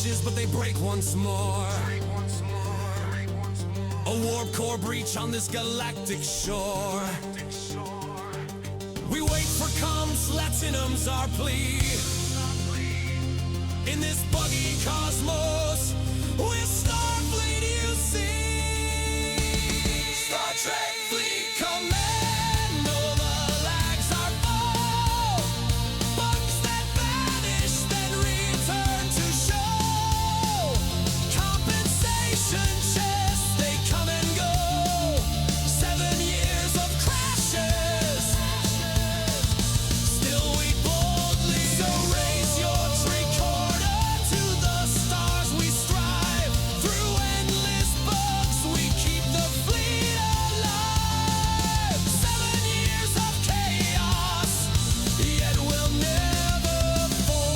stitches, but they break once more. A warp core breach on this galactic shore. We wait for comms, Latinum's our plea. In this buggy cosmos, we're Starfleet, you see. Star Trek Fleet Commando, the lags are full. Bugs that vanish, then return to show. Compensation chests, they come and go. 7 years of crashes. Still we boldly so raise your tricorder to the stars. We strive through endless bugs. We keep the fleet alive. 7 years of chaos, yet we'll never fall.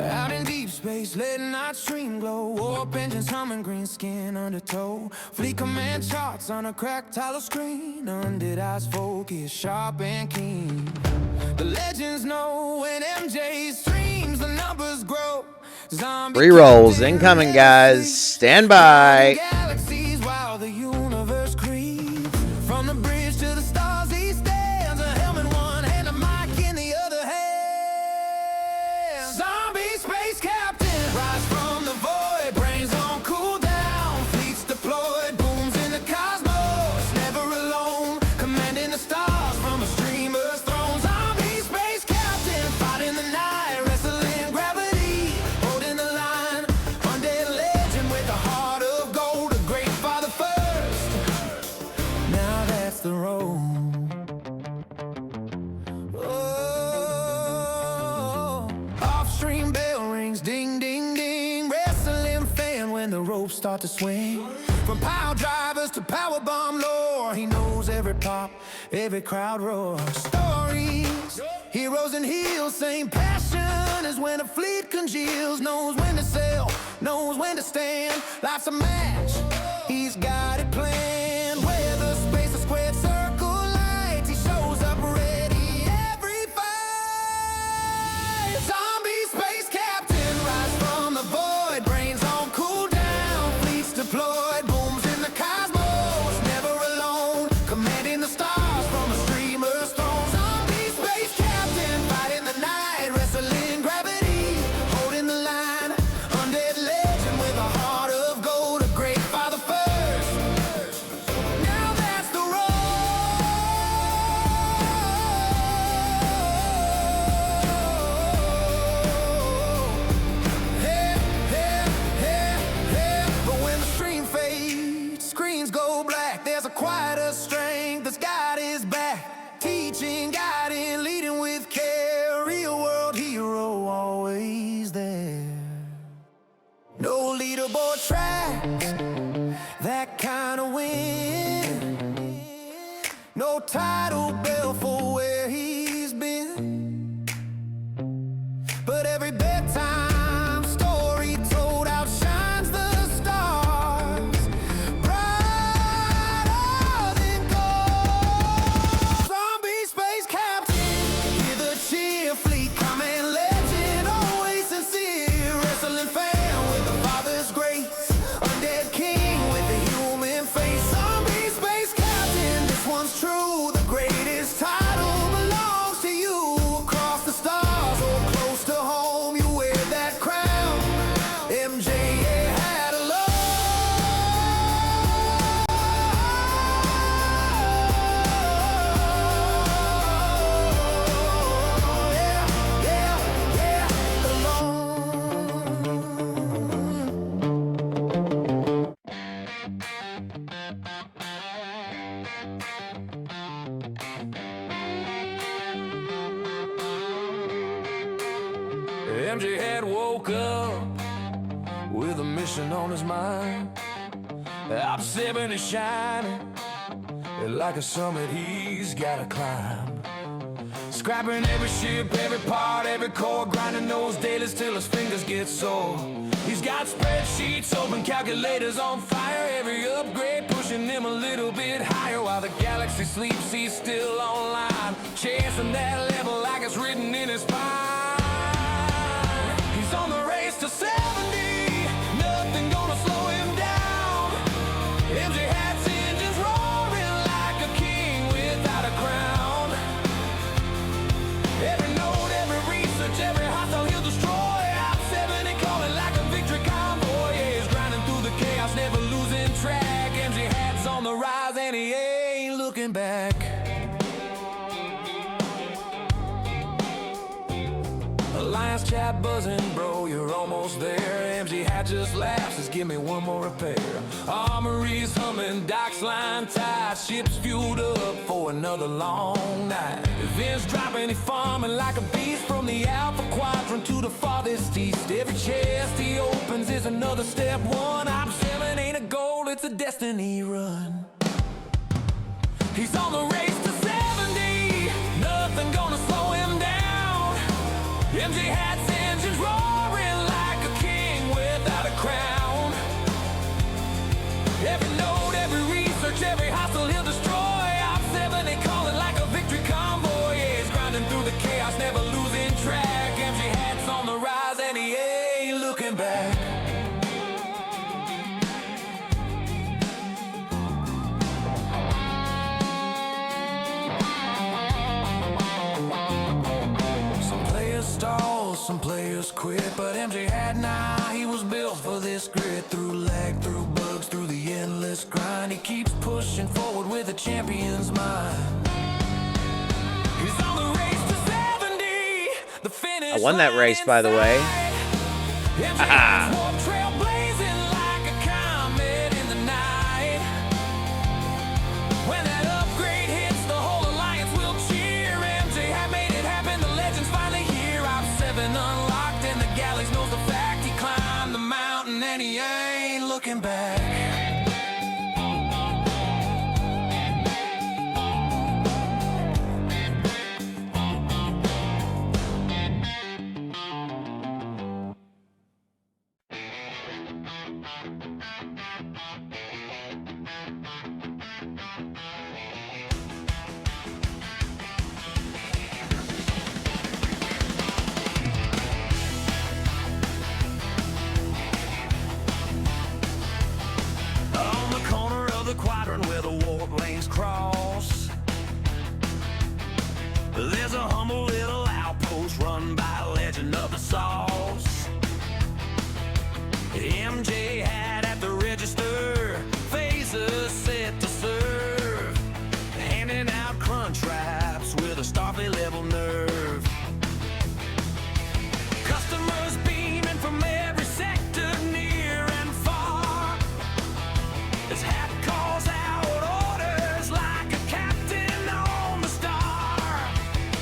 Out in deep space, late night stream glow. Warp engines humming, green skin undertow. Fleet command charts on a cracked hollow screen. Undead eyes focus, sharp and keen. The legends know when MJ streams, the numbers grow. Zombie Rerolls captain incoming, guys. Stand by. galaxies while the universe creeps. From the bridge to the stars, he stands. A helmet in one hand, a mic in the other hand. Zombie space captain, rise from the void. Brains on cooldown, fleets deployed. Booms in the cosmos, never alone. Commanding the stars from a streamer's throne. Zombie space captain, fighting the night, wrestling gravity, holding the line. Undead legend with a heart of gold, a great father first. Now that's the road. Oh, off-stream bell rings, ding, ding, ding. Wrestling fan when the ropes start to swing. From pile drivers to power bomb lore, he knows every pop, every crowd roar. Stories, heroes and heels, same passion as when a fleet congeals. Knows when to sail, knows when to stand. Life's a match, he's got it planned. Whether space or squared circle lights, he shows up ready every fight. Zombie space captain, rise from the void. Brains on cooldown, fleets deployed. Booms in the cosmos, never alone. Commanding the stars from a streamer's throne. Zombie space captain, fighting the night, wrestling gravity, holding the line. Undead legend with a heart of gold, a great father first. Now that's the road. Hey, hey, hey, hey. But when the stream fades, screens go black. There's a quieter strength that's got his back. Teaching, guiding, leading with care. Real world hero, always there. No leaderboard tracks, that kind of win. No title bell for where he's been. But every bedtime story told outshines the stars. Brighter than gold. Zombie space captain, hear the cheer. Fleet command legend, always sincere. Wrestling fan with the father's grace. Undead king with a human face. Zombie space captain, this one's true. The greatest title belongs to you. Across the stars or close to home, you wear that crown. MJ had a love. Yeah, yeah, yeah, MJ had woke up with a mission on his mind. OPS70 shining like a summit he's gotta climb. Scrapping every ship, every part, every core, grinding those dailies till his fingers get sore. He's got spreadsheets open, calculators on fire, every upgrade pushing him a little bit higher. While the galaxy sleeps, he's still online, chasing that level like it's written in his spine. He's on the race to 70, nothing gonna slow him down. MJ hats, engines roaring like a king without a crown. Every note, every research, every hostile he'll destroy. OPS70 calling like a victory convoy. Yeah, he's grinding through the chaos, never losing track. MJ hats on the rise and he ain't looking back. Alliance chat buzzing, bro, you're almost there. MG hat just laughs, just give me one more repair. Armories humming, docks line tight, ships fueled up for another long night. Events dropping, he farming like a beast from the Alpha Quadrant to the farthest east. Every chest he opens is another step one. OPS7 ain't a goal, it's a destiny run. He's on the race to 70, nothing gonna slow him down. MJ hats, engines roaring like a king without a crown. Every note, every research, every hostile he'll destroy. OPS70 calling like a victory convoy. Yeah, he's grinding through the chaos, never losing track. MJ hats on the rise and he ain't looking back. Some players quit, but MJ had he was built for this grit. Through lag, through bugs, through the endless grind, he keeps pushing forward with a champion's mind. He's on the race to 70, the finish. I won that race, by the way. Haha. Trail blazing like a comet in the night. When that upgrade hits, the whole alliance will cheer. MJ had made it happen, the legends finally here. OPS7 unlocked and the galaxy knows the fact. He climbed the mountain and he ain't looking back. Quadrant where the warp lanes cross, there's a humble little outpost run by a legend of the sauce. MJ had at the register, phasers set to serve, handing out crunch wraps with a Starfleet level nerve. Customers beaming from every sector, near and far. His hat calls out orders like a captain on the Star.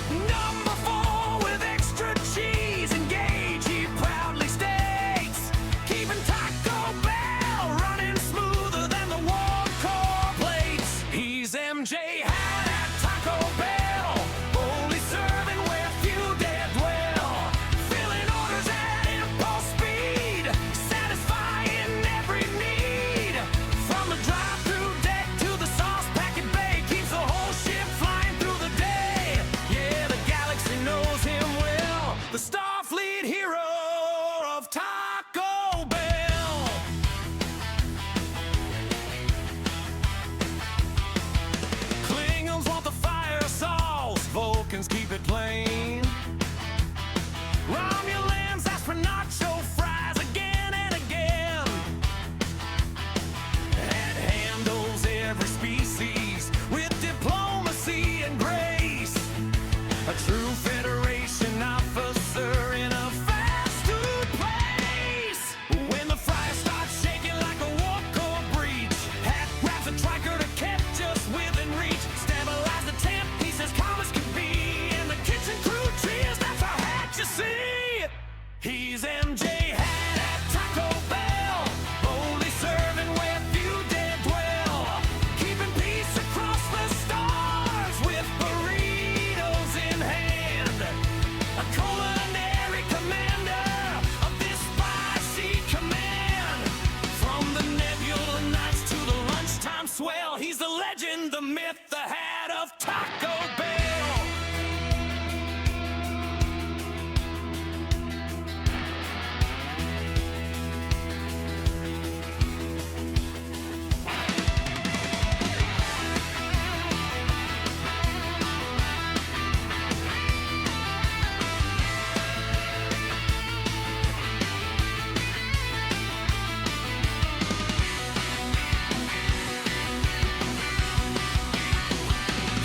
Number 4 with extra cheese and gauge, he proudly states, keeping Taco Bell running smoother than the warp core plates. He's MJ hat at Taco Bell, only serving where few dare dwell, filling orders at impulse speed, satisfying every need. From the drive-through deck to the sauce packet bay, keeps the whole ship flying through the day. Yeah, the galaxy knows him well, the Starfleet hero of Taco Bell. Klingons want the fire sauce, Vulcans keep it plain. Romulans ask for nacho fries again and again. And handles every species with diplomacy and grace. A true Federation officer in a fast food place. When the fire starts shaking like a warp core breach, hat grabs a triker to catch just within reach. Stabilize the temp, he's as calm as can be. And the kitchen crew cheers, that's our hat you see. He's MJ hat at Taco Bell, only serving where few dare He's the legend, the myth, the hat of Taco Bell.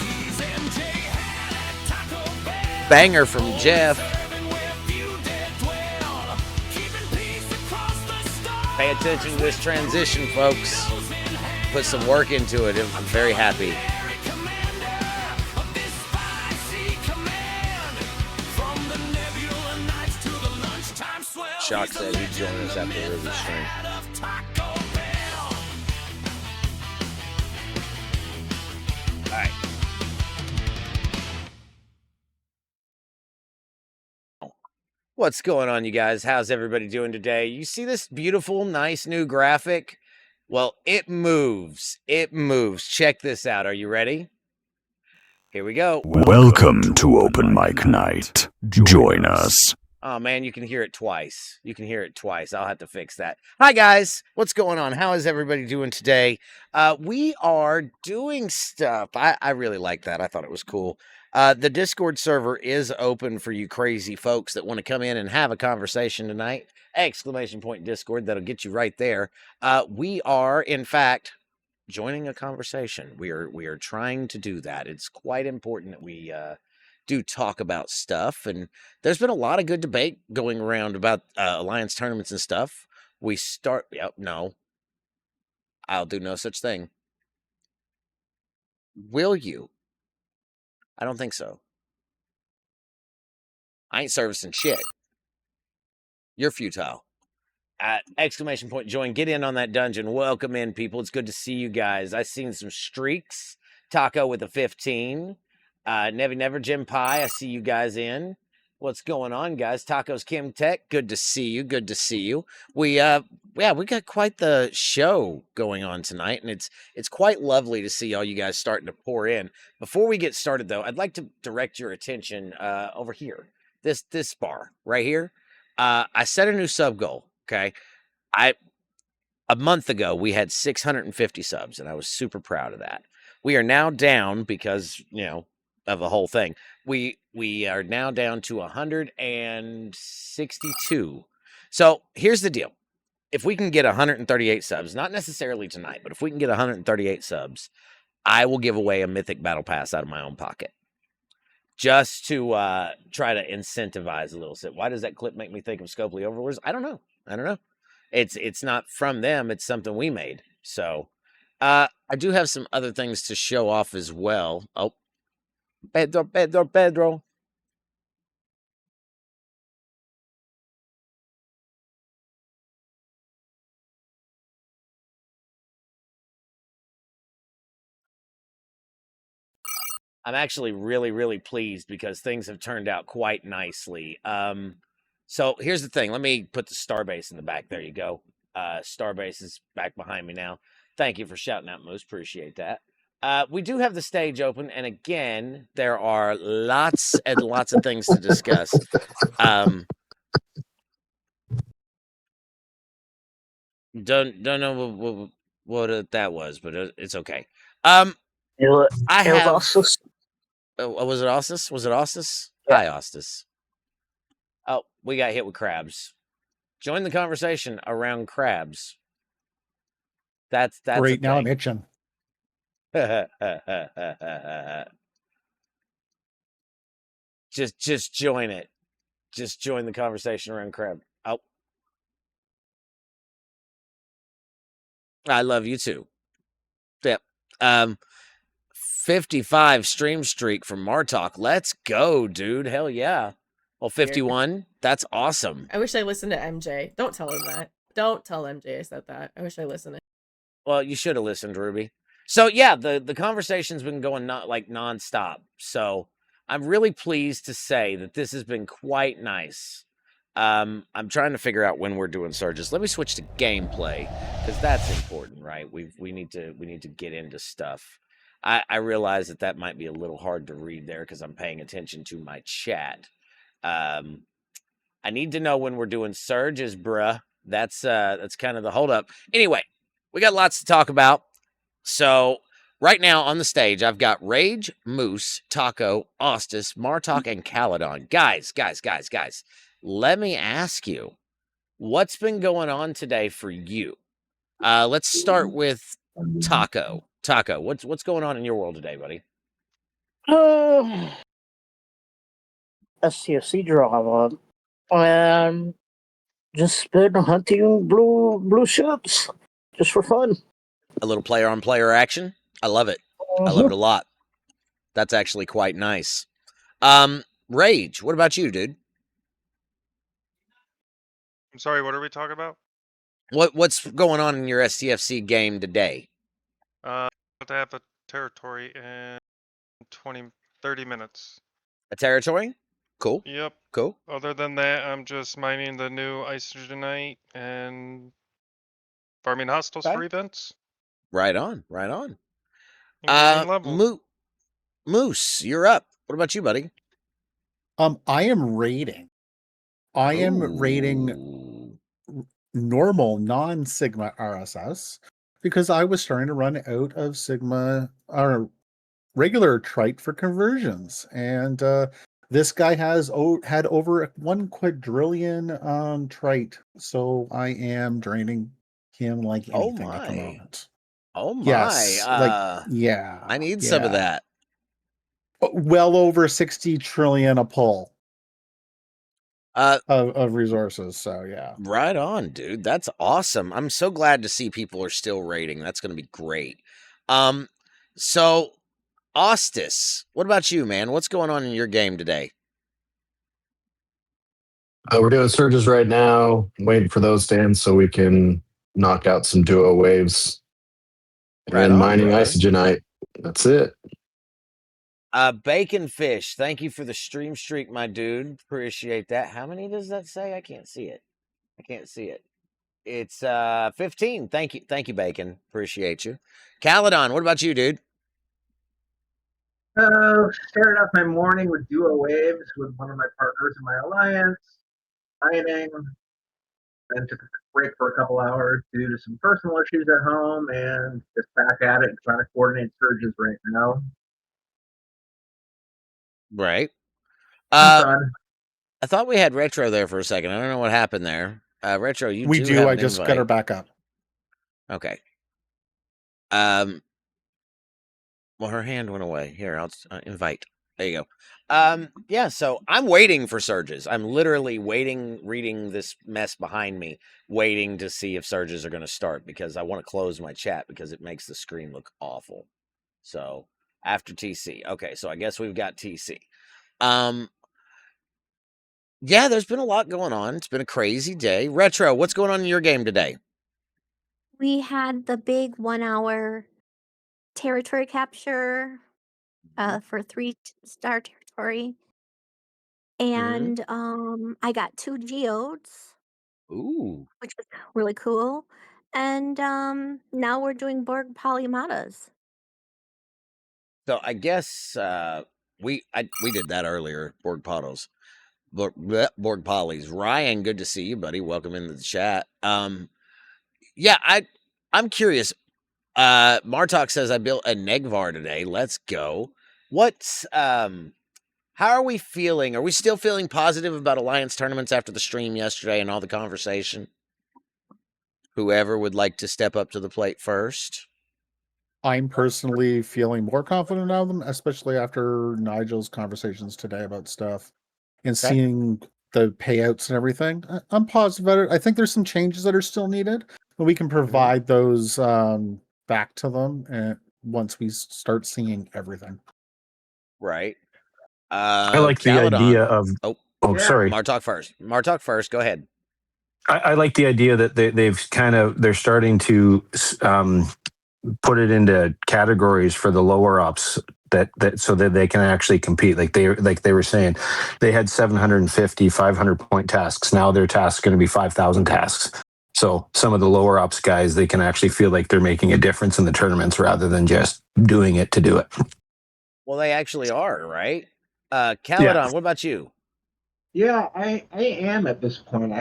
He's MJ hat at Taco Bell. Banger from Jeff. Serving where few dare dwell. Keeping peace across the stars. Pay attention to this transition, folks. Goes in hand. Put some work into it. I'm very happy. Military commander of this spicy command. From the Nebula nights to the lunchtime swell. Shock He's the said he'd join us legend, after the Ruby's myth, stream. the hat of Taco Bell. All right. What's going on, you guys? How's everybody doing today? You see this beautiful, nice new graphic? Well, it moves. It moves. Check this out. Are you ready? Here we go. Welcome to Open Mic Night. Join us. Oh, man, you can hear it twice. You can hear it twice. I'll have to fix that. Hi, guys. What's going on? How is everybody doing today? We are doing stuff. I really like that. I thought it was cool. The Discord server is open for you crazy folks that want to come in and have a conversation tonight. Exclamation point Discord. That'll get you right there. We are, in fact, joining a conversation. We are trying to do that. It's quite important that we do talk about stuff, and there's been a lot of good debate going around about alliance tournaments and stuff. No, I'll do no such thing. Will you? I don't think so. I ain't servicing shit. You're futile. Exclamation point join. Get in on that dungeon. Welcome in, people. It's good to see you guys. I seen some streaks. Taco with a 15. Never Jim Pie. I see you guys in. What's going on, guys? Tacos Kim Tech. Good to see you. Good to see you. We got quite the show going on tonight, and it's quite lovely to see all you guys starting to pour in. Before we get started, though, I'd like to direct your attention over here. This bar right here. I set a new sub goal. Okay, a month ago we had 650 subs, and I was super proud of that. We are now down because of the whole thing. We are now down to 162. So here's the deal. If we can get 138 subs, not necessarily tonight, but if we can get 138 subs, I will give away a Mythic Battle Pass out of my own pocket. Just to try to incentivize a little bit. Why does that clip make me think of Scopely Overlords? I don't know. It's not from them. It's something we made. So I do have some other things to show off as well. Oh, Pedro. I'm actually really, really pleased because things have turned out quite nicely. So here's the thing. Let me put the Starbase in the back. There you go. Starbase is back behind me now. Thank you for shouting out, Moose. Appreciate that. We do have the stage open, and again, there are lots and lots of things to discuss. Don't know what that was, but it's okay. I have. Ossus. Was it Ossus? Was it Ossus? Yeah. Hi, Ostus. Oh, we got hit with crabs. Join the conversation around crabs. That's Great. Now I'm itching. Just join it. Just join the conversation around crab. Oh, I love you too. Yep. 55 stream streak from Martok. Let's go, dude. Hell yeah. Well, 51. That's awesome. I wish I listened to MJ. Don't tell him that. Don't tell MJ I said that. I wish I listened to Well, you should have listened, Ruby. So yeah, the conversation's been going nonstop. So I'm really pleased to say that this has been quite nice. I'm trying to figure out when we're doing surges. Let me switch to gameplay because that's important, right? We need to get into stuff. I realize that might be a little hard to read there because I'm paying attention to my chat. I need to know when we're doing surges, bruh. That's kind of the holdup. Anyway, we got lots to talk about. So right now on the stage, I've got Rage, Moose, Taco, Ostis, Martok, and Caledon. Guys. Let me ask you, what's been going on today for you? Let's start with Taco. Taco, what's going on in your world today, buddy? SCSC drama. And just been hunting blue ships just for fun. A little player on player action. I love it. I love it a lot. That's actually quite nice. Rage, what about you, dude? I'm sorry, what are we talking about? What's going on in your STFC game today? To have a territory in 30 minutes. A territory? Cool. Yep. Cool. Other than that, I'm just mining the new Isogenite and farming hostiles for events. Right on. Right on. And getting level. Moose, you're up. What about you, buddy? I am raiding. I am raiding normal non-Sigma RSS because I was starting to run out of Sigma or regular trite for conversions, and this guy has had over 1 quadrillion trite, so I am draining him like anything at the moment. Oh my! Yes, yeah. I need some of that. Well over 60 trillion a pull. Of resources, so yeah. Right on, dude. That's awesome. I'm so glad to see people are still raiding. That's going to be great. So Ostis, what about you, man? What's going on in your game today? We're doing surges right now, waiting for those to end so we can knock out some duo waves. Right and on, mining brother. Isogenite. That's it. Bacon Fish, thank you for the stream streak, my dude. Appreciate that. How many does that say? I can't see it. It's 15. Thank you, Bacon. Appreciate you. Caledon, what about you, dude? Started off my morning with duo waves with one of my partners in my alliance, mining, then took a break for a couple hours due to some personal issues at home, and just back at it and trying to coordinate surges right now. Right. Fun. I thought we had Retro there for a second. I don't know what happened there. Retro, we do. Have I just got her back up. Okay. Well, her hand went away. Here, I'll invite. There you go. Yeah, so I'm waiting for surges. I'm literally waiting, reading this mess behind me, waiting to see if surges are going to start because I want to close my chat because it makes the screen look awful. So after TC. Okay, so I guess we've got TC. Yeah, there's been a lot going on. It's been a crazy day. Retro, what's going on in your game today? We had the big 1 hour territory capture for 3-star territory. And I got 2 geodes. Ooh. Which was really cool. And now we're doing Borg Polymatas. So I guess we did that earlier, Borg Potos. Borg Polys. Ryan, good to see you, buddy. Welcome into the chat. Yeah, I'm curious. Martok says I built a Negvar today. Let's go. What's how are we feeling? Are we still feeling positive about Alliance tournaments after the stream yesterday and all the conversation? Whoever would like to step up to the plate first. I'm personally feeling more confident of them, especially after Nigel's conversations today about stuff and seeing the payouts and everything. I'm positive about it. I think there's some changes that are still needed, but we can provide those back to them once we start seeing everything. Right. I like the idea of. Sorry. Martok first. Go ahead. I like the idea that they're starting to put it into categories for the lower ops that so that they can actually compete. Like they were saying, they had 750, 500 point tasks. Now their tasks going to be 5,000 tasks. So some of the lower ops guys, they can actually feel like they're making a difference in the tournaments rather than just doing it to do it. Well, they actually are, right? Caladon, Yeah. what about you? Yeah, I am at this point.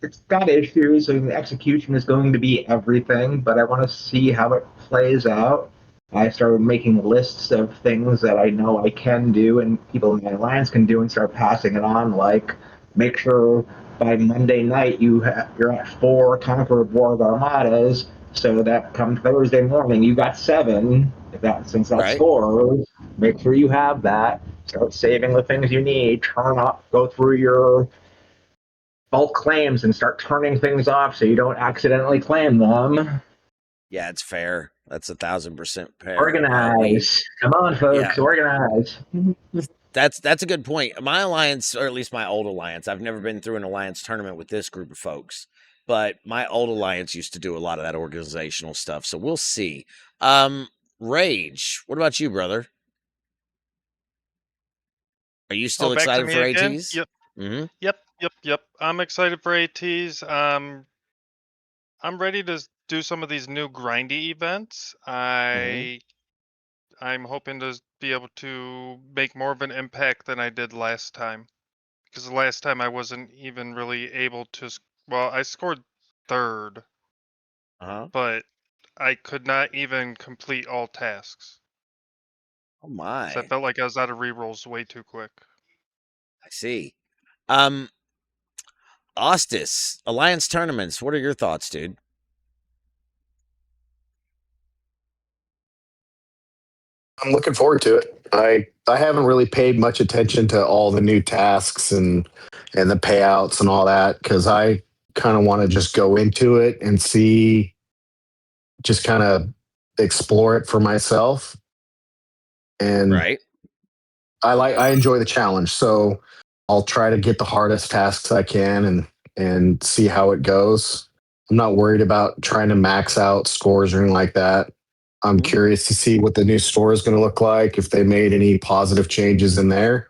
It's got issues, and the execution is going to be everything, but I want to see how it plays out. I started making lists of things that I know I can do and people in my alliance can do and start passing it on, like make sure by Monday night you're at 4 Conqueror Armadas, so that come Thursday morning you got 7. Since that's Right. 4, make sure you have that. Start saving the things you need. Turn up, go through your bulk claims and start turning things off so you don't accidentally claim them. Yeah, it's fair. That's 1,000% fair. Organize. Come on, folks, Yeah. organize. That's a good point. My alliance, or at least my old alliance, I've never been through an alliance tournament with this group of folks, but my old alliance used to do a lot of that organizational stuff. So we'll see. Rage, what about you, brother? Are you still back to excited me for again? ATs? Yep. Mm-hmm. Yep. I'm excited for ATs. I'm ready to do some of these new grindy events. I'm hoping to be able to make more of an impact than I did last time. Because the last time I wasn't even really able to. Well, I scored 3rd, but I could not even complete all tasks. Oh Because I my. felt like I was out of rerolls way too quick. I see. Ostis, alliance tournaments. What are your thoughts, dude? I'm looking forward to it. I haven't really paid much attention to all the new tasks and the payouts and all that because I kind of want to just go into it and see, just kind of explore it for myself. And Right. I enjoy the challenge, so I'll try to get the hardest tasks I can and see how it goes. I'm not worried about trying to max out scores or anything like that. I'm curious to see what the new store is going to look like, if they made any positive changes in there.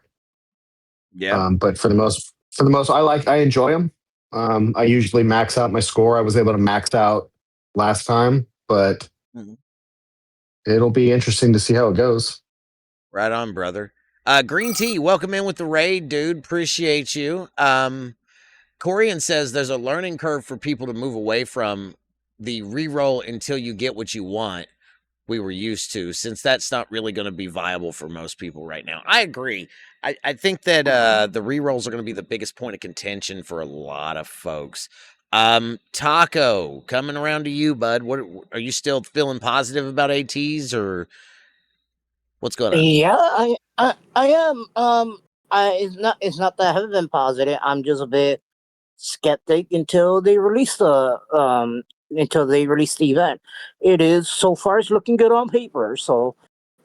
Yeah. But for the most, I enjoy them. I usually max out my score. I was able to max out last time, but it'll be interesting to see how it goes. Right on, brother. Green Tea, welcome in with the raid, dude. Appreciate you. Corian says there's a learning curve for people to move away from the reroll until you get what you want we were used to, since that's not really going to be viable for most people right now. I agree. I think that the rerolls are going to be the biggest point of contention for a lot of folks. Taco, coming around to you, bud. What are you still feeling positive about ATs, or what's going on? Yeah, I am. It's not that I haven't been positive. I'm just a bit skeptic until they release the event. It is so far it's looking good on paper. So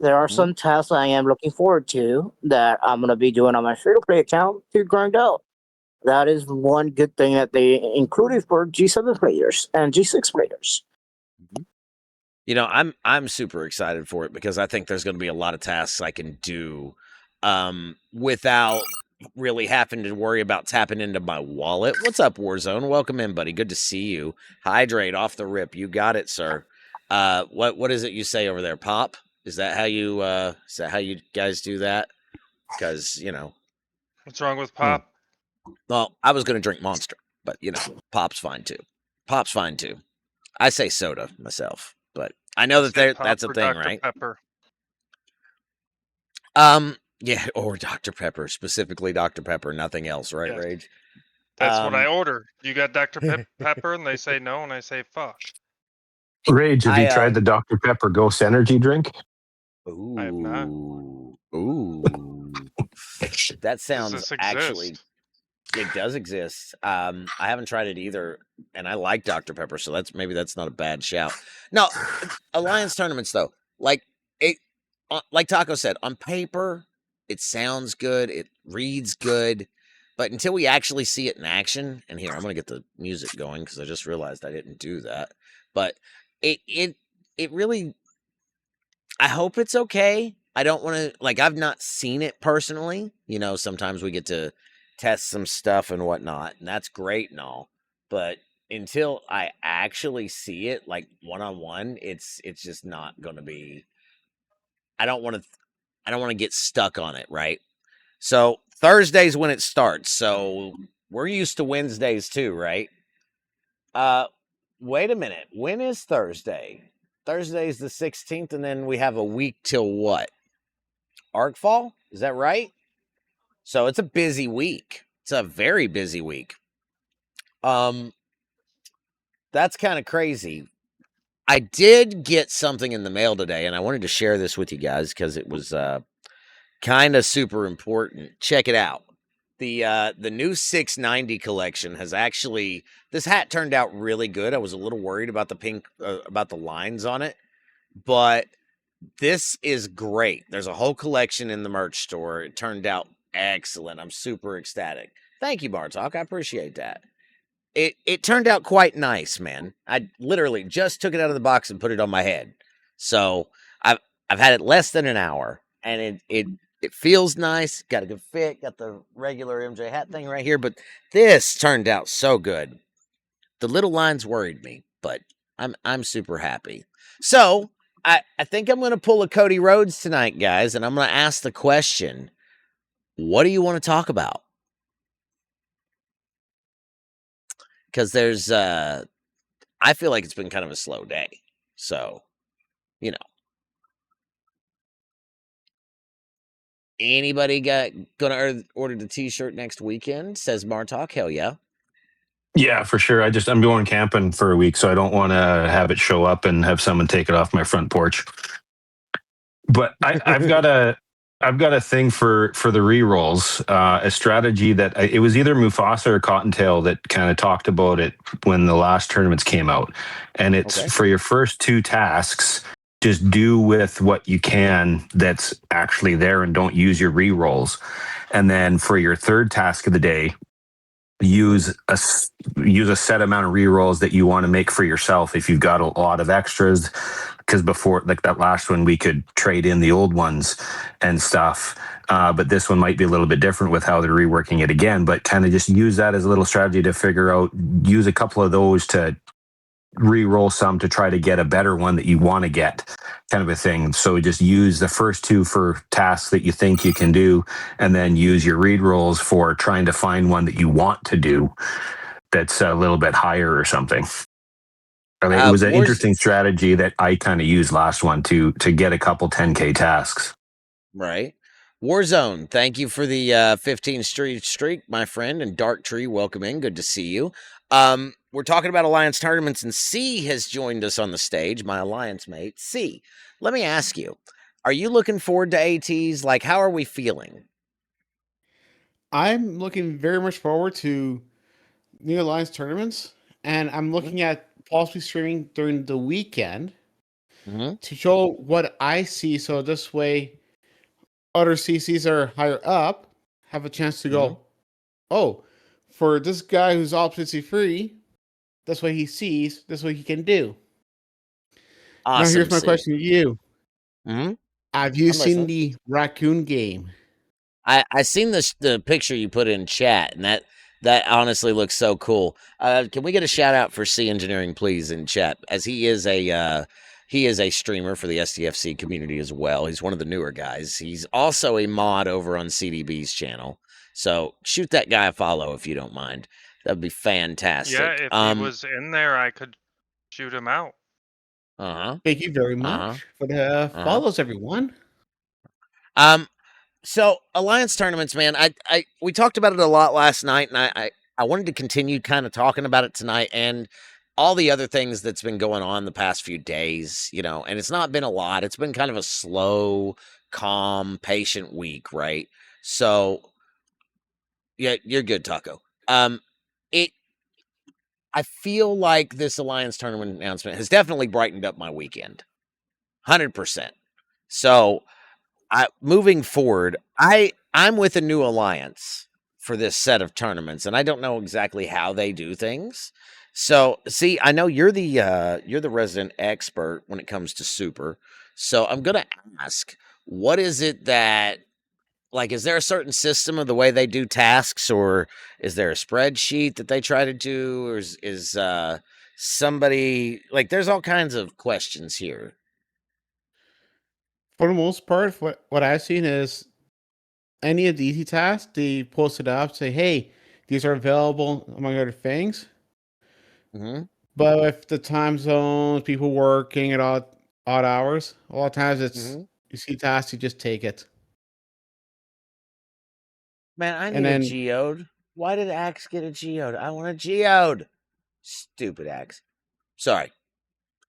there are some tasks I am looking forward to that I'm gonna be doing on my free to play account to grind out. That is one good thing that they included for G7 players and G6 players. You know, I'm super excited for it because I think there's going to be a lot of tasks I can do without really having to worry about tapping into my wallet. What's up, Warzone? Welcome in, buddy. Good to see you. Hydrate off the rip. You got it, sir. What is it you say over there? Pop? Is that how you guys do that? Because, you know. What's wrong with Pop? Well, I was going to drink Monster, but you know, Pop's fine too. Pop's fine too. I say soda myself, but I know that that's a thing, Dr. right? Pepper. Yeah, or Dr. Pepper, specifically Dr. Pepper, nothing else, right, Yes. Rage? That's what I order. You got Dr. Pepper, and they say no, and I say fuck. Rage, have you tried the Dr. Pepper Ghost Energy drink? Ooh, I have not. ooh, that sounds Does this actually. exist? It does exist. I haven't tried it either, and I like Dr. Pepper, so that's not a bad shout. No, alliance tournaments though, like it, like Taco said, on paper it sounds good, it reads good, but until we actually see it in action, and here I'm gonna get the music going because I just realized I didn't do that, but it really, I hope it's okay. I don't want to, like, I've not seen it personally. You know, sometimes we get to test some stuff and whatnot, and that's great and all. But until I actually see it, like one on one, it's just not going to be. I don't want to. I don't want to get stuck on it, right? So Thursday's when it starts. So we're used to Wednesdays too, right? Wait a minute. When is Thursday? Thursday's the 16th, and then we have a week till what? Arcfall? Is that right? So it's a busy week. It's a very busy week. That's kind of crazy. I did get something in the mail today, and I wanted to share this with you guys because it was kind of super important. Check it out. The new 690 collection has actually, this hat turned out really good. I was a little worried about the pink about the lines on it, but this is great. There's a whole collection in the merch store. It turned out excellent. I'm super ecstatic. Thank you, Bartok. I appreciate that. It turned out quite nice, man. I literally just took it out of the box and put it on my head. So I've had it less than an hour, and it feels nice. Got a good fit. Got the regular MJ hat thing right here, but this turned out so good. The little lines worried me, but I'm super happy. So I think I'm going to pull a Cody Rhodes tonight, guys, and I'm going to ask the question: what do you want to talk about? Because there's, I feel like it's been kind of a slow day. So, you know. Anybody gonna order the t-shirt next weekend? Says Martok. Hell yeah. Yeah, for sure. I'm going camping for a week, so I don't want to have it show up and have someone take it off my front porch. But I've got a thing for the re-rolls, a strategy that it was either Mufasa or Cottontail that kind of talked about it when the last tournaments came out, and it's Okay. for your first two tasks. Just do with what you can that's actually there, and don't use your re-rolls. And then for your third task of the day, use a set amount of re-rolls that you want to make for yourself if you've got a lot of extras, because before, like that last one, we could trade in the old ones and stuff, but this one might be a little bit different with how they're reworking it again. But kind of just use that as a little strategy to figure out, use a couple of those to re-roll some to try to get a better one that you want to get, kind of a thing. So just use the first two for tasks that you think you can do, and then use your re-rolls for trying to find one that you want to do that's a little bit higher or something. I mean, it was an interesting strategy that I kind of used last one to get a couple 10K tasks. Right. Warzone, thank you for the 15 streak, my friend. And Dark Tree, welcome in. Good to see you. We're talking about Alliance tournaments, and C has joined us on the stage, my Alliance mate. C, let me ask you, are you looking forward to ATs? Like, how are we feeling? I'm looking very much forward to new Alliance tournaments, and I'm looking at possibly streaming during the weekend to show what I see, so this way other CCs are higher up have a chance to go, oh, for this guy who's opacity free, that's what he sees, that's what he can do. Awesome. Now here's my question to you. Have you seen listening. the raccoon game? I seen the picture you put in chat, and that honestly looks so cool. Can we get a shout out for C Engineering, please, in chat, as he is a streamer for the STFC community as well. He's one of the newer guys. He's also a mod over on CDB's channel. So shoot that guy a follow if you don't mind. That'd be fantastic. Yeah, if he was in there, I could shoot him out. Thank you very much for the follows, everyone. So Alliance tournaments, man, we talked about it a lot last night, and I wanted to continue kind of talking about it tonight, and all the other things that's been going on the past few days, you know, and it's not been a lot. It's been kind of a slow, calm, patient week, right? So yeah, you're good, Taco. I feel like this Alliance tournament announcement has definitely brightened up my weekend. 100%. So moving forward, I'm with a new Alliance for this set of tournaments, and I don't know exactly how they do things. So, see, I know you're the resident expert when it comes to Super. So I'm gonna ask, what is it that like, is there a certain system of the way they do tasks, or is there a spreadsheet that they try to do, or is somebody like? There's all kinds of questions here. For the most part, what I've seen is any of the easy tasks, they post it up, say, hey, these are available, among other things. Mm-hmm. But if the time zones, people working at odd hours, a lot of times it's you see tasks, you just take it. Man, I And need a then geode. Why did Axe get a geode? I want a geode. Stupid Axe. Sorry,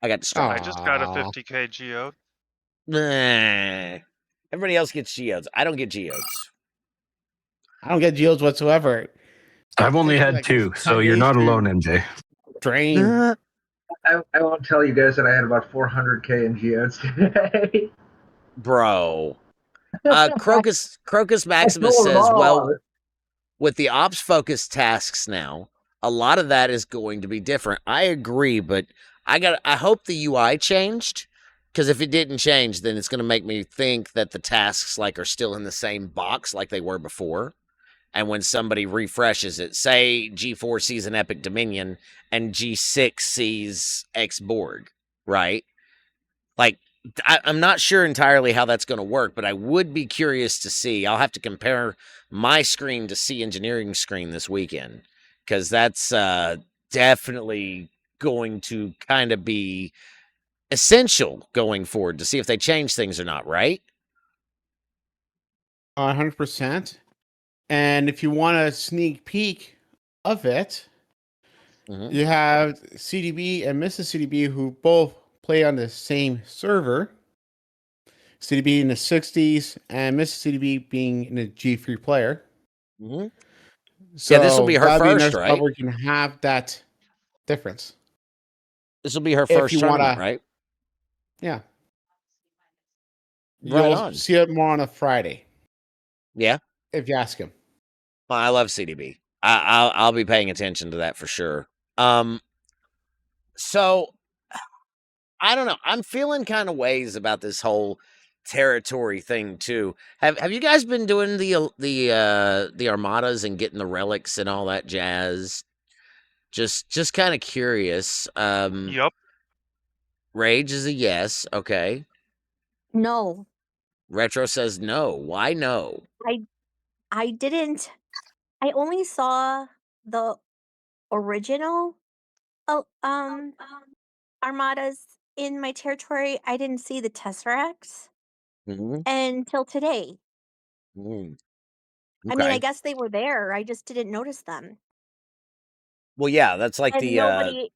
I got I distracted. just got a Aw. 50k geode. Nah. Everybody else gets geodes. I don't get geodes. I don't get geodes whatsoever. I've only Takes me had like 2, so 10 you're days not to alone, MJ. drain. I won't tell you guys that I had about 400k in geodes today. Bro. Crocus I Maximus stole them says, all. well, with the ops focused tasks now, a lot of that is going to be different. I agree, but I hope the UI changed, because if it didn't change, then it's going to make me think that the tasks like are still in the same box like they were before. And when somebody refreshes it, say G4 sees an Epic Dominion and G6 sees X Borg, right? Like, I'm not sure entirely how that's going to work, but I would be curious to see. I'll have to compare my screen to C Engineering screen this weekend, because that's definitely going to kind of be essential going forward to see if they change things or not, right? 100%. And if you want a sneak peek of it, you have CDB and Mrs. CDB who both play on the same server. CDB in the 60s and Mrs. CDB being in the G3 player. Mm-hmm. So Yeah, this will be her that'll be first, another spot right? where you can have that difference. This will be her If first you want tournament, to, right? yeah. Right You'll on. see it more on a Friday. Yeah. If you ask him. Well, I love CDB. I'll be paying attention to that for sure. So I don't know. I'm feeling kind of ways about this whole territory thing too. Have you guys been doing the armadas and getting the relics and all that jazz? Just kind of curious. Yup. Rage is a yes. Okay. No, Retro says no. Why no? I didn't. I only saw the original armadas in my territory. I didn't see the Tesseracts Mm-hmm. until today. Mm. I mean, I Okay. guess they were there. I just didn't notice them. Well, yeah, that's like And the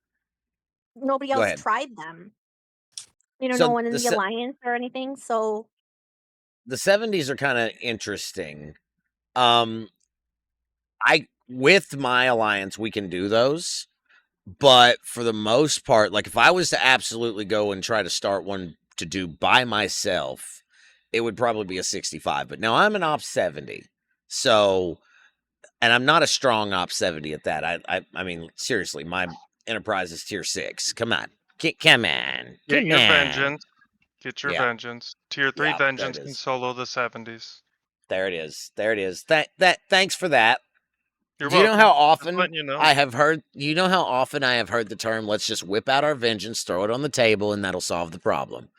nobody go else ahead. tried them. No So one in the alliance or anything. So the 70s are kind of interesting. I with my alliance we can do those, but for the most part, like if I was to absolutely go and try to start one to do by myself, it would probably be a 65. But now I'm an op 70. So, and I'm not a strong op 70 at that. I mean seriously, my enterprise is tier 6. Come on. Come on. Get Come your on. vengeance. Get your Yeah. vengeance. Tier 3 Yeah, there vengeance it can is. solo the 70s. There it is. There it is. Thanks for that. You're Do you know welcome. how Just often letting you know. I have heard? You know how often I have heard the term "Let's just whip out our vengeance, throw it on the table, and that'll solve the problem."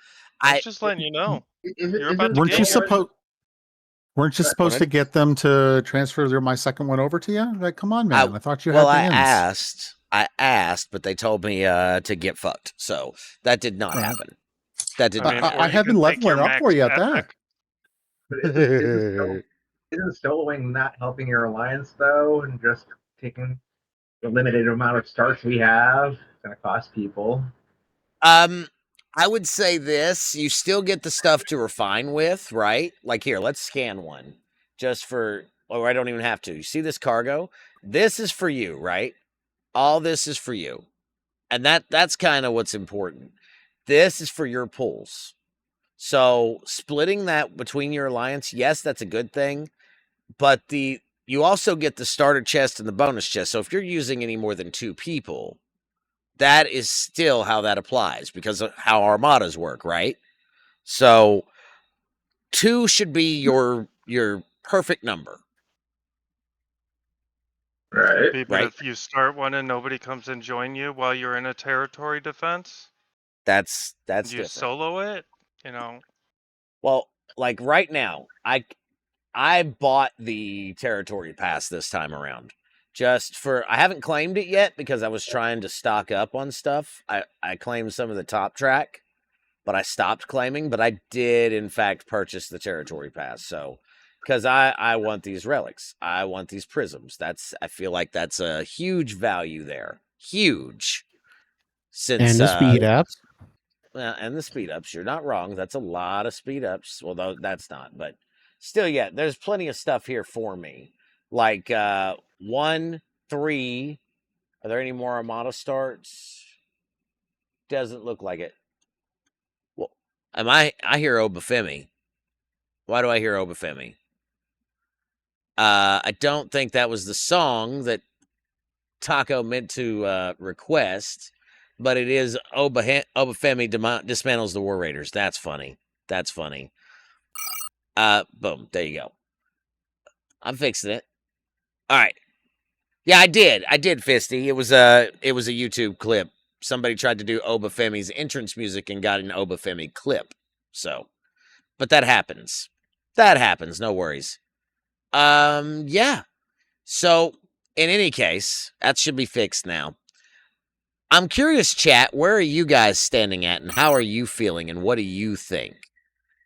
I was I just letting you know. Is You're about to Weren't you get one. supposed? Weren't you Sorry, supposed to get them to transfer my second one over to you? Like, come on, man! I thought you well, had the ins. I asked, but they told me to get fucked. So that did not happen. That did I not mean, or I you have been can take your leveling up for max you at that. epic. But isn't soloing not helping your alliance though, and just taking the limited amount of starts we have? It's gonna cost people. I would say this: you still get the stuff to refine with, right? Like here, let's scan one just for. Oh, I don't even have to. You see this cargo? This is for you, right? All this is for you. And that's kind of what's important. This is for your pulls. So splitting that between your alliance, yes, that's a good thing. But you also get the starter chest and the bonus chest. So if you're using any more than 2 people, that is still how that applies because of how armadas work, right? So 2 should be your perfect number. Right. But Right. if you start one and nobody comes and join you while you're in a territory defense, That's you different. solo it, you know. Well, like right now, I bought the territory pass this time around. Just for I haven't claimed it yet because I was trying to stock up on stuff. I claimed some of the top track, but I stopped claiming, but I did in fact purchase the territory pass. So because I want these relics. I want these prisms. I feel like that's a huge value there. Huge. Since And the speed ups. well, and the speed ups. You're not wrong. That's a lot of speed ups. Well, though that's not, but still, yeah, there's plenty of stuff here for me. Like 1, 3. Are there any more Armada starts? Doesn't look like it. Well, I hear Obafemi. Why do I hear Obafemi? I don't think that was the song that Taco meant to request, but it is Obafemi dismantles the War Raiders. That's funny. That's funny. Boom. There you go. I'm fixing it. All right. Yeah, I did, Fisty. It was a YouTube clip. Somebody tried to do Obafemi's entrance music and got an Obafemi clip. So, but that happens. That happens. No worries. Yeah. So, in any case, that should be fixed now. I'm curious, chat, where are you guys standing at and how are you feeling and what do you think?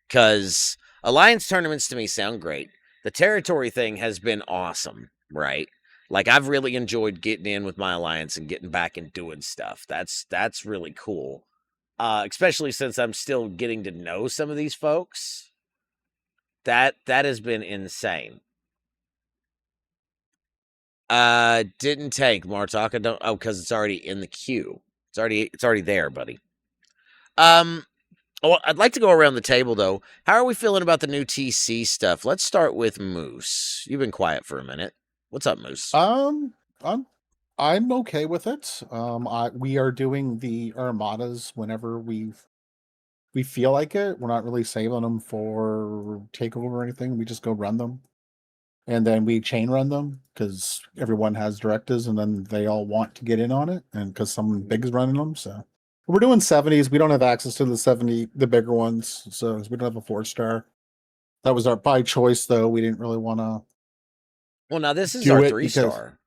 Because Alliance tournaments to me sound great. The territory thing has been awesome, right? Like I've really enjoyed getting in with my Alliance and getting back and doing stuff. That's really cool. Especially since I'm still getting to know some of these folks. That has been insane. Didn't take Martok. I don't. Oh, because it's already in the queue. It's already there, buddy. Well, I'd like to go around the table though. How are we feeling about the new TC stuff? Let's start with Moose. You've been quiet for a minute. What's up, Moose? I'm okay with it. We are doing the Armadas whenever we feel like it. We're not really saving them for takeover or anything. We just go run them. And then we chain run them because everyone has directives and then they all want to get in on it. And because someone big is running them. So we're doing 70s. We don't have access to the bigger ones. So we don't have a 4-star. That was our by choice, though. We didn't really want to. Well, now this is our 3-star.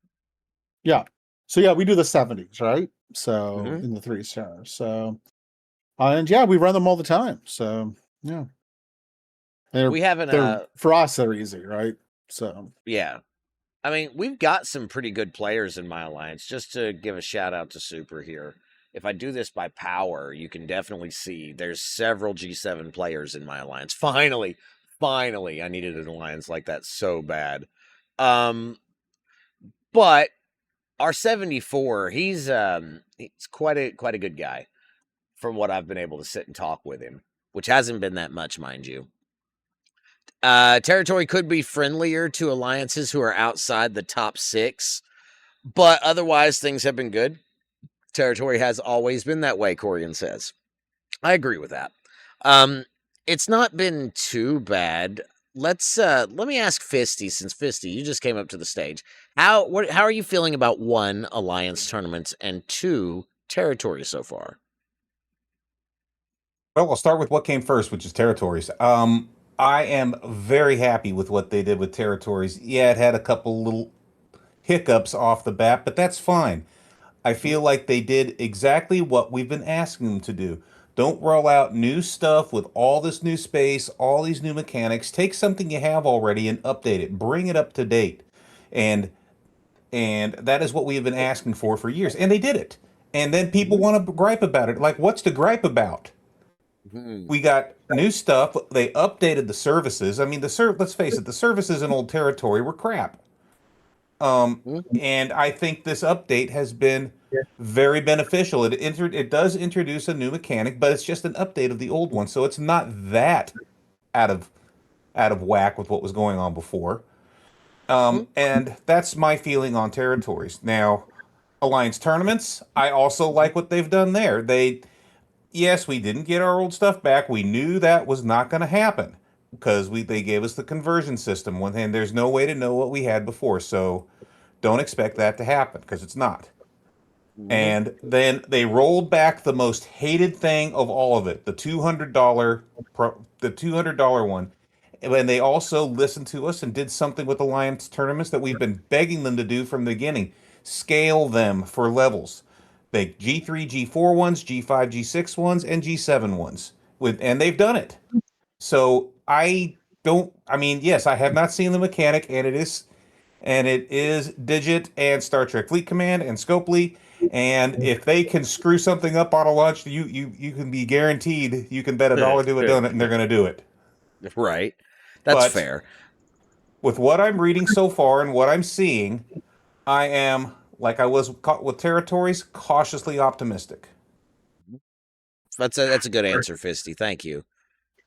Yeah. So yeah, we do the 70s, right? So in the 3-star. So and yeah, we run them all the time. So yeah. We haven't for us they're easy, right? So yeah. I mean, we've got some pretty good players in my alliance. Just to give a shout out to Super here. If I do this by power, you can definitely see there's several G7 players in my alliance. Finally, I needed an alliance like that so bad. But our 74, he's quite a good guy from what I've been able to sit and talk with him, which hasn't been that much, mind you. Territory could be friendlier to alliances who are outside the top 6, but otherwise things have been good. Territory has always been that way, Corian says. I agree with that. It's not been too bad. Let me ask Fisty, since Fisty, you just came up to the stage. How are you feeling about 1, alliance tournaments, and 2, territory so far? Well, I'll start with what came first, which is territories. I am very happy with what they did with territories. Yeah, it had a couple little hiccups off the bat, but that's fine. I feel like they did exactly what we've been asking them to do. Don't roll out new stuff with all this new space, all these new mechanics. Take something you have already and update it. Bring it up to date. And that is what we have been asking for years. And they did it. And then people want to gripe about it. Like, what's to gripe about? We got new stuff. They updated the services. I mean, let's face it, the services in Old Territory were crap. And I think this update has been very beneficial. It does introduce a new mechanic, but it's just an update of the old one, so it's not that out of whack with what was going on before. And that's my feeling on territories. Now, Alliance tournaments, I also like what they've done there. yes, we didn't get our old stuff back. We knew that was not going to happen because they gave us the conversion system, and there's no way to know what we had before. So don't expect that to happen because it's not. And then they rolled back the most hated thing of all of it, the $200 one. And they also listened to us and did something with Alliance tournaments that we've been begging them to do from the beginning. Scale them for levels. Make G3, G4 ones, G5, G6 ones, and G7 ones. And they've done it. So yes, I have not seen the mechanic, and it is Digit and Star Trek Fleet Command and Scopely. And if they can screw something up on a launch, you can be guaranteed you can bet $1 to a donut, and they're going to do it. Right. That's fair. With what I'm reading so far and what I'm seeing, I am, like I was with Territories, cautiously optimistic. That's a good answer, Fisty. Thank you.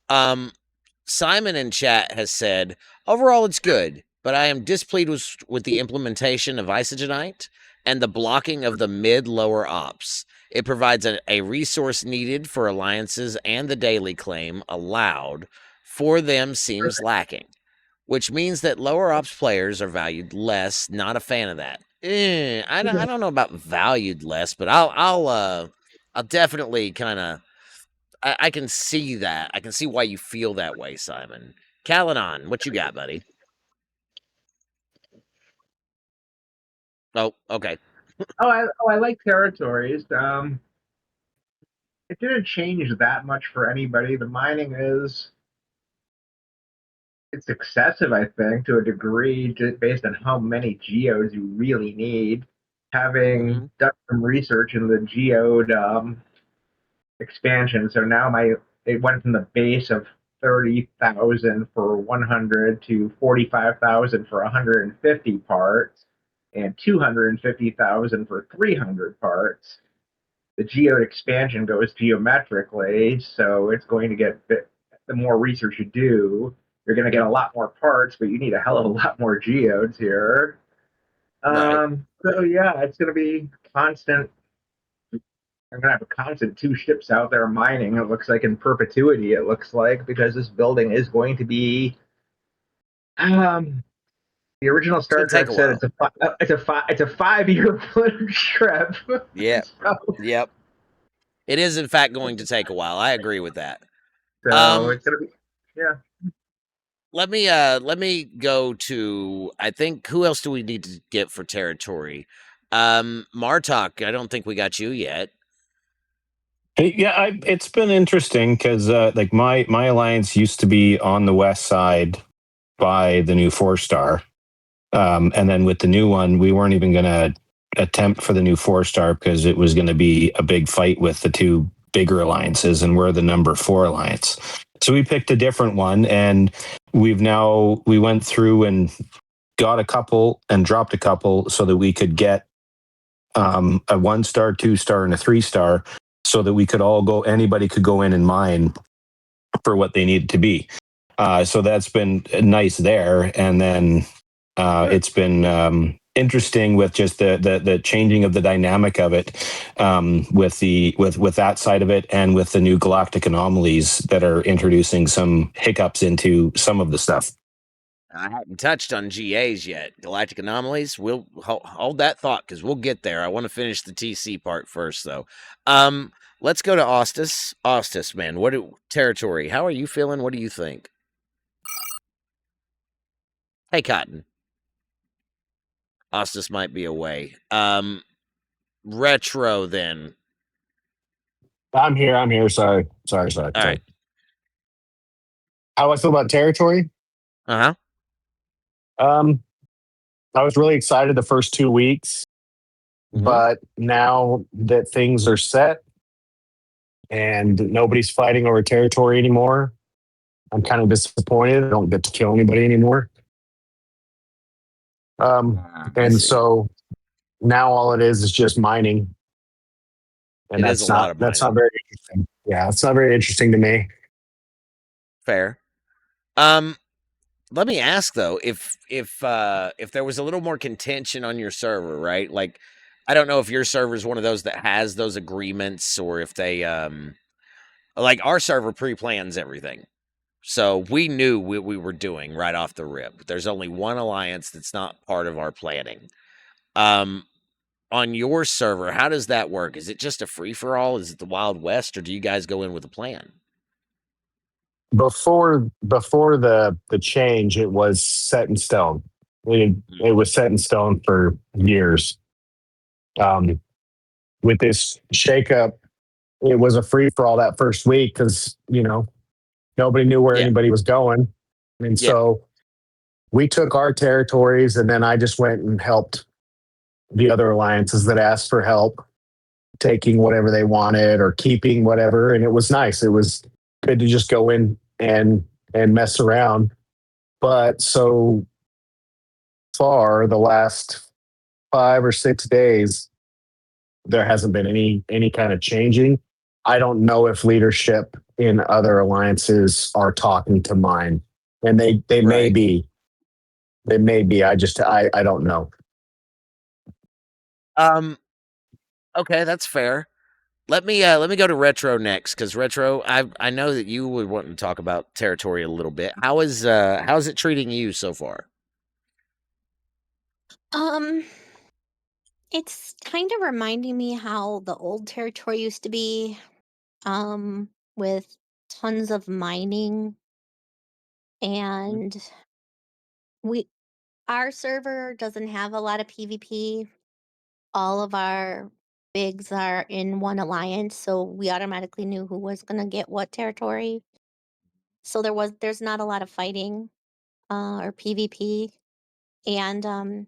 Simon in chat has said, overall it's good, but I am displeased with the implementation of Isogenite and the blocking of the mid-lower ops. It provides a resource needed for alliances, and the daily claim allowed for them seems lacking, which means that lower ops players are valued less. Not a fan of that. I don't know about valued less, but I'll definitely kind of I can see that. I can see why you feel that way, Simon. Kalanon, what you got, buddy? Oh, okay. I like territories. It didn't change that much for anybody. The mining it's excessive, I think, to a degree, just based on how many geodes you really need. Having done some research in the geode expansion, so now it went from the base of 30,000 for 100 to 45,000 for 150 parts, and 250,000 for 300 parts. The geode expansion goes geometrically, so it's going to get the more research you do, you're going to get a lot more parts, but you need a hell of a lot more geodes here. So yeah, it's going to be constant. I'm going to have a constant 2 ships out there mining. It looks like in perpetuity. It looks like, because this building is going to be. The original Star Trek said it's a 5-year trip. Yeah. Yep. It is in fact going to take a while. I agree with that. So it's gonna be, yeah. Let me go to, I think, who else do we need to get for territory? Martok, I don't think we got you yet. Yeah, it's been interesting because like my alliance used to be on the west side by the new 4-star, and then with the new one, we weren't even going to attempt for the new 4-star because it was going to be a big fight with the 2 bigger alliances, and we're the number 4 alliance. So we picked a different one, and we went through and got a couple and dropped a couple so that we could get a 1-star, 2-star, and a 3-star, so that we could anybody could go in and mine for what they needed to be. So that's been nice there. And then it's been interesting with just the changing of the dynamic of it, with that side of it, and with the new galactic anomalies that are introducing some hiccups into some of the stuff. I haven't touched on GAs yet. Galactic anomalies. We'll hold that thought because we'll get there. I want to finish the TC part first, though. Let's go to Ostis. Ostis, man, territory? How are you feeling? What do you think? Hey, Cotton. Ostis might be away. Retro, then. I'm here. Sorry. All right. How I feel about territory? Uh-huh. I was really excited the first 2 weeks, but now that things are set and nobody's fighting over territory anymore, I'm kind of disappointed. I don't get to kill anybody anymore. And so now all it is just mining. And that's not very interesting. Yeah, it's not very interesting to me. Fair. Let me ask though, if there was a little more contention on your server, right? Like, I don't know if your server is one of those that has those agreements, or if they Like our server pre-plans everything. So we knew what we were doing right off the rip. There's only one alliance that's not part of our planning. On your server, how does that work? Is it just a free for all? Is it the Wild West, or do you guys go in with a plan? Before the change, it was set in stone. It was set in stone for years. With this shakeup, it was a free for all that first week because nobody knew where Yeah. anybody was going, and Yeah. so we took our territories, and then I just went and helped the other alliances that asked for help, taking whatever they wanted or keeping whatever, and it was nice. It was good to just go in and mess around. But so far, the last 5 or 6 days, there hasn't been any kind of changing. I don't know if leadership in other alliances are talking to mine, and they may Right. be. They may be. I don't know. Okay, that's fair. Let me go to Retro next, because Retro, I know that you would want to talk about territory a little bit. How's it treating you so far? Um, it's kind of reminding me how the old territory used to be, with tons of mining, and we our server doesn't have a lot of PvP. All of our bigs are in one alliance, so we automatically knew who was gonna get what territory. So there's not a lot of fighting, or PvP, and,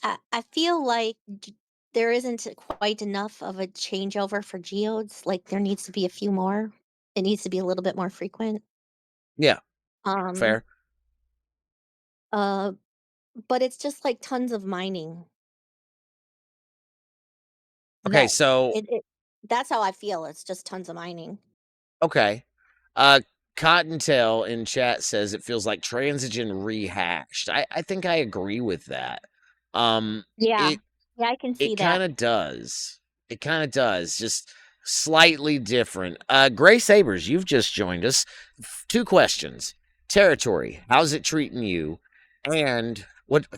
I feel like there isn't quite enough of a changeover for geodes. Like, there needs to be a few more. It needs to be a little bit more frequent. Yeah, Um, fair. uh, but it's just like tons of mining. Okay, That so it that's how I feel. It's just tons of mining. okay. Uh Cottontail in chat says it feels like Transigen rehashed. I think I agree with that. Yeah. It Yeah, I can see It that. kinda does. It kinda does, just slightly different. Gray Sabers, you've just joined us. 2 questions. Territory, how's it treating you? And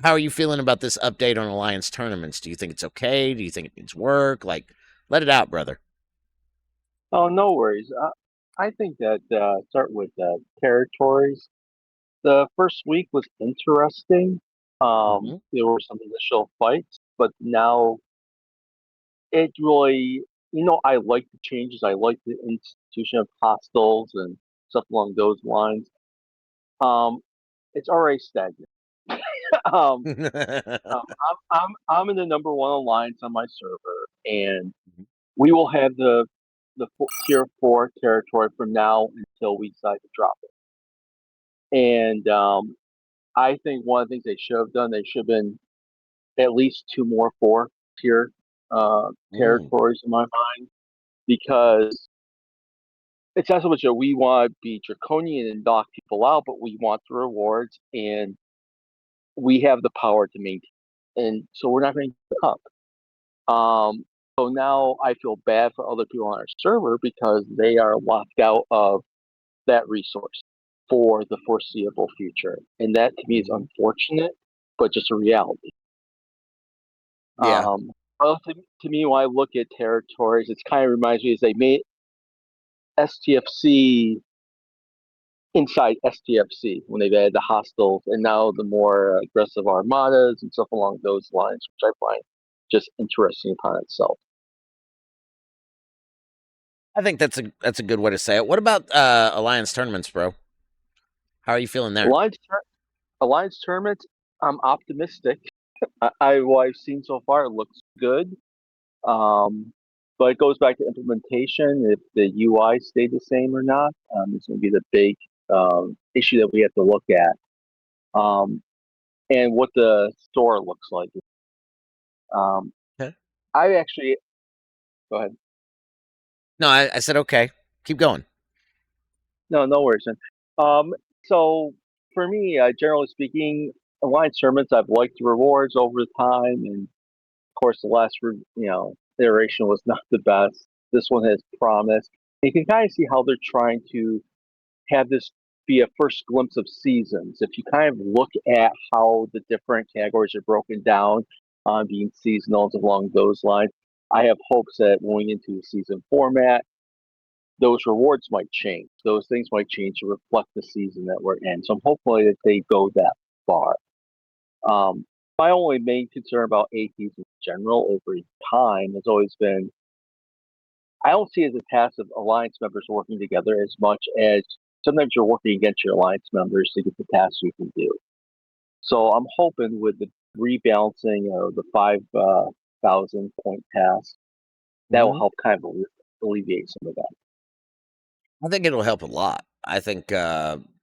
how are you feeling about this update on Alliance tournaments? Do you think it's okay? Do you think it needs work? Like, let it out, brother. Oh, no worries. I think that start with territories. The first week was interesting. Mhm. There were some initial fights, but now it really, I like the changes. I like the institution of hostels and stuff along those lines. Um, it's already stagnant. um, I'm in the number one alliance on my server, and we will have the tier 4 territory from now until we decide to drop it. And I think one of the things they should have done, they should have been at least 2 more 4 tier Mm. territories in my mind, because it's not so much that we want to be draconian and knock people out, but we want the rewards, and we have the power to maintain. And so we're not going to give up. So now I feel bad for other people on our server because they are locked out of that resource for the foreseeable future. And that to me is unfortunate, but just a reality. Yeah. Well, to me, when I look at territories, it kind of reminds me as they made STFC inside STFC when they've added the hostiles and now the more aggressive armadas and stuff along those lines, which I find just interesting upon itself. I think that's a good way to say it. What about Alliance tournaments, bro? How are you feeling there? Alliance tournaments, I'm optimistic. What I've seen so far, it looks good. But it goes back to implementation. If the UI stayed the same or not, is going to be the big issue that we have to look at. And what the store looks like. Um, Okay. I actually go ahead. No, I said okay. Keep going. No worries. Man. So for me, generally speaking, Alliance tournaments, I've liked the rewards over time, and of course, the last iteration was not the best. This one has promise. You can kind of see how they're trying to have this be a first glimpse of seasons. If you kind of look at how the different categories are broken down, being seasonal along those lines, I have hopes that going into the season format, those rewards might change. Those things might change to reflect the season that we're in. So I'm hopeful that they go that far. My only main concern about ATs in general over time has always been I don't see it as a task of alliance members working together as much as sometimes you're working against your alliance members to get the tasks you can do. So I'm hoping with the rebalancing or the 5,000 point task, that will help kind of alleviate some of that. I think it'll help a lot. I think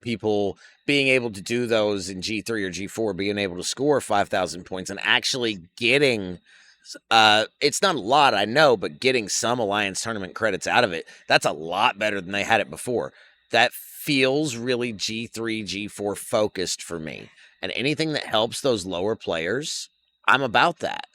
people being able to do those in G3 or G4, being able to score 5,000 points and actually getting, it's not a lot, I know, but getting some Alliance tournament credits out of it, that's a lot better than they had it before. That feels really G3, G4 focused for me. And anything that helps those lower players, I'm about that.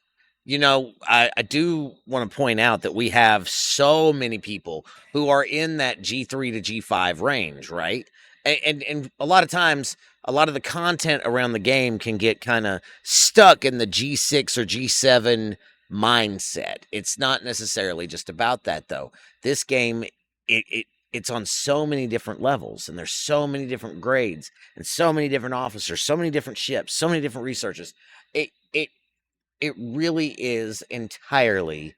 You know, I do want to point out that we have so many people who are in that G3 to G5 range, right? And a lot of times, a lot of the content around the game can get kind of stuck in the G6 or G7 mindset. It's not necessarily just about that, though. This game, it's on so many different levels, and there's so many different grades, and so many different officers, so many different ships, so many different researchers. It really is entirely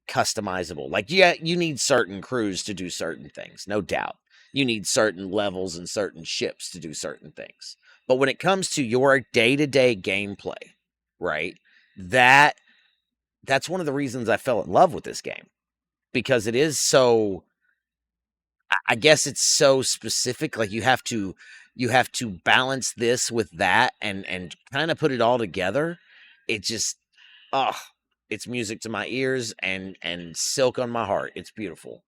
customizable. Like, yeah, you need certain crews to do certain things, no doubt. You need certain levels and certain ships to do certain things. But when it comes to your day-to-day gameplay, right, that's one of the reasons I fell in love with this game. Because it is so, I guess it's so specific. Like, you have to balance this with that and kind of put it all together. It just, it's music to my ears and silk on my heart. It's beautiful.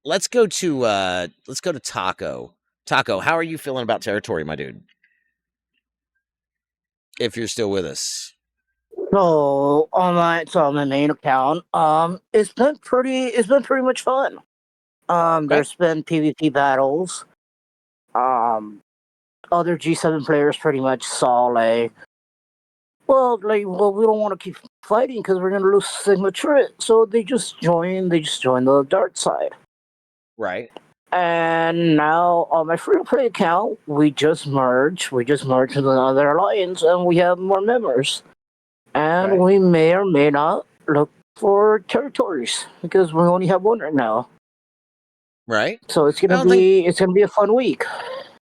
Let's go to Taco. Taco, how are you feeling about Territory, my dude? If you're still with us. So on my main account, it's been pretty much fun. There's been PvP battles. Other G7 players pretty much saw well, we don't want to keep fighting because we're gonna lose Sigma Trit, so they just joined the dark side. Right. And now on my free to play account, we just merged with another alliance, and we have more members. And we may or may not look for territories because we only have one right now. Right. So it's gonna be a fun week.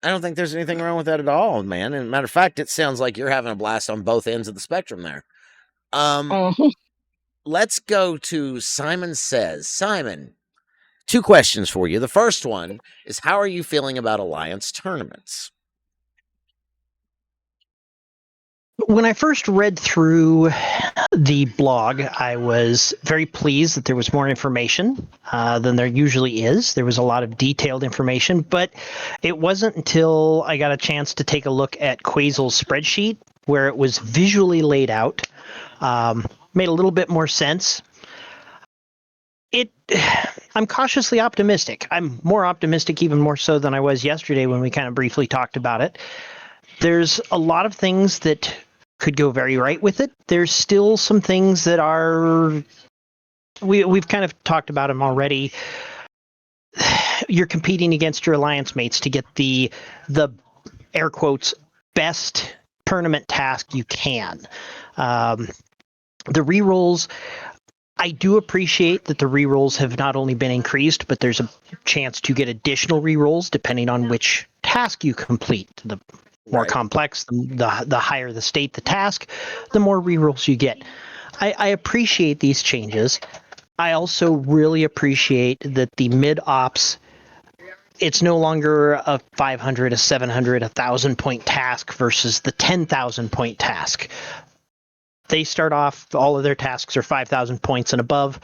I don't think there's anything wrong with that at all, man. And matter of fact, it sounds like you're having a blast on both ends of the spectrum there. Let's go to Simon Says. Simon, 2 questions for you. The first one is, how are you feeling about Alliance tournaments? When I first read through the blog, I was very pleased that there was more information than there usually is. There was a lot of detailed information, but it wasn't until I got a chance to take a look at Quazel's spreadsheet where it was visually laid out. Made a little bit more sense. I'm cautiously optimistic. I'm more optimistic, even more so than I was yesterday when we kind of briefly talked about it. There's a lot of things that could go very right with it. There's still some things that are, we've kind of talked about them already. You're competing against your alliance mates to get the air quotes best tournament task you can. The rerolls, I do appreciate that the rerolls have not only been increased, but there's a chance to get additional rerolls depending on which task you complete. The more complex, the higher the state the task, the more rerolls you get. I appreciate these changes. I also really appreciate that the mid-ops, it's no longer a 500, a 700, 1,000 point task versus the 10,000 point task. They start off, all of their tasks are 5,000 points and above.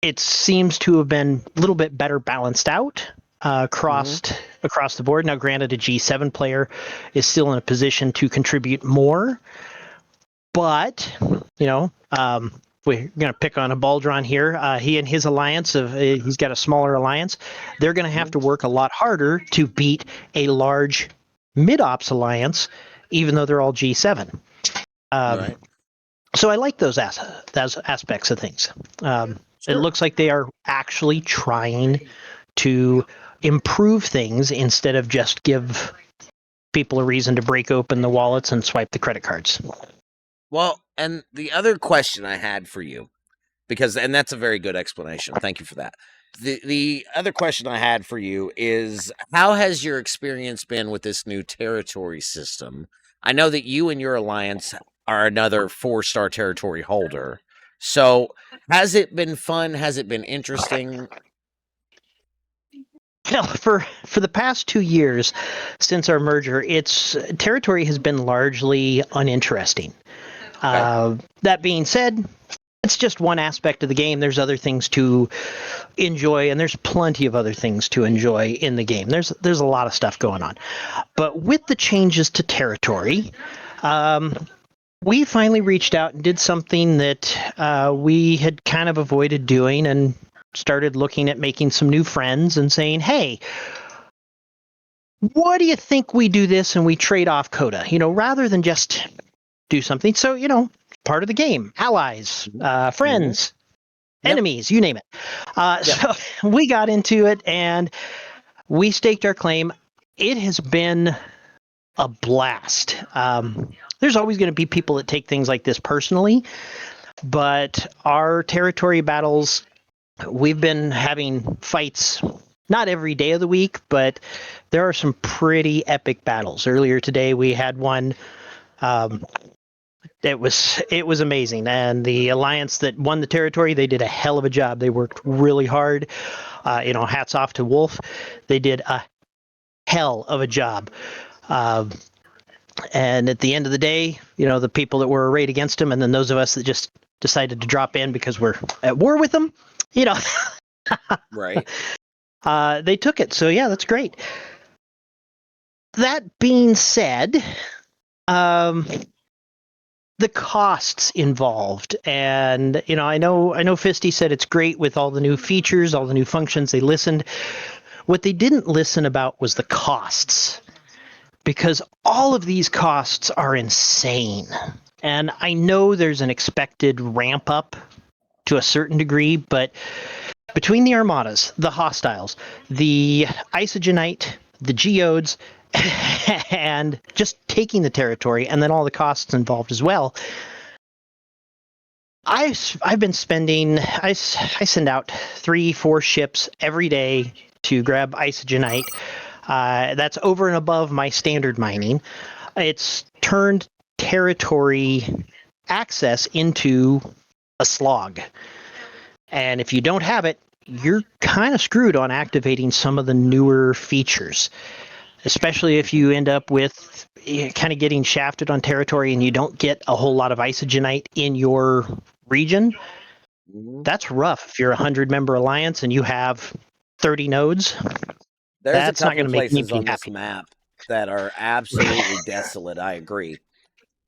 It seems to have been a little bit better balanced out across the board. Now, granted, a G7 player is still in a position to contribute more, but we're going to pick on a Baldron here, he and his alliance he's got a smaller alliance. They're going to have to work a lot harder to beat a large mid-ops alliance, even though they're all G7. Right. So I like those aspects of things. It looks like they are actually trying to improve things instead of just give people a reason to break open the wallets and swipe the credit cards. Well, and the other question I had for you, and that's a very good explanation. Thank you for that. The other question I had for you is, how has your experience been with this new territory system? I know that you and your alliance are another 4-star territory holder. So has it been fun? Has it been interesting? For the past 2 years since our merger, its territory has been largely uninteresting. That being said, it's just one aspect of the game. There's other things to enjoy, and there's plenty of other things to enjoy in the game. There's a lot of stuff going on. But with the changes to territory, we finally reached out and did something that we had kind of avoided doing, and started looking at making some new friends and saying, hey, what do you think we do this and we trade off Coda, rather than just do something. So, part of the game, allies, friends, enemies, you name it. So we got into it and we staked our claim. It has been a blast. There's always going to be people that take things like this personally, but our territory battles, we've been having fights not every day of the week, but there are some pretty epic battles. Earlier today, we had one. It was amazing, and the alliance that won the territory, they did a hell of a job. They worked really hard. Hats off to Wolf. They did a hell of a job. And at the end of the day, the people that were arrayed against him, and then those of us that just decided to drop in because we're at war with them, right. They took it. So yeah, that's great. That being said, the costs involved, and I know Fisty said it's great with all the new features, all the new functions. They listened. What they didn't listen about was the costs, because all of these costs are insane. And I know there's an expected ramp up to a certain degree, but between the armadas, the hostiles, the isogenite, the geodes, and just taking the territory, and then all the costs involved as well, I've been spending, I send out 3-4 ships every day to grab isogenite. That's over and above my standard mining. It's turned territory access into a slog. And if you don't have it, you're kind of screwed on activating some of the newer features, especially if you end up with kind of getting shafted on territory and you don't get a whole lot of isogenite in your region. That's rough if you're a 100-member alliance and you have 30 nodes. There's a couple of places on this map that are absolutely desolate. I agree.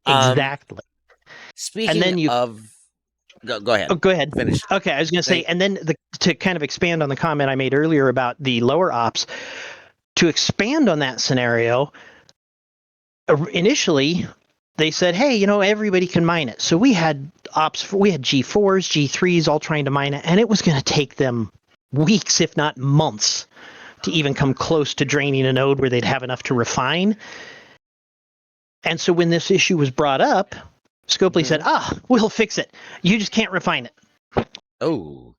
Exactly. Speaking and then of... Go ahead. Oh, go ahead. Finish. Okay, I was going to say, and then to kind of expand on the comment I made earlier about the lower ops, to expand on that scenario, initially they said, hey, everybody can mine it. So we had we had G4s, G3s all trying to mine it, and it was going to take them weeks, if not months, to even come close to draining a node where they'd have enough to refine. And so when this issue was brought up, Scopely said, we'll fix it. You just can't refine it. Oh.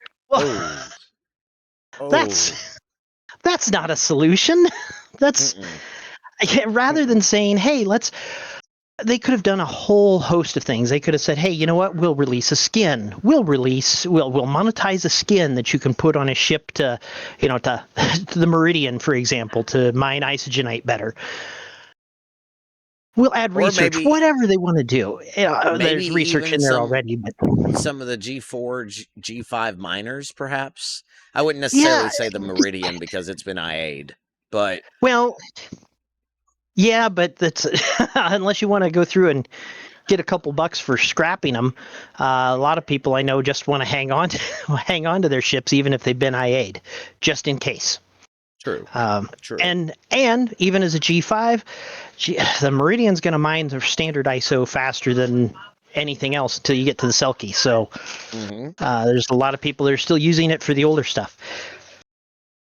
That's not a solution. That's rather than saying, hey, they could have done a whole host of things. They could have said, hey, you know what? We'll release a skin. We'll monetize a skin that you can put on a ship to the Meridian, for example, to mine isogenite better. We'll add research, whatever they want to do. There's research in there already. But some of the G4, G5 miners, perhaps. I wouldn't necessarily say the Meridian because it's been IA'd, but... Well, yeah, but that's unless you want to go through and get a couple bucks for scrapping them. A lot of people I know just want to hang on to their ships even if they've been IA'd, just in case. True. True. And even as a G5, the Meridian's going to mine the standard ISO faster than anything else until you get to the Selkie. So there's a lot of people that are still using it for the older stuff.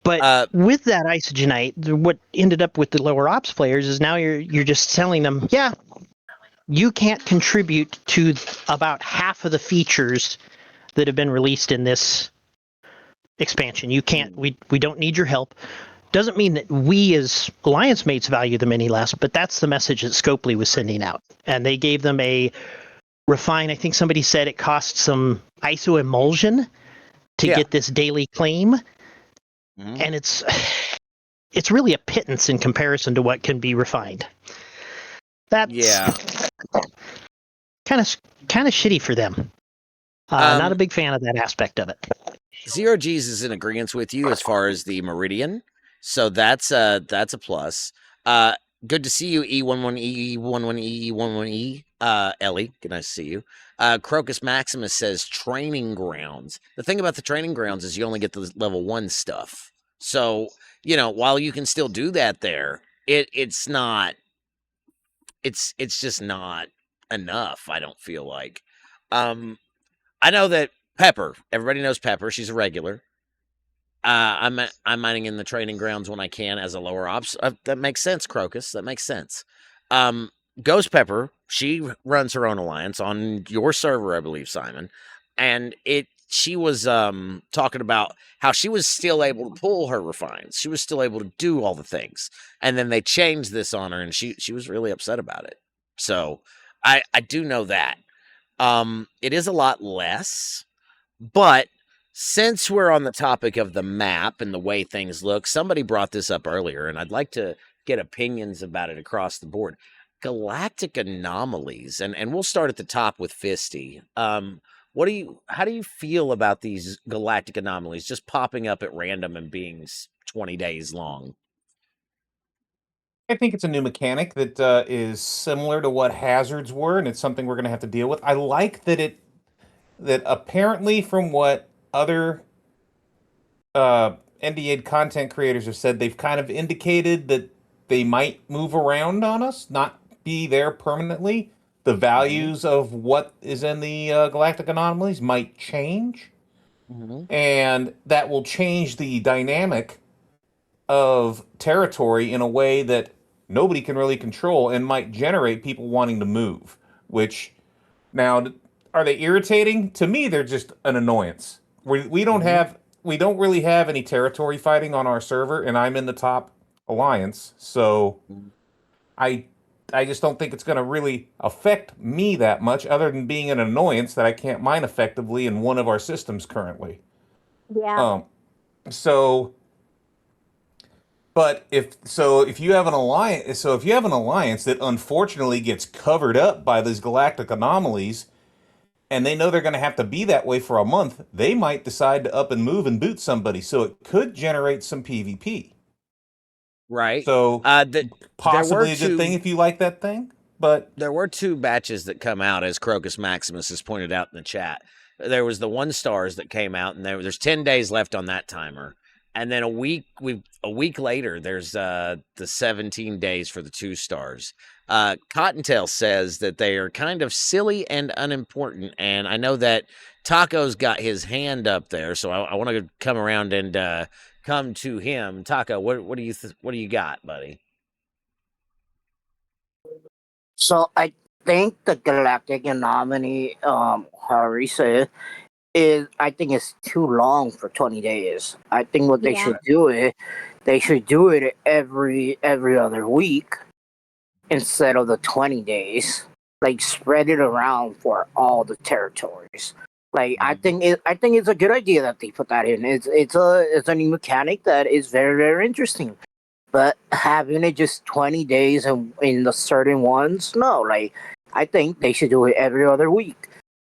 But with that isogenite, what ended up with the lower ops players is now you're just telling them, yeah, you can't contribute to about half of the features that have been released in this expansion. You can't. We don't need your help. Doesn't mean that we as alliance mates value them any less, but that's the message that Scopely was sending out. And they gave them a refine. I think somebody said it cost some ISO emulsion to get this daily claim. And it's really a pittance in comparison to what can be refined. That's kind of shitty for them. Not a big fan of that aspect of it. Zero G's is in agreement with you as far as the Meridian, so that's a plus. Good to see you, E11E, E11E, E11E. Ellie, good nice to see you. Crocus Maximus says training grounds. The thing about the training grounds is you only get the level 1 stuff. So, while you can still do that there, it's just not enough, I don't feel like. I know that Pepper, everybody knows Pepper, she's a regular. I'm mining in the training grounds when I can as a lower ops. That makes sense, Crocus. That makes sense. Ghost Pepper, she runs her own alliance on your server, I believe, Simon. And she was talking about how she was still able to pull her refines. She was still able to do all the things. And then they changed this on her, and she was really upset about it. So I do know that. It is a lot less, but since we're on the topic of the map and the way things look, somebody brought this up earlier, and I'd like to get opinions about it across the board. Galactic anomalies, and we'll start at the top with Fisty. How do you feel about these galactic anomalies just popping up at random and being 20 days long? I think it's a new mechanic that is similar to what hazards were, and it's something we're going to have to deal with. I like that that apparently, from what other NDA content creators have said, they've kind of indicated that they might move around on us, not be there permanently. The values of what is in the galactic anomalies might change, and that will change the dynamic of territory in a way that nobody can really control and might generate people wanting to move. Which, now, are they irritating? To me, they're just an annoyance. We don't really have any territory fighting on our server, and I'm in the top alliance, so I just don't think it's going to really affect me that much, other than being an annoyance that I can't mine effectively in one of our systems currently. Yeah. But if you have an alliance, that unfortunately gets covered up by these galactic anomalies, and they know they're going to have to be that way for a month, they might decide to up and move and boot somebody. So it could generate some PvP. Right. So possibly a good thing if you like that thing. But there were 2 batches that come out, as Crocus Maximus has pointed out in the chat. There was the 1 stars that came out, and there's 10 days left on that timer. And then a week later, there's the 17 days for the 2 stars. Cottontail says that they are kind of silly and unimportant, and I know that Taco's got his hand up there, so I want to come around and come to him. Taco, what do you got, buddy? So I think the galactic anomaly, however you say it, I think it's too long for 20 days. I think what they should do it every other week instead of the 20 days. Like spread it around for all the territories. Like I think it's a good idea that they put that in. It's a new mechanic that is very, very interesting. But having it just 20 days in the certain ones, no. Like I think they should do it every other week.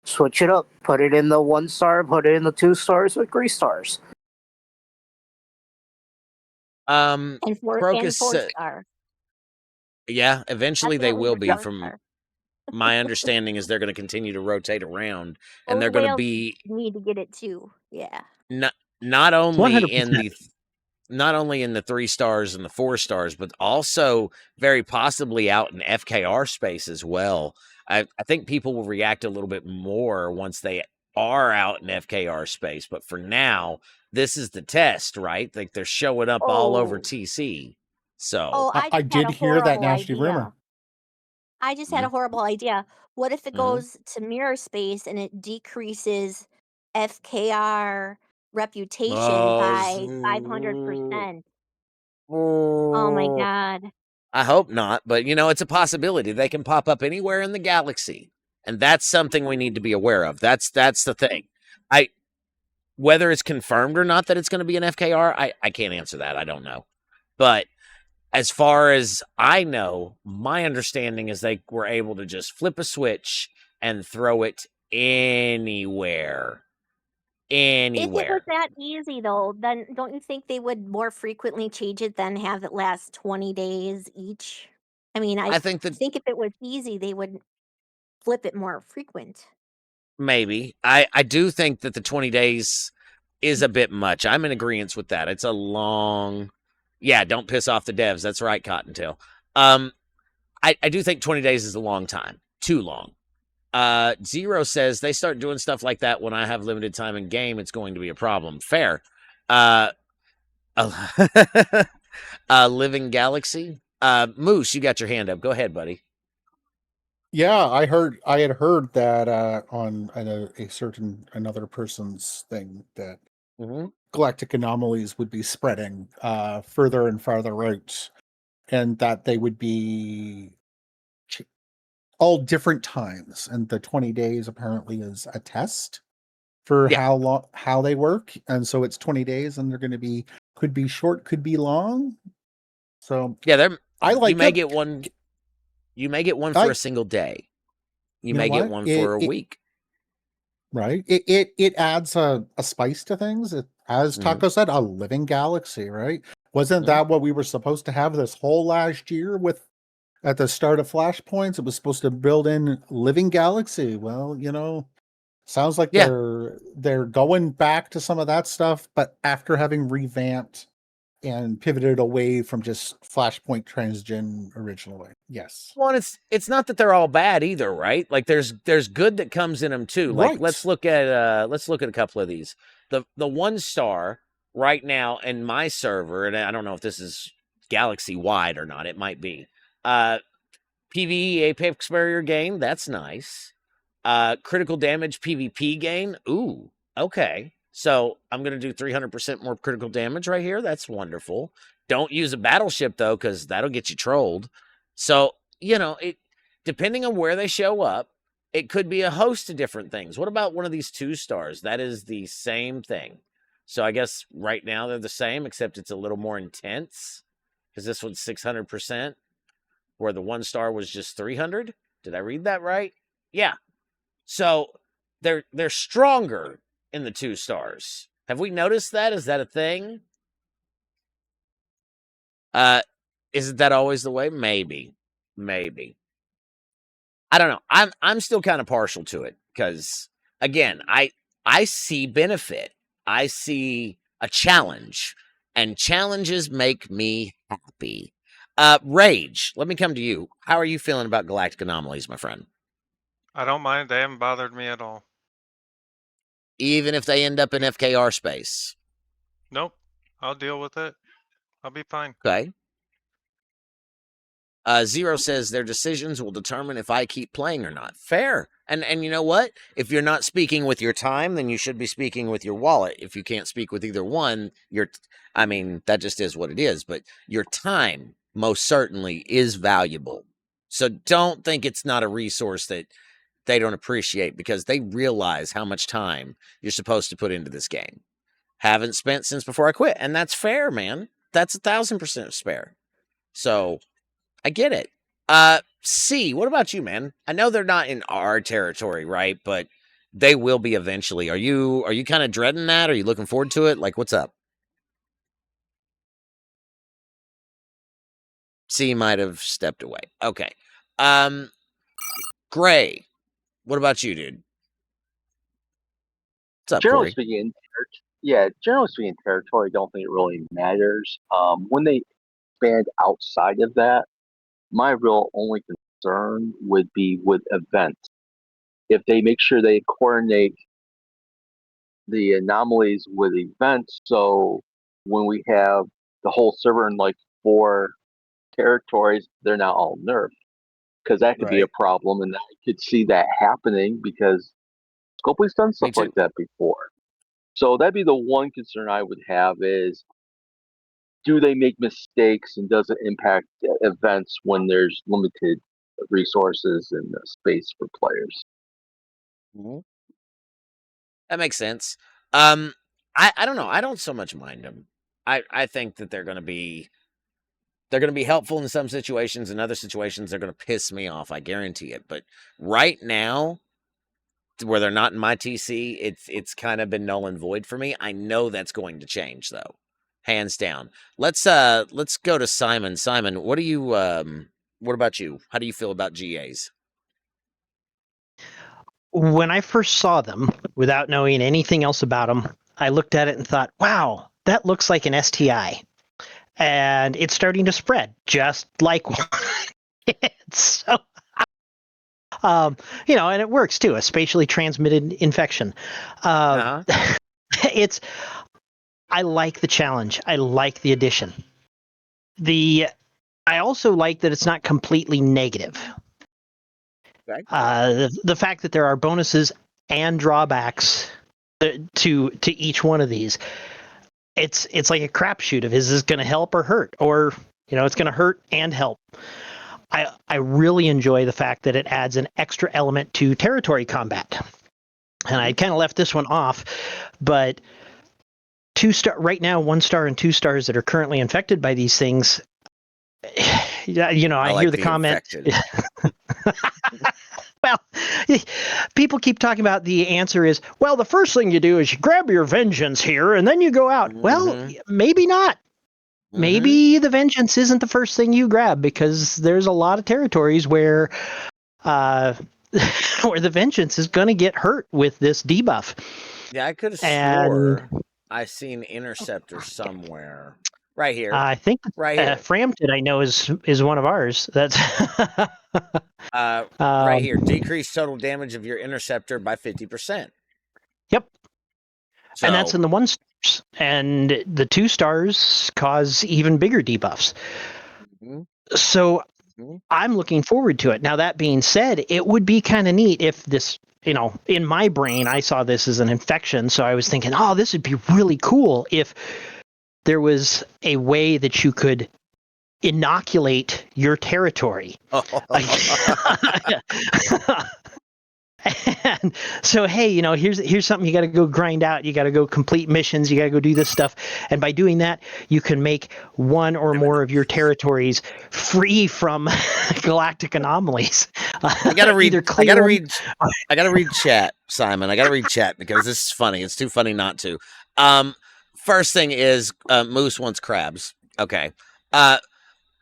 Switch it up. Put it in the 1 star. Put it in the 2 stars with 3 stars. And 4 Crocus, star. yeah, eventually they will be from. My understanding is they're going to continue to rotate around, and Those they're going to whales be need to get it too. Yeah. not not only in 100%. the not only in the 3 stars and the 4 stars, but also very possibly out in FKR space as well. I think people will react a little bit more once they are out in FKR space. But for now, this is the test, right? Like they're showing up all over Oh. TC. So Oh, I I just had did a hear that horrible nasty rumor. idea. I just had a Mhm, horrible idea. What if it mhm. goes to mirror space and it decreases FKR reputation Oh, by 500%? Oh my oh, god. I hope not, but it's a possibility. They can pop up anywhere in the galaxy, and that's something we need to be aware of. That's the thing. I Whether it's confirmed or not that it's going to be an FKR, I can't answer that. I don't know. But as far as I know, my understanding is they were able to just flip a switch and throw it anywhere. If it was Anywhere. that easy though, then don't you think they would more frequently change it than have it last 20 days each? I mean, I I think that think if it was easy, they would flip it more frequent. maybe. I do think that the 20 days is a bit much. I'm in agreement with that. It's a long. Yeah, don't piss off the devs. That's right, Cottontail. I do think 20 days is a long time. Too long. Zero says they start doing stuff like that when I have limited time in game, it's going to be a problem. Fair. Uh, Living Galaxy. Moose, you got your hand up. Go ahead, buddy. Yeah, I had heard that on a certain another person's thing that Mm-hmm. galactic anomalies would be spreading further and farther out, and that they would be all different times, and the 20 days apparently is a test for Yeah. how they work, and so it's 20 days, and they're going to be could be short, could be long. So Yeah, I you like may it. get one. You may get one for I a single day. You You know may get what? one for a It week. right. It adds a spice to things. It, as Mhm, Taco said, a living galaxy, right? Wasn't mhm. that what we were supposed to have this whole last year with at the start of Flashpoints? It was supposed to build in living galaxy. Well, sounds like Yeah. they're going back to some of that stuff, but after having revamped and pivoted away from just Flashpoint transgen originally. Yes. Well, and it's not that they're all bad either, right? Like there's good that comes in them too. Like Right. let's look at a couple of these. The 1 star right now in my server, and I don't know if this is galaxy wide or not. It might be. PvE Apex Barrier gain, that's nice. Critical damage PvP gain. Ooh, okay. So I'm gonna do 300% more critical damage right here. That's wonderful. Don't use a battleship though, because that'll get you trolled. So it depending on where they show up, it could be a host of different things. What about one of these 2 stars? That is the same thing. So I guess right now they're the same, except it's a little more intense because this one's 600%, where the 1 star was just 300. Did I read that right? Yeah. So they're stronger in the 2 stars. Have we noticed that? Is that a thing? Isn't that always the way? Maybe. Maybe. I don't know. I'm still kind of partial to it because again, I see benefit. I see a challenge, and challenges make me happy. Rage, let me come to you. How are you feeling about galactic anomalies, my friend? I don't mind. They haven't bothered me at all. Even if they end up in FKR space. Nope. I'll deal with it. I'll be fine. Okay. Zero says their decisions will determine if I keep playing or not. Fair. And you know what? If you're not speaking with your time, then you should be speaking with your wallet. If you can't speak with either one, that just is what it is. But your time most certainly is valuable. So don't think it's not a resource that they don't appreciate, because they realize how much time you're supposed to put into this game. Haven't spent since before I quit. And that's fair, man. That's 1,000% fair. So I get it. C, what about you, man? I know they're not in our territory, right? But they will be eventually. Are you kind of dreading that? Are you looking forward to it? Like, what's up? C might have stepped away. Okay. Gray, what about you, dude? What's up, Generally Corey? speaking, generally speaking, territory, don't think it really matters. When they expand outside of that, my real only concern would be with events. If they make sure they coordinate the anomalies with events, so when we have the whole server in like 4 territories, they're not all nerfed, because that could be a Right. problem, and I could see that happening because Scopely's done Me stuff too. like that before. So that'd be the one concern I would have is, do they make mistakes and does it impact events when there's limited resources and space for players? Mhm. That makes sense. I don't know. I don't so much mind them. I think that they're gonna be helpful in some situations. In other situations, they're gonna piss me off. I guarantee it. But right now, where they're not in my TC, it's kind of been null and void for me. I know that's going to change though, hands down. Let's go to Simon. Simon, what about you? How do you feel about GAs? When I first saw them, without knowing anything else about them, I looked at it and thought, wow, that looks like an STI. And it's starting to spread just like one. So, and it works too, a spatially transmitted infection. It's, I like the challenge. I like the addition. I also like that it's not completely negative. Okay. The fact that there are bonuses and drawbacks to each one of these, it's like a crapshoot of, is this going to help or hurt, or it's going to hurt and help. I really enjoy the fact that it adds an extra element to territory combat, and I kind of left this one off, but 2-star right now, 1-star and 2-stars that are currently infected by these things. I like hear the comment. Well, people keep talking about the answer is, well, the first thing you do is you grab your vengeance here and then you go out. Well, maybe not. Maybe the vengeance isn't the first thing you grab, because there's a lot of territories where where the vengeance is going to get hurt with this debuff. Yeah, I could have swore I seen Interceptor somewhere. Right here. I think right here. Frampton, I know, is one of ours. That's right here. Decrease total damage of your Interceptor by 50%. Yep. So, and that's in the 1-stars. And the 2-stars cause even bigger debuffs. So I'm looking forward to it. Now, that being said, it would be kind of neat if this, in my brain, I saw this as an infection. So I was thinking, oh, this would be really cool if there was a way that you could inoculate your territory. And so, hey, here's something you got to go grind out. You got to go complete missions. You got to go do this stuff. And by doing that, you can make one or more of your territories free from galactic anomalies. I gotta read. I gotta read chat, Simon. I gotta read chat because this is funny. It's too funny not to. First thing is, Moose wants crabs. Okay.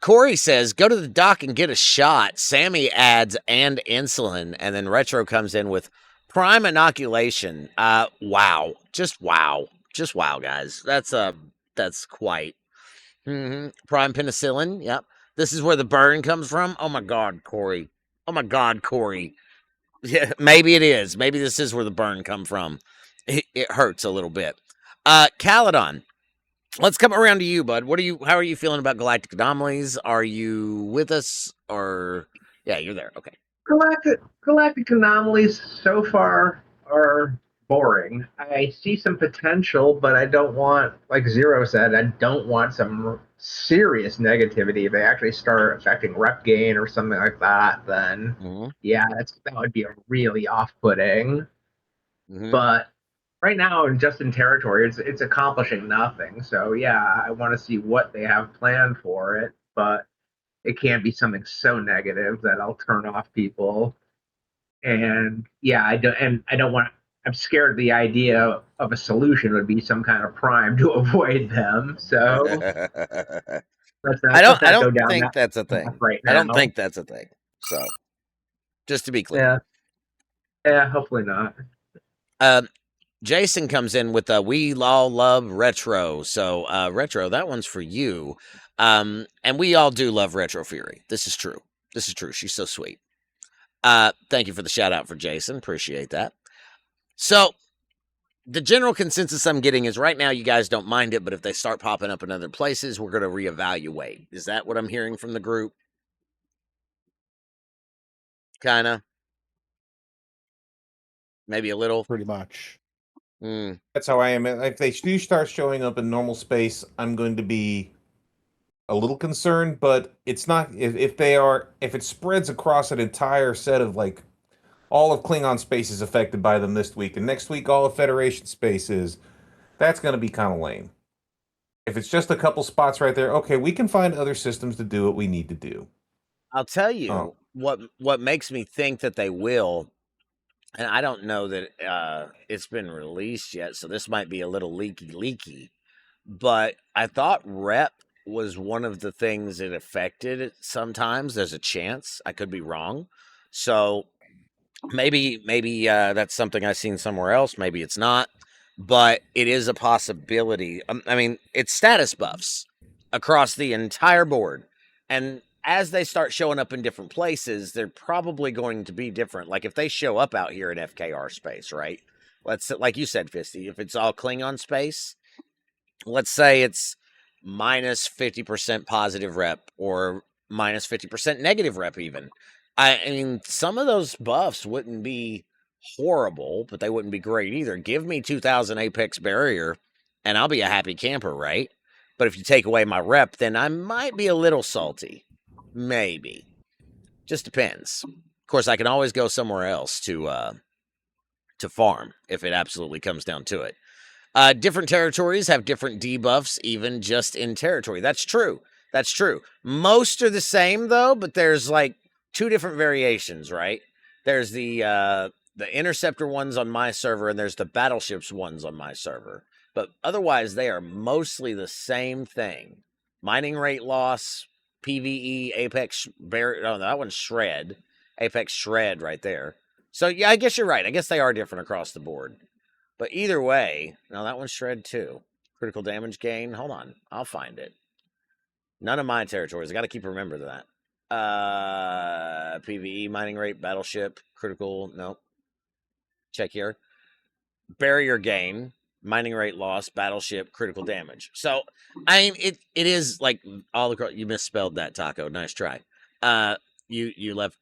Corey says, go to the dock and get a shot. Sammy adds, and insulin. And then Retro comes in with prime inoculation. Wow. Just wow. Just wow, guys. That's quite. Prime penicillin. Yep. This is where the burn comes from. Oh my God, Corey. Oh my God, Corey. Yeah, maybe it is. Maybe this is where the burn come from. It hurts a little bit. Caledon. Let's come around to you, bud. How are you feeling about galactic anomalies? Are you with us, or yeah, you're there? Okay. Galactic anomalies so far are boring. I see some potential, but I don't want, like Zero said, I don't want some serious negativity. If they actually start affecting rep gain or something like that, then yeah, that would be really off-putting. But right now, just in territory, it's accomplishing nothing. So yeah, I want to see what they have planned for it, but it can't be something so negative that I'll turn off people. And yeah, I don't want. I'm scared of the idea of a solution would be some kind of prime to avoid them. So I don't think that's a thing. right now. I don't think that's a thing. So Just to be clear. Yeah, hopefully not. Jason comes in with we all love retro. So retro, that one's for you. And we all do love Retro Fury. This is true. This is true. She's so sweet. Thank you for the shout out for Jason. Appreciate that. So the general consensus I'm getting is right now you guys don't mind it, but if they start popping up in other places, we're going to reevaluate. Is that what I'm hearing from the group? Kind of. Maybe a little. Pretty much. That's how I am. If they do start showing up in normal space, I'm going to be a little concerned, but it's not if it spreads across an entire set of like all of Klingon space is affected by them this week, and next week all of Federation space is, that's going to be kind of lame. If it's just a couple spots right there, okay, we can find other systems to do what we need to do. I'll tell you what makes me think that they will, and I don't know that it's been released yet, so this might be a little leaky, but I thought rep was one of the things it affected sometimes. There's a chance. I could be wrong. So maybe that's something I've seen somewhere else. Maybe it's not, but it is a possibility. I mean, it's status buffs across the entire board. And as they start showing up in different places, they're probably going to be different. Like if they show up out here in FKR space, right? Let's, like you said, Fisty, if it's all Klingon space, let's say it's minus 50% positive rep or minus 50% negative rep even. I mean, some of those buffs wouldn't be horrible, but they wouldn't be great either. Give me 2000 Apex Barrier and I'll be a happy camper, right? But if you take away my rep, then I might be a little salty. Maybe. Just depends. Of course, I can always go somewhere else to farm if it absolutely comes down to it. Different territories have different debuffs, even just in territory. That's true. That's true. Most are the same though, but there's like 2 different variations, right? There's the interceptor ones on my server, and there's the battleships ones on my server. But otherwise, they are mostly the same thing. Mining rate loss, PVE, Apex Bear. Oh, that one's Shred. Apex Shred right there. So yeah, I guess you're right. I guess they are different across the board. But either way, no, that one's Shred too. Critical damage gain. Hold on, I'll find it. None of my territories. I got to keep remembering that. PVE, mining rate, battleship, critical. Nope. Check here. Barrier gain, mining rate loss, battleship, critical damage. So, I mean, it is like all the. You misspelled that, Taco. Nice try. You left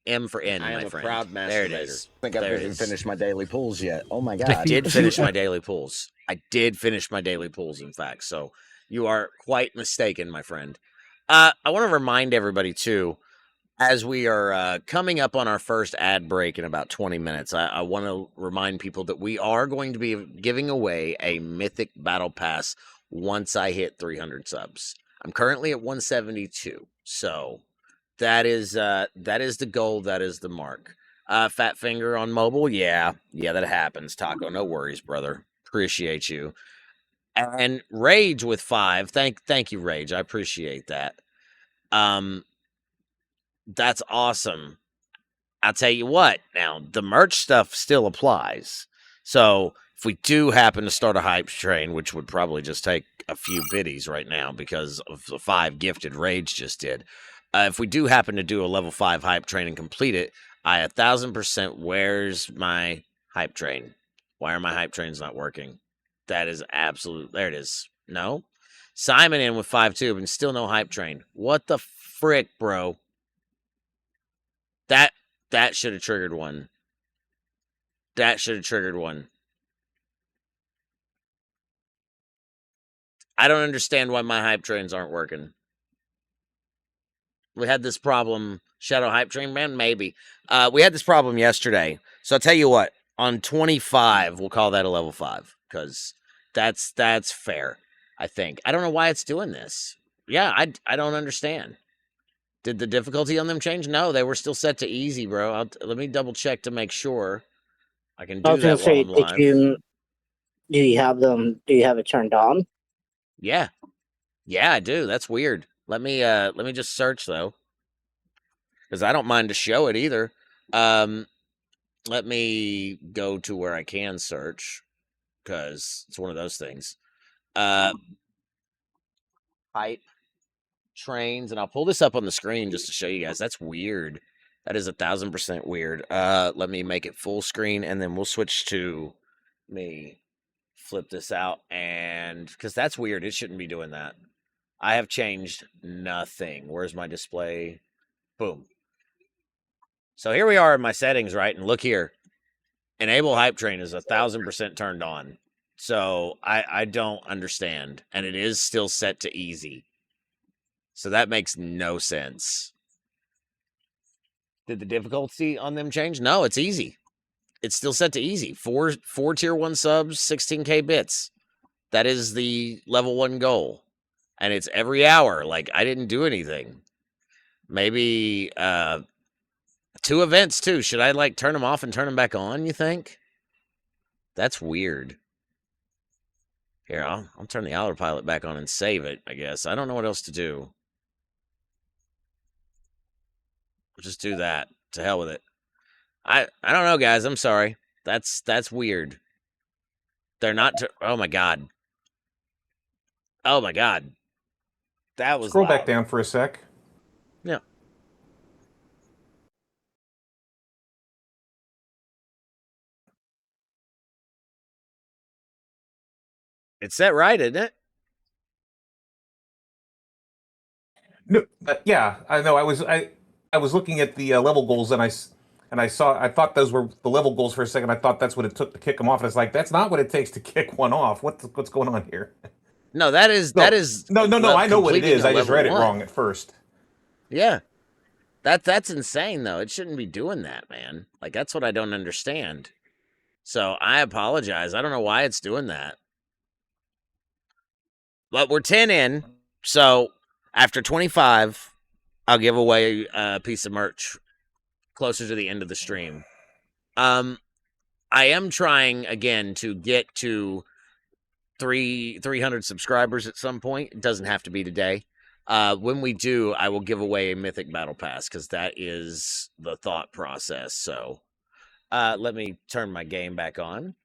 M for N, I am my a friend. proud masturbator. There it is. I think I've even finished my daily pools yet. Oh my god! I did finish my daily pools. I did finish my daily pools, in fact. So you are quite mistaken, my friend. I want to remind everybody too, as we are coming up on our first ad break in about 20 minutes. I want to remind people that we are going to be giving away a Mythic Battle Pass once I hit 300 subs. I'm currently at 172, so that is the goal. That is the mark. Fat Finger on mobile, yeah, that happens. Taco, no worries, brother. Appreciate you. And Rage with 5. Thank you, Rage. I appreciate that. That's awesome. I'll tell you what. Now the merch stuff still applies. So if we do happen to start a hype train, which would probably just take a few biddies right now because of the 5 gifted Rage just did. If we do happen to do a level 5 hype train and complete it, I 1000%. Where's my hype train? Why are my hype trains not working? That is absolute. There it is. No. Simon in with 5 tube and still no hype train. What the frick, bro? That should have triggered one. That should have triggered one. I don't understand why my hype trains aren't working. We had this problem. Shadow Hype Train, man, maybe. We had this problem yesterday. So I'll tell you what. On 25, we'll call that a level 5. Because that's fair, I think. I don't know why it's doing this. Yeah, I don't understand. Did the difficulty on them change? No, they were still set to easy, bro. Let me double check to make sure. I can do that while I'm live. Do you have it turned on? Yeah, I do. That's weird. Let me just search though, because I don't mind to show it either. Let me go to where I can search because it's one of those things. Hype trains, and I'll pull this up on the screen just to show you guys. That's weird. That is 1,000% weird. Let me make it full screen, and then we'll switch to me. Flip this out, and because that's weird, it shouldn't be doing that. I have changed nothing. Where's my display? Boom. So here we are in my settings, right? And look here. Enable hype train is 1,000% turned on. So I don't understand. And it is still set to easy. So that makes no sense. Did the difficulty on them change? No, it's easy. It's still set to easy. Four tier 1 subs, 16k bits. That is the level 1 goal. And it's every hour. Like, I didn't do anything. Maybe 2 events too. Should I like turn them off and turn them back on, you think? That's weird. Here, I'll turn the autopilot back on and save it, I guess. I don't know what else to do. We'll just do that. To hell with it. I don't know, guys. I'm sorry. That's weird. They're not oh my god. Oh my god. That was Scroll loud. back down for a sec. Yeah. It's set right, isn't it? No, yeah, I know. I was looking at the level goals, and I thought those were the level goals for a second. I thought that's what it took to kick them off, and it's like that's not what it takes to kick one off. What's going on here? No, that is no. I know what it is. I just read it 1. wrong at first. Yeah. That's insane though. It shouldn't be doing that, man. Like that's what I don't understand. So I apologize. I don't know why it's doing that. But we're 10 in, so after 25, I'll give away a piece of merch closer to the end of the stream. I am trying again to get to 300 subscribers at some point. It doesn't have to be today. When we do, I will give away a Mythic Battle Pass because that is the thought process. So let me turn my game back on.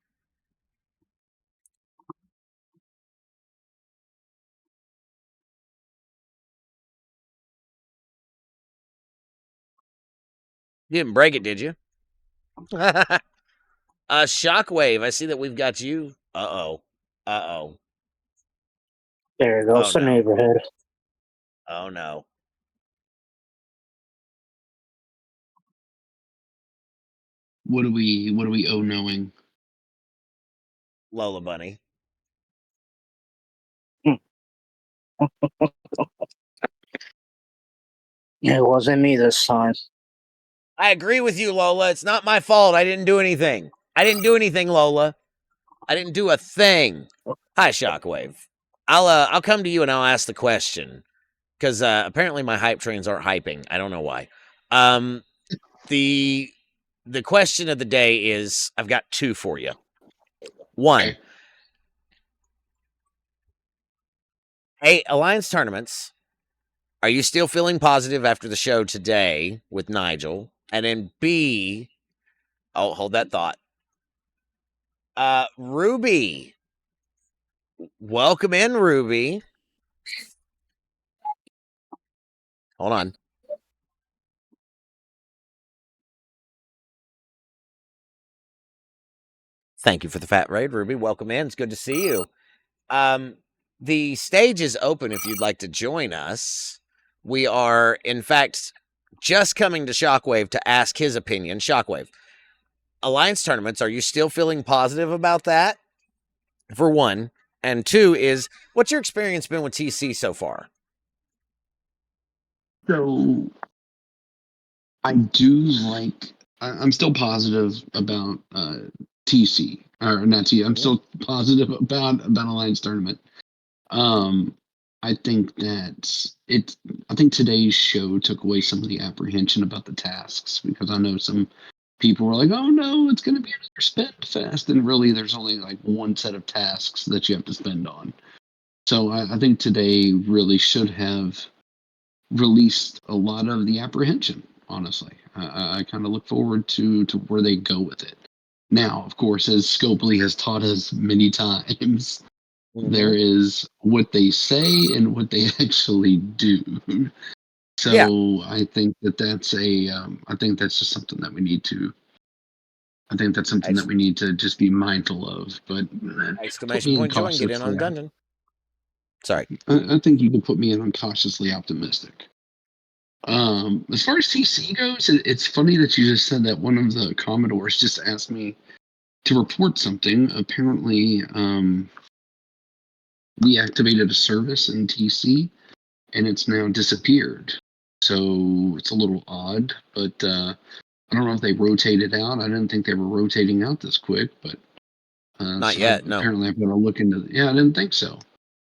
You didn't break it, did you? Shockwave, I see that we've got you. Uh-oh. Uh-oh. There goes the neighborhood. Oh, no. What do we owe knowing? Lola Bunny. It wasn't me this time. I agree with you, Lola. It's not my fault. I didn't do anything. I didn't do anything, Lola. I didn't do a thing. Hi, Shockwave. I'll come to you and I'll ask the question. Because apparently my hype trains aren't hyping. I don't know why. The question of the day is, I've got 2 for you. 1. A, Alliance tournaments. Are you still feeling positive after the show today with Nigel? And then B, oh, hold that thought. Ruby. Welcome in, Ruby. Hold on. Thank you for the fat raid, Ruby. Welcome in. It's good to see you. The stage is open if you'd like to join us. We are, in fact, just coming to Shockwave to ask his opinion. Shockwave, Alliance tournaments, are you still feeling positive about that? For 1. And 2 is, what's your experience been with TC so far? So I do like. I'm still positive about TC or not TC. I'm still positive about Alliance tournament. I think that I think today's show took away some of the apprehension about the tasks because I know some people were like, "Oh no, it's going to be another spend fest," and really, there's only like one set of tasks that you have to spend on. So I think today really should have released a lot of the apprehension honestly. I kind of look forward to where they go with it. Now, of course, as Scopely has taught us many times, there is what they say and what they actually do. So I think that's I think that's just something that we need to. I think that's something that we need to just be mindful of. But put me in Join, get in on cautiously. dungeon. Sorry. I think you can put me in on cautiously optimistic. As far as TC goes, it's funny that you just said that. One of the Commodores just asked me to report something. Apparently, we activated a service in TC and it's now disappeared. So it's a little odd, but I don't know if they rotated out. I didn't think they were rotating out this quick, but Not so yet. No. apparently I've got to look into. Yeah, I didn't think so.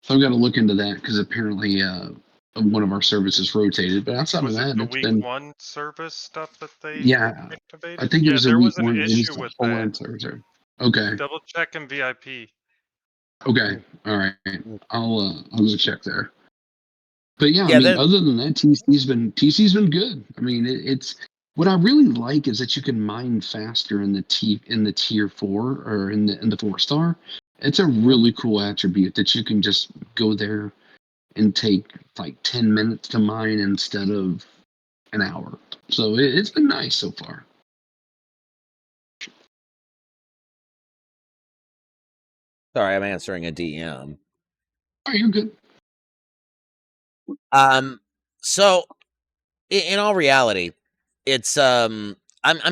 So I've got to look into that because apparently one of our services rotated. But outside Was of it that, the it's week been one service stuff that they yeah. activated? I think it Yeah, was a there week was an one issue release. with Hold that. on, sorry. Okay. Double check in VIP. Okay. All right. I'll go check there. But yeah, I Yeah, mean, that- other than that, TC's been good. I mean, it's what I really like is that you can mine faster in the tier 4 or in the 4-star. It's a really cool attribute that you can just go there and take like 10 minutes to mine instead of an hour. So it's been nice so far. Sorry, I'm answering a DM. Oh, you're good. So in all reality, it's I'm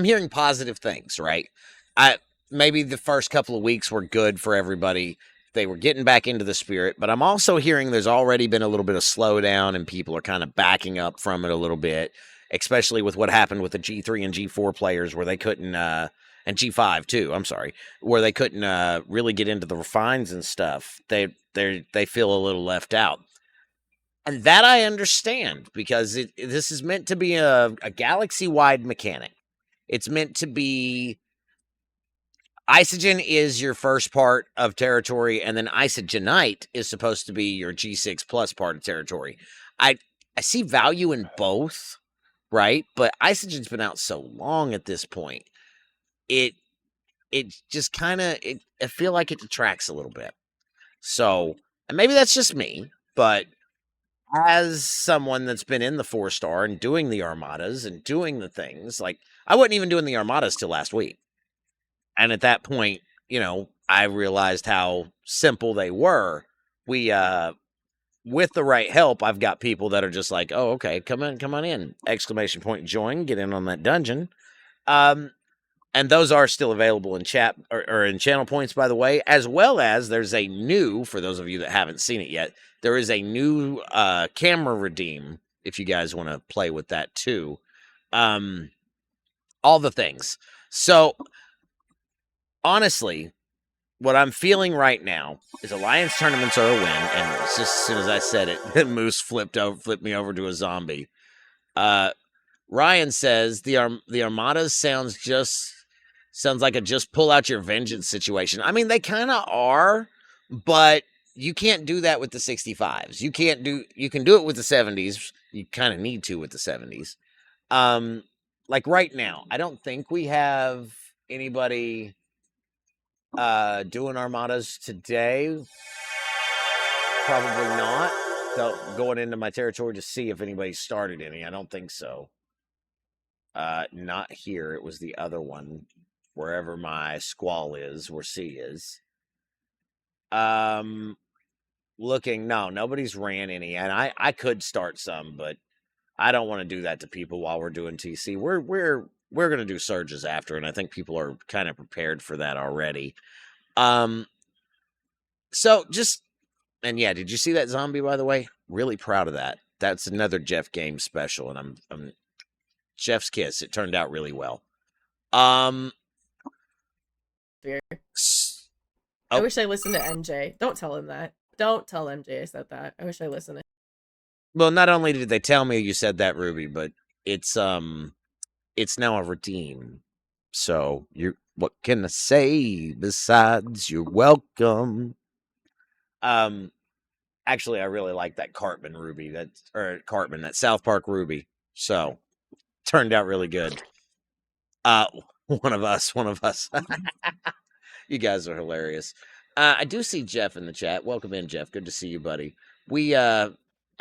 hearing positive things, right? I maybe the first couple of weeks were good for everybody. They were getting back into the spirit, but I'm also hearing there's already been a little bit of slowdown and people are kind of backing up from it a little bit, especially with what happened with the G3 and G4 players where they couldn't and G5 too, I'm sorry, where they couldn't really get into the refines and stuff. They feel a little left out. And that I understand because this is meant to be a galaxy-wide mechanic. It's meant to be Isogen is your first part of territory, and then Isogenite is supposed to be your G6 plus part of territory. I see value in both, right? But Isogen's been out so long at this point. It just kind of I feel like it detracts a little bit. So, and maybe that's just me, but as someone that's been in the 4-star and doing the armadas and doing the things, like I wasn't even doing the armadas till last week. And at that point, I realized how simple they were. We with the right help, I've got people that are just like, "Oh, okay, come on in." Exclamation point join, get in on that dungeon. And those are still available in chat or in channel points, by the way, as well as there's a new, for those of you that haven't seen it yet, there is a new camera redeem if you guys want to play with that too. All the things. So, honestly, what I'm feeling right now is Alliance tournaments are a win, and just as soon as I said it, Moose flipped me over to a zombie. Ryan says the Armadas sounds like a just pull out your vengeance situation. I mean, they kind of are, but you can't do that with the 65s. You can do it with the 70s. You kind of need to with the 70s. Like right now, I don't think we have anybody doing armadas today. Probably not. So going into my territory to see if anybody started any. I don't think so. Not here. It was the other one, wherever my squall is, where C is. Looking, no, nobody's ran any, and I could start some, but I don't want to do that to people while we're doing TC. We're gonna do surges after, and I think people are kind of prepared for that already. So just and yeah, did you see that zombie, by the way? Really proud of that. That's another Jeff game special, and I'm Jeff's kiss. It turned out really well. I wish I listened to NJ. Don't tell him that. Don't tell MJ I said that. I wish I listened to him. Well, not only did they tell me you said that, Ruby, but it's now a redeem. So what can I say besides you're welcome? Actually, I really like that Cartman Ruby, that South Park Ruby. So Turned out really good. One of us. You guys are hilarious. I do see Jeff in the chat. Welcome in, Jeff. Good to see you, buddy. We I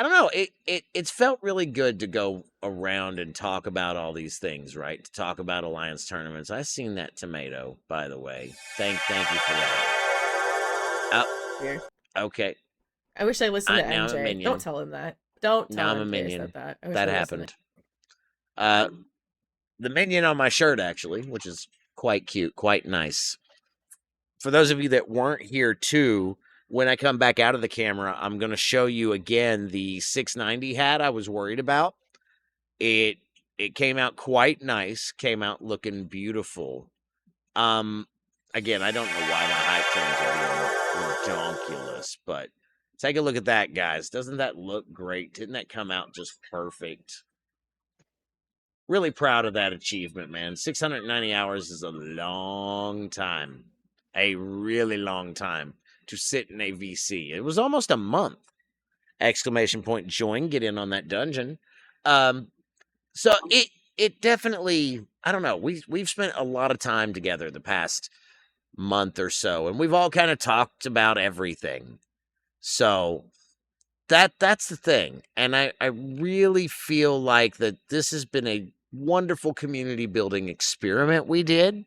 don't know. It's felt really good to go around and talk about all these things, right? To talk about Alliance tournaments. I seen that tomato, by the way. Thank you for that. Here. Okay. I wish I listened to now I'm a NJ. minion. Don't tell him that. Don't Now tell I'm a MJ I minion. said that. I wish That I listened happened. The minion on my shirt, actually, which is quite cute, quite nice. For those of you that weren't here too, when I come back out of the camera, I'm going to show you again the 690 hat I was worried about. It came out quite nice, came out looking beautiful. Again, I don't know why my hype trains are being redonkulous, but take a look at that, guys. Doesn't that look great? Didn't that come out just perfect? Really proud of that achievement, man. 690 hours is a long time. A really long time to sit in a VC. It was almost a month. Exclamation point join, get in on that dungeon. So it definitely, I don't know, we've spent a lot of time together the past month or so, and we've all kind of talked about everything. So that's the thing. And I really feel like that this has been a wonderful community building experiment we did.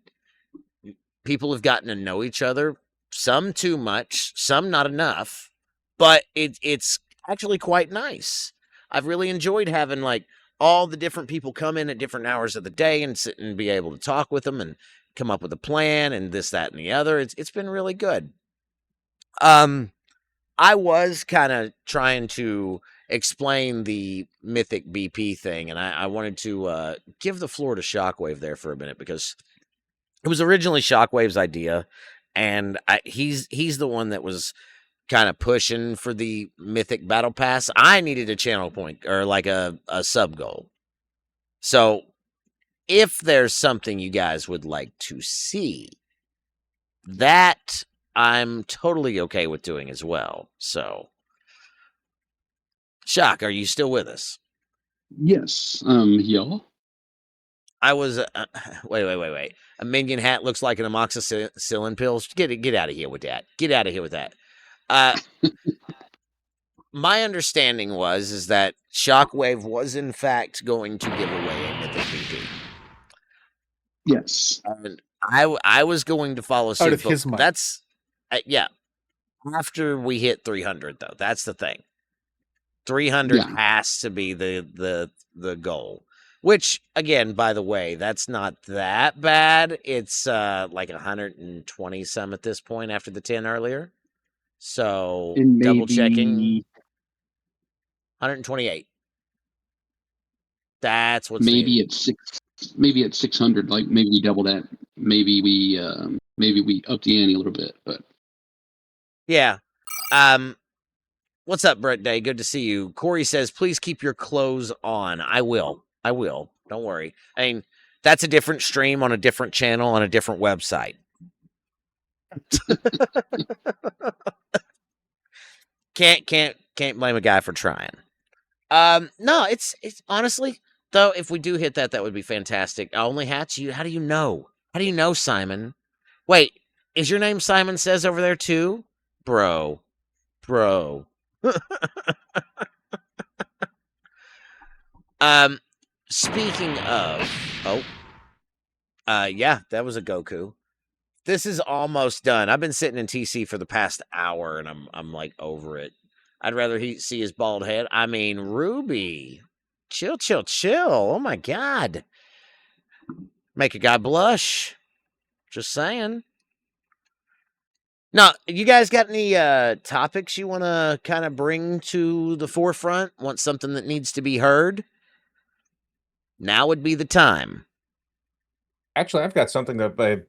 People have gotten to know each other, some too much, some not enough, but it's actually quite nice. I've really enjoyed having like all the different people come in at different hours of the day and sit and be able to talk with them and come up with a plan and this, that, and the other. It's been really good. I was kind of trying to explain the Mythic BP thing, and I wanted to give the floor to Shockwave there for a minute because it was originally Shockwave's idea, and he's the one that was kind of pushing for the Mythic Battle Pass. I needed a channel point or like a sub goal. So if there's something you guys would like to see, that I'm totally okay with doing as well. So, Shock, are you still with us? Yes. Y'all. I was wait. A minion hat looks like an amoxicillin pills. Get out of here with that. Get out of here with that. My understanding is that Shockwave was in fact going to give away a Mythic BP. Yes. I was going to follow suit. Out of his money. That's yeah. After we hit 300, though, that's the thing. 300 has to be the goal. Which, again, by the way, that's not that bad. It's like 120 some at this point after the 10 earlier. So double checking. 128. That's what's maybe needed. It's 600. Like maybe we double that. Maybe we up the ante a little bit. But yeah. What's up, Brett Day? Good to see you. Corey says, please keep your clothes on. I will. Don't worry. I mean, that's a different stream on a different channel on a different website. Can't blame a guy for trying. No, it's honestly though, if we do hit that would be fantastic. Only hats you. How do you know? How do you know, Simon? Wait, is your name Simon Says over there too, bro? Speaking of, yeah, that was a Goku. This is almost done. I've been sitting in TC for the past hour, and I'm like over it. I'd rather see his bald head. I mean, Ruby, chill. Oh my God, make a guy blush. Just saying. Now, you guys got any topics you want to kind of bring to the forefront? Want something that needs to be heard? Now would be the time. Actually, I've got something that I've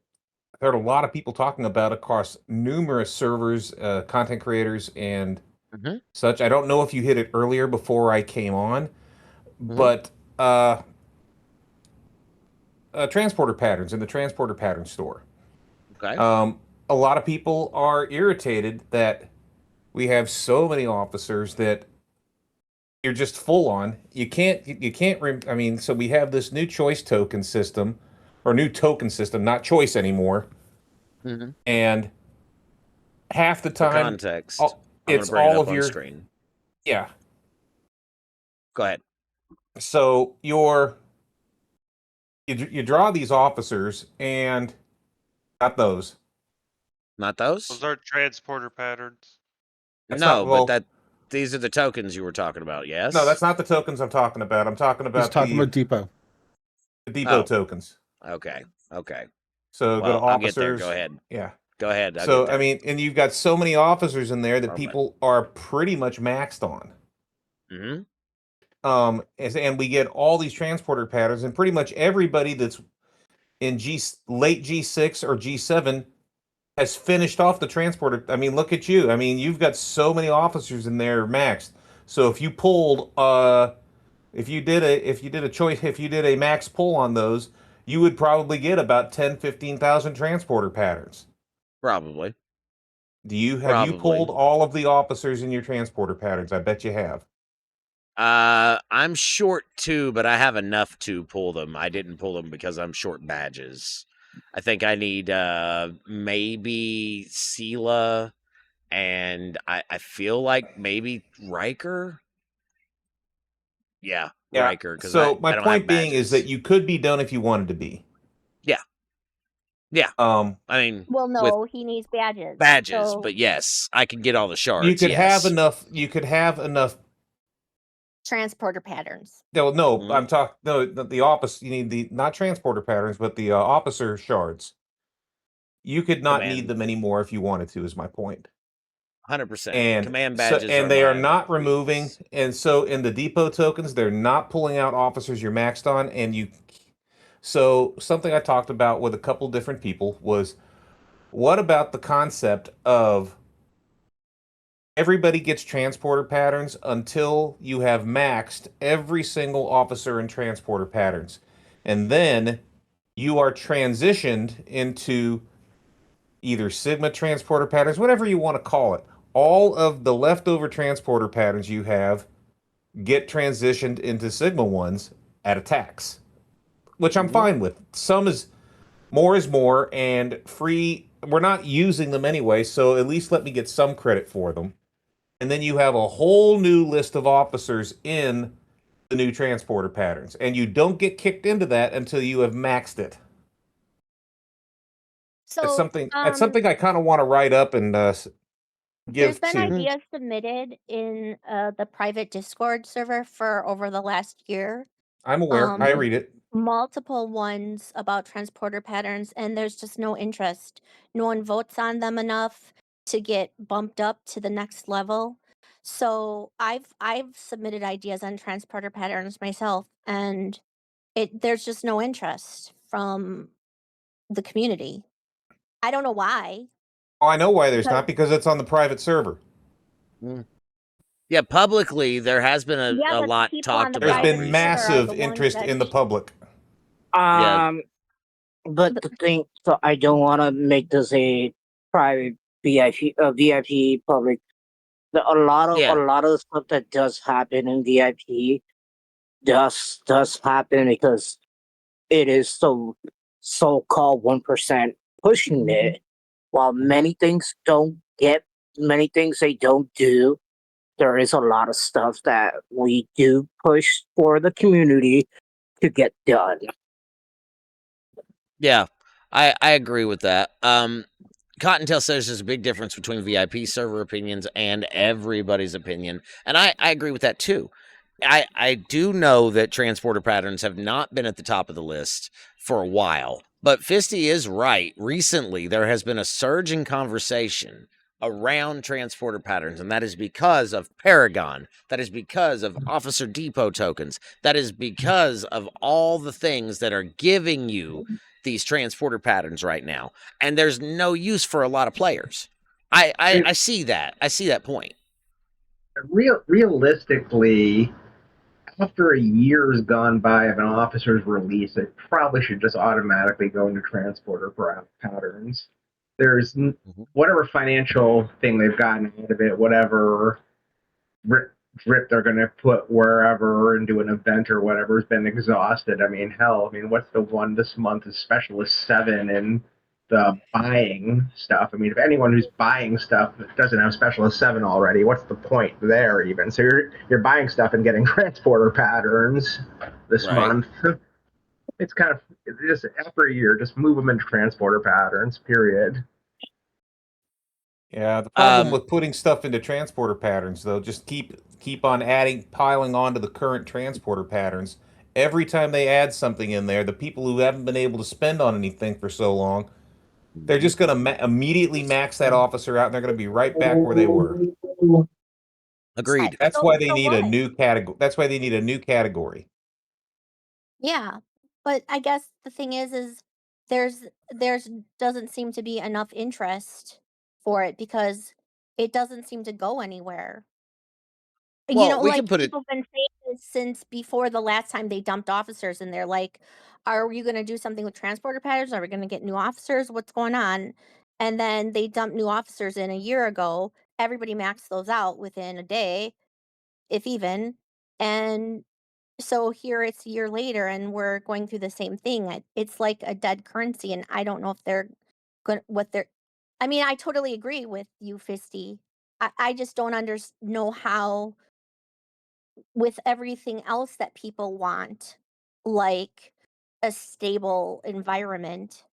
heard a lot of people talking about across numerous servers, content creators, and such. I don't know if you hit it earlier before I came on, but transporter patterns in the transporter pattern store. Okay. A lot of people are irritated that we have so many officers that you're just full on. You can't. I mean, so we have this new choice token system, or new token system, not choice anymore. Mhm. And half the For time, context, I'm going to it's bring it all up of on your. screen. Yeah. Go ahead. So you draw these officers, and not those. Not those? Those are transporter patterns. That's No, not but these are the tokens you were talking about, yes? No, that's not the tokens I'm talking about. I'm talking He's about talking about depot. the depot Oh. tokens. Okay. So go to Well, I'll get there. officers. Go ahead. Yeah. Go ahead. I'll get So there. I mean, and you've got so many officers in there that Wrong people are pretty much maxed on. Mhm. And we get all these transporter patterns, and pretty much everybody that's in late G6 or G7 has finished off the transporter. I mean, look at you. I mean, you've got so many officers in there maxed. So if you pulled if you did a max pull on those, you would probably get about 10-15,000 transporter patterns. Probably. Have you pulled all of the officers in your transporter patterns? I bet you have. I'm short 2, but I have enough to pull them. I didn't pull them because I'm short badges. I think I need maybe Sela, and I feel like maybe Riker. Yeah, Riker, because I So my don't have point being is that badges. you could be done if you wanted to be. Yeah. I mean, Well, with no, he needs badges. badges, So but yes, I can get all the shards. You could yes. have enough. You could have enough. transporter patterns. No, I'm talking. No, the opposite. You need the not transporter patterns, but the officer shards. You could not need them anymore if you wanted to. Is my point. 100%. And Command badges and are they are my not removing. And so in the depot tokens, they're not pulling out officers you're maxed on, and you. So something I talked about with a couple different people was, what about the concept of everybody gets transporter patterns until you have maxed every single officer in transporter patterns. And then you are transitioned into either Sigma transporter patterns, whatever you want to call it. All of the leftover transporter patterns you have get transitioned into Sigma ones at attacks, which I'm fine with. Some is more, and free. We're not using them anyway, so at least let me get some credit for them. And then you have a whole new list of officers in the new transporter patterns, and you don't get kicked into that until you have maxed it. So It's something I kind of want to write up and there's give been to. ideas submitted in the private Discord server for over the last year. I'm aware. I read it. Multiple ones about transporter patterns, and there's just no interest. No one votes on them enough to get bumped up to the next level. So I've submitted ideas on transporter patterns myself, and there's just no interest from the community. I don't know why. Oh, I know why there's Because- not, because it's on the private server. Yeah, publicly there has been Yeah, a but the lot people on talked the about. There's been private server are massive the ones interest that in the public. But the thing, so I don't want to make this a private VIP public. A lot of the stuff that does happen in VIP does happen because it is so called 1% pushing it, while many things they don't do. There is a lot of stuff that we do push for the community to get done. Yeah, I agree with that. Cottontail says there's a big difference between VIP server opinions and everybody's opinion, and I agree with that too. I do know that transporter patterns have not been at the top of the list for a while, but Fisty is right. Recently, there has been a surge in conversation around transporter patterns, and that is because of Paragon. That is because of Officer Depot tokens. That is because of all the things that are giving you these transporter patterns right now, and there's no use for a lot of players. I see that. I see that point. Realistically, after a year's gone by of an officer's release, it probably should just automatically go into transporter patterns. There's whatever financial thing they've gotten out of it, whatever drip they're going to put wherever and do an event or whatever has been exhausted. I mean, hell, I mean, what's the one this month is Specialist 7 in the buying stuff. I mean, if anyone who's buying stuff doesn't have Specialist 7 already, what's the point there even? So you're buying stuff and getting transporter patterns this month. It's kind of just after a year, just move them into transporter patterns, period. Yeah, the problem with putting stuff into transporter patterns, though, just keep on piling onto the current transporter patterns. Every time they add something in there, the people who haven't been able to spend on anything for so long, they're just going to immediately max that officer out, and they're going to be right back where they were. Agreed. That's why they So need a what? new category. That's why they need a new category. Yeah, but I guess the thing is there's doesn't seem to be enough interest for it because it doesn't seem to go anywhere. Well, we Like can put it. people have been saying this since before the last time they dumped officers, and they're like, "Are you going to do something with transporter patterns? Are we going to get new officers? What's going on?" And then they dumped new officers in a year ago. Everybody maxed those out within a day, if even, and so here it's a year later and we're going through the same thing. It's like a dead currency, and I don't know if they're good what they're I mean, I totally agree with you, Fisty. I just don't know how, with everything else that people want, like a stable environment,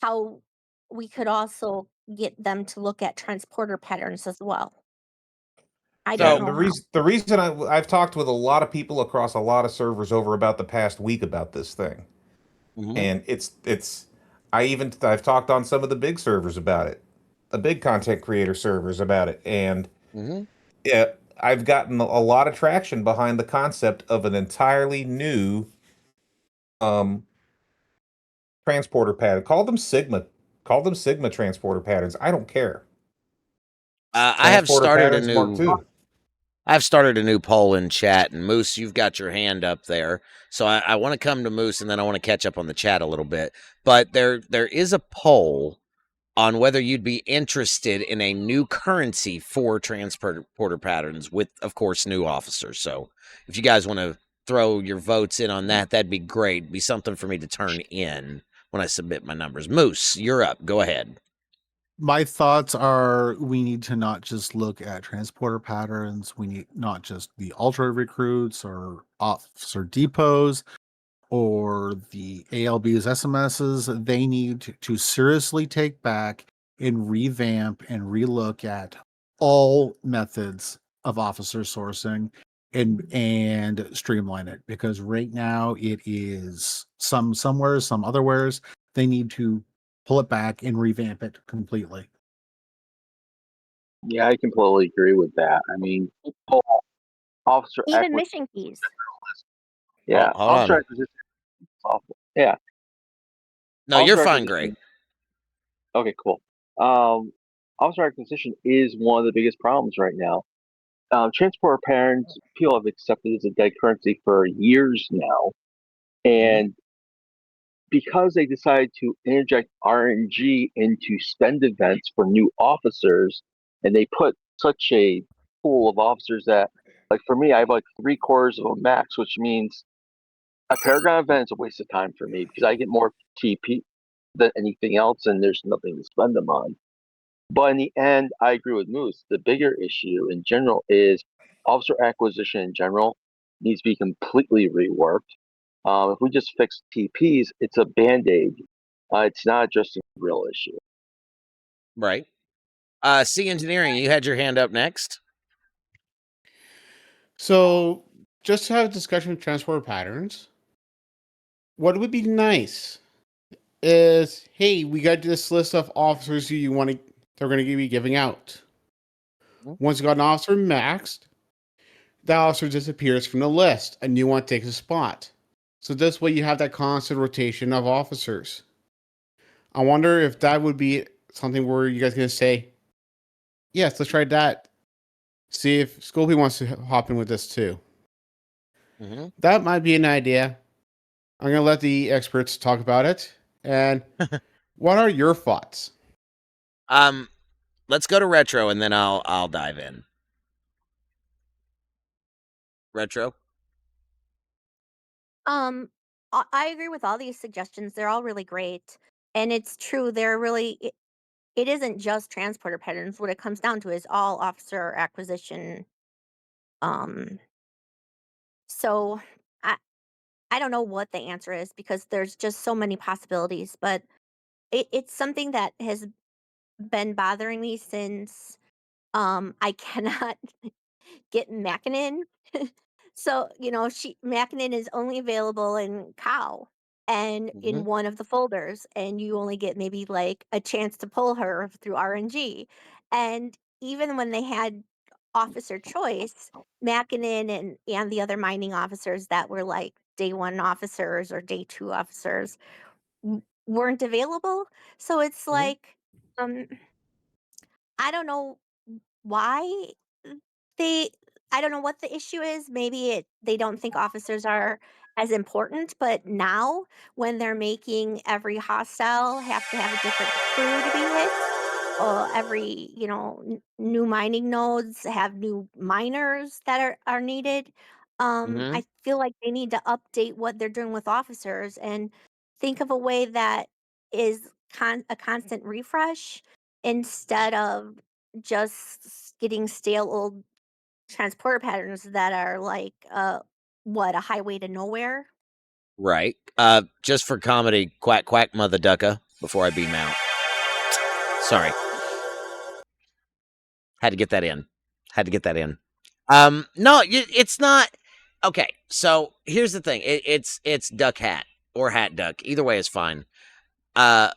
how we could also get them to look at transporter patterns as well. I don't So know the how. reason I've talked with a lot of people across a lot of servers over about the past week about this thing, and I've talked on some of the big servers about it, the big content creator servers about it, and yeah, I've gotten a lot of traction behind the concept of an entirely new um transporter pattern. Call them Sigma transporter patterns. I don't care. I have Transporter started a patterns Mark new. II. I've started a new poll in chat, and Moose, you've got your hand up there. So I want to come to Moose, and then I want to catch up on the chat a little bit. But there is a poll on whether you'd be interested in a new currency for transporter patterns with, of course, new officers. So if you guys want to throw your votes in on that, that'd be great. It'd be something for me to turn in when I submit my numbers. Moose, you're up. Go ahead. My thoughts are we need to not just look at transporter patterns. We need not just the ultra recruits or officer depots or the ALBs, SMSs. They need to seriously take back and revamp and relook at all methods of officer sourcing and streamline it, because right now it is somewhere, some otherwheres. They need to pull it back and revamp it completely. Yeah, I completely agree with that. I mean, officer Even acquisition. mission keys. Yeah, Hold officer on. acquisition. Is awful. Yeah. No, you're Officer fine, Gray. Okay, cool. Officer acquisition is one of the biggest problems right now. Transporter patterns, people have accepted as a dead currency for years now, and because they decided to interject RNG into spend events for new officers, and they put such a pool of officers that, like for me, I have like 3/4 of a max, which means a Paragon event is a waste of time for me because I get more TP than anything else, and there's nothing to spend them on. But in the end, I agree with Moose. The bigger issue in general is officer acquisition in general needs to be completely reworked. If we just fix TPs, it's a band aid. It's not just a real issue. Right. C Engineering, you had your hand up next. So, just to have a discussion with transporter patterns, what would be nice is, hey, we got this list of officers who you want to, they're going to be giving out. Once you got an officer maxed, that officer disappears from the list. A new one takes a spot. So this way you have that constant rotation of officers. I wonder if that would be something where you guys going to say, yes, let's try that. See if Scopey wants to hop in with this too. That might be an idea. I'm going to let the experts talk about it. And what are your thoughts? Let's go to retro, and then I'll dive in. Retro? I agree with all these suggestions. They're all really great. And it's true, they're really it isn't just transporter patterns. What it comes down to is all officer acquisition. Um so I I don't know what the answer is because there's just so many possibilities, but it's something that has been bothering me since I cannot get Mackinnon. So, Mackinnon is only available in Cow and in Mhm. one of the folders, and you only get maybe like a chance to pull her through RNG. And even when they had officer choice, Mackinnon and the other mining officers that were like day one officers or day two officers weren't available. So it's Mhm. like, um, I don't know why they I don't know what the issue is. Maybe they don't think officers are as important, but now when they're making every hostile have to have a different crew to be hit, or every, new mining nodes have new miners that are needed. Mhm. I feel like they need to update what they're doing with officers and think of a way that is a constant refresh instead of just getting stale old transporter patterns that are like what, a highway to nowhere. Right. Just for comedy, quack quack mother ducka before I beam out. Sorry. Had to get that in. Had to get that in. No, it's not. Okay, so here's the thing. It's duck hat or hat duck. Either way is fine. Uh,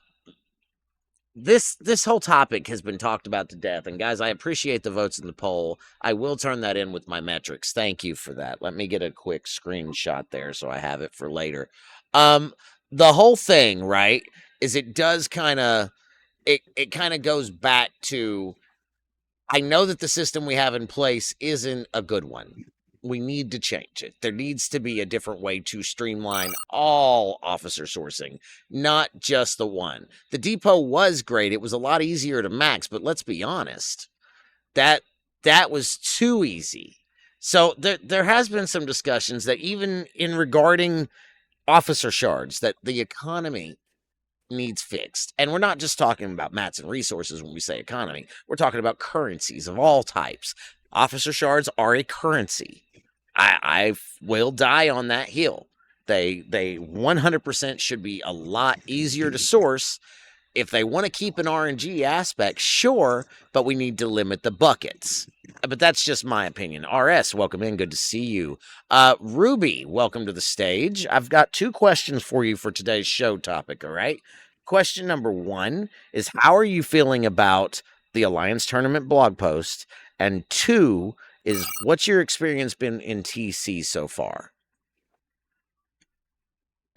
this whole topic has been talked about to death, and guys, I appreciate the votes in the poll. I will turn that in with my metrics. Thank you for that. Let me get a quick screenshot there so I have it for later. The whole thing, right, is it does kind of it kind of goes back to, I know that the system we have in place isn't a good one. We need to change it. There needs to be a different way to streamline all officer sourcing, not just the one. The depot was great. It was a lot easier to max, but let's be honest. That that was too easy. So there has been some discussions that even in regarding officer shards that the economy needs fixed. And we're not just talking about mats and resources when we say economy. We're talking about currencies of all types. Officer shards are a currency. I will die on that hill. They 100% should be a lot easier to source. If they want to keep an RNG aspect, sure, but we need to limit the buckets. But that's just my opinion. RS, welcome in. Good to see you. Ruby, welcome to the stage. I've got 2 questions for you for today's show topic, all right? Question number 1 is, how are you feeling about the Alliance Tournament blog post? And 2 is, what's your experience been in TC so far?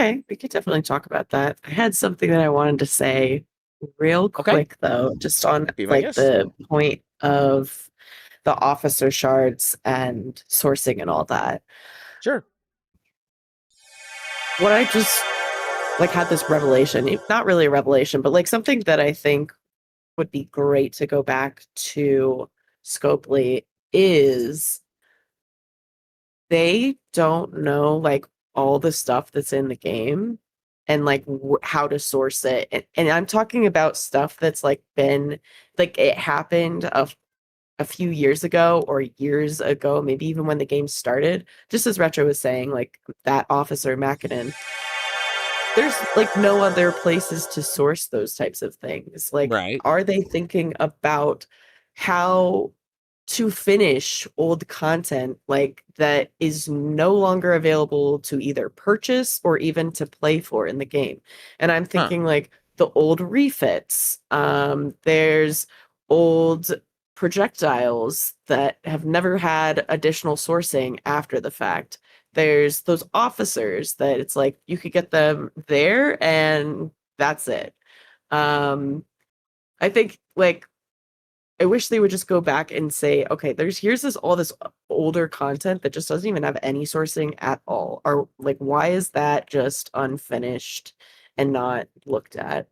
Okay, we could definitely talk about that. I had something that I wanted to say real quick though, just on Be my like guest. the point of the officer shards and sourcing and all that. Sure. What I just like had this revelation, not really a revelation, but like something that I think would be great to go back to Scopely is they don't know like all the stuff that's in the game and like how to source it, and I'm talking about stuff that's like been like it happened a few years ago or years ago, maybe even when the game started. Just as Retro was saying, like that officer Mackinnon, there's like no other places to source those types of things. Like, right. Are they thinking about how to finish old content like that is no longer available to either purchase or even to play for in the game? And I'm thinking like the old refits. There's old projectiles that have never had additional sourcing after the fact. There's those officers that it's like you could get them there and that's it. I think like I wish they would just go back and say, okay, here's all this older content that just doesn't even have any sourcing at all. Or like, why is that just unfinished and not looked at?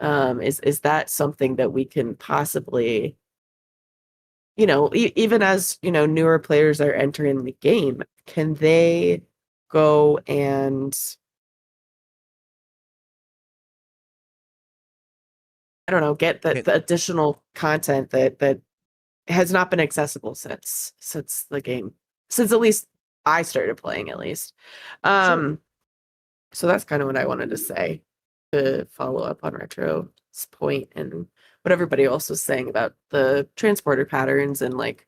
Is that something that we can possibly, even as newer players are entering the game, can they go and I don't know, get the additional content that has not been accessible since the game, since at least I started playing, at least. So that's kind of what I wanted to say to follow up on Retro's point and what everybody else was saying about the transporter patterns and like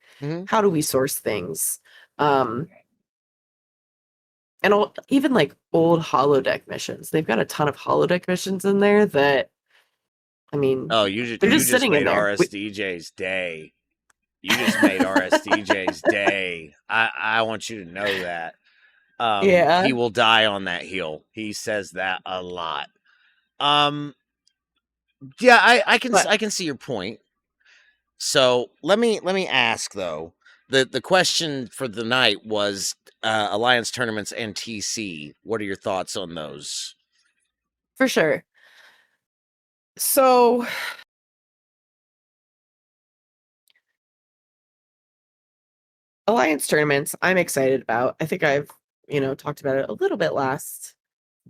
how do we source things. And even like old holodeck missions. They've got a ton of holodeck missions in there that, I mean, Oh, you they're just sitting in made there. RSDJ's day. You just made RSDJ's day. I want you to know that. Yeah. He will die on that hill. He says that a lot. Yeah, I can see your point. So let me ask though. The question for the night was Alliance tournaments and TC. What are your thoughts on those? For sure. So Alliance tournaments, I'm excited about. I think I've, talked about it a little bit last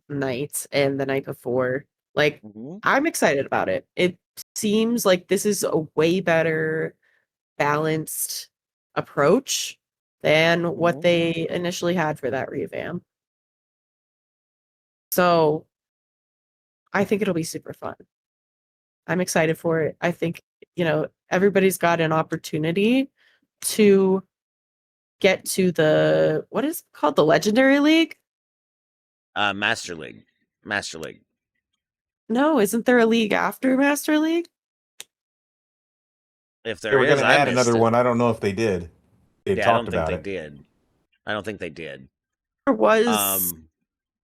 night and the night before. Like, I'm excited about it. It seems like this is a way better balanced approach than what they initially had for that revamp. So I think it'll be super fun. I'm excited for it. I think, everybody's got an opportunity to get to what is it called? The Legendary League? Master League. No, isn't there a league after Master League? If They there were going is, to I add missed another it. one. I don't know if they did. They Yeah, talked about it. I don't think they did. There was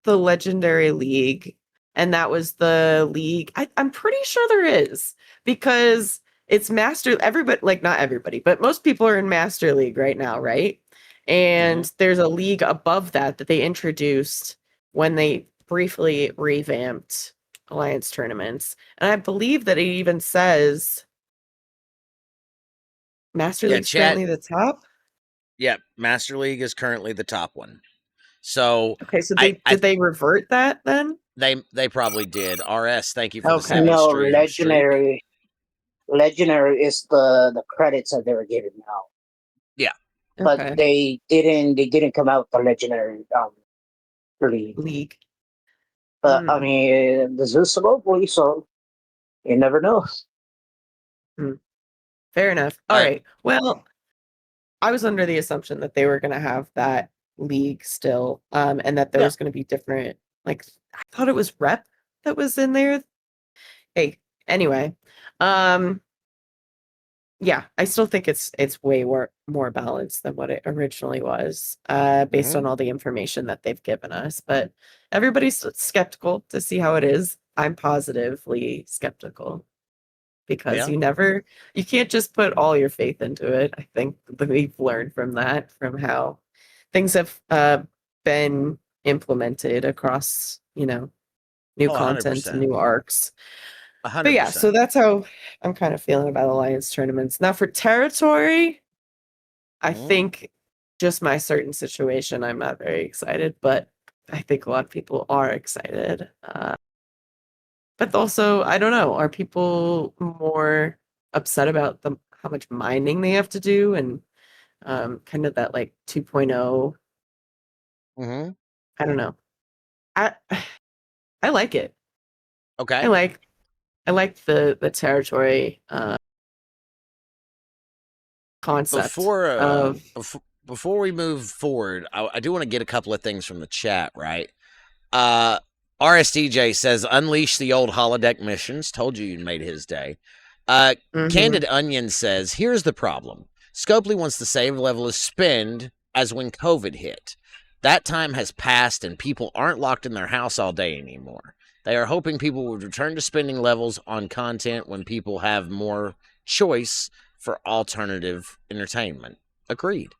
the Legendary League, and that was the league. I'm pretty sure there is, because it's everybody, like not everybody, but most people are in Master League right now, right? And there's a league above that they introduced when they briefly revamped Alliance tournaments. And I believe that it even says Master League's currently the top. Yeah, Master League is currently the top one. So okay, so did they revert that then? They probably did. RS, thank you for the Okay. 7 No, stream legendary. Legendary is the credits that they were given now. Yeah. But Okay. they didn't come out with the legendary league. But I mean, this is globally, so you never know. Fair enough. All right. Well, I was under the assumption that they were going to have that league still, and that there was going to be different. Like, I thought it was Rep that was in there. Hey, anyway, yeah, I still think it's way more balanced than what it originally was, based on all the information that they've given us. But everybody's skeptical to see how it is. I'm positively skeptical because you can't just put all your faith into it. I think that we've learned from from how things have been implemented across, new content and new arcs. 100%. But yeah, so that's how I'm kind of feeling about Alliance tournaments. Now for territory, I think just my certain situation, I'm not very excited, but I think a lot of people are excited. But also, I don't know, are people more upset about how much mining they have to do and kind of that like 2.0? I don't know. I I like it. Okay. I like the territory concept before we move forward, I do want to get a couple of things from the chat, right? RSDJ says unleash the old holodeck missions. Told you made his day. Candid Onion says here's the problem. Scopely wants the save level to spend as when COVID hit. That time has passed and people aren't locked in their house all day anymore. They are hoping people would return to spending levels on content when people have more choice for alternative entertainment. Agreed.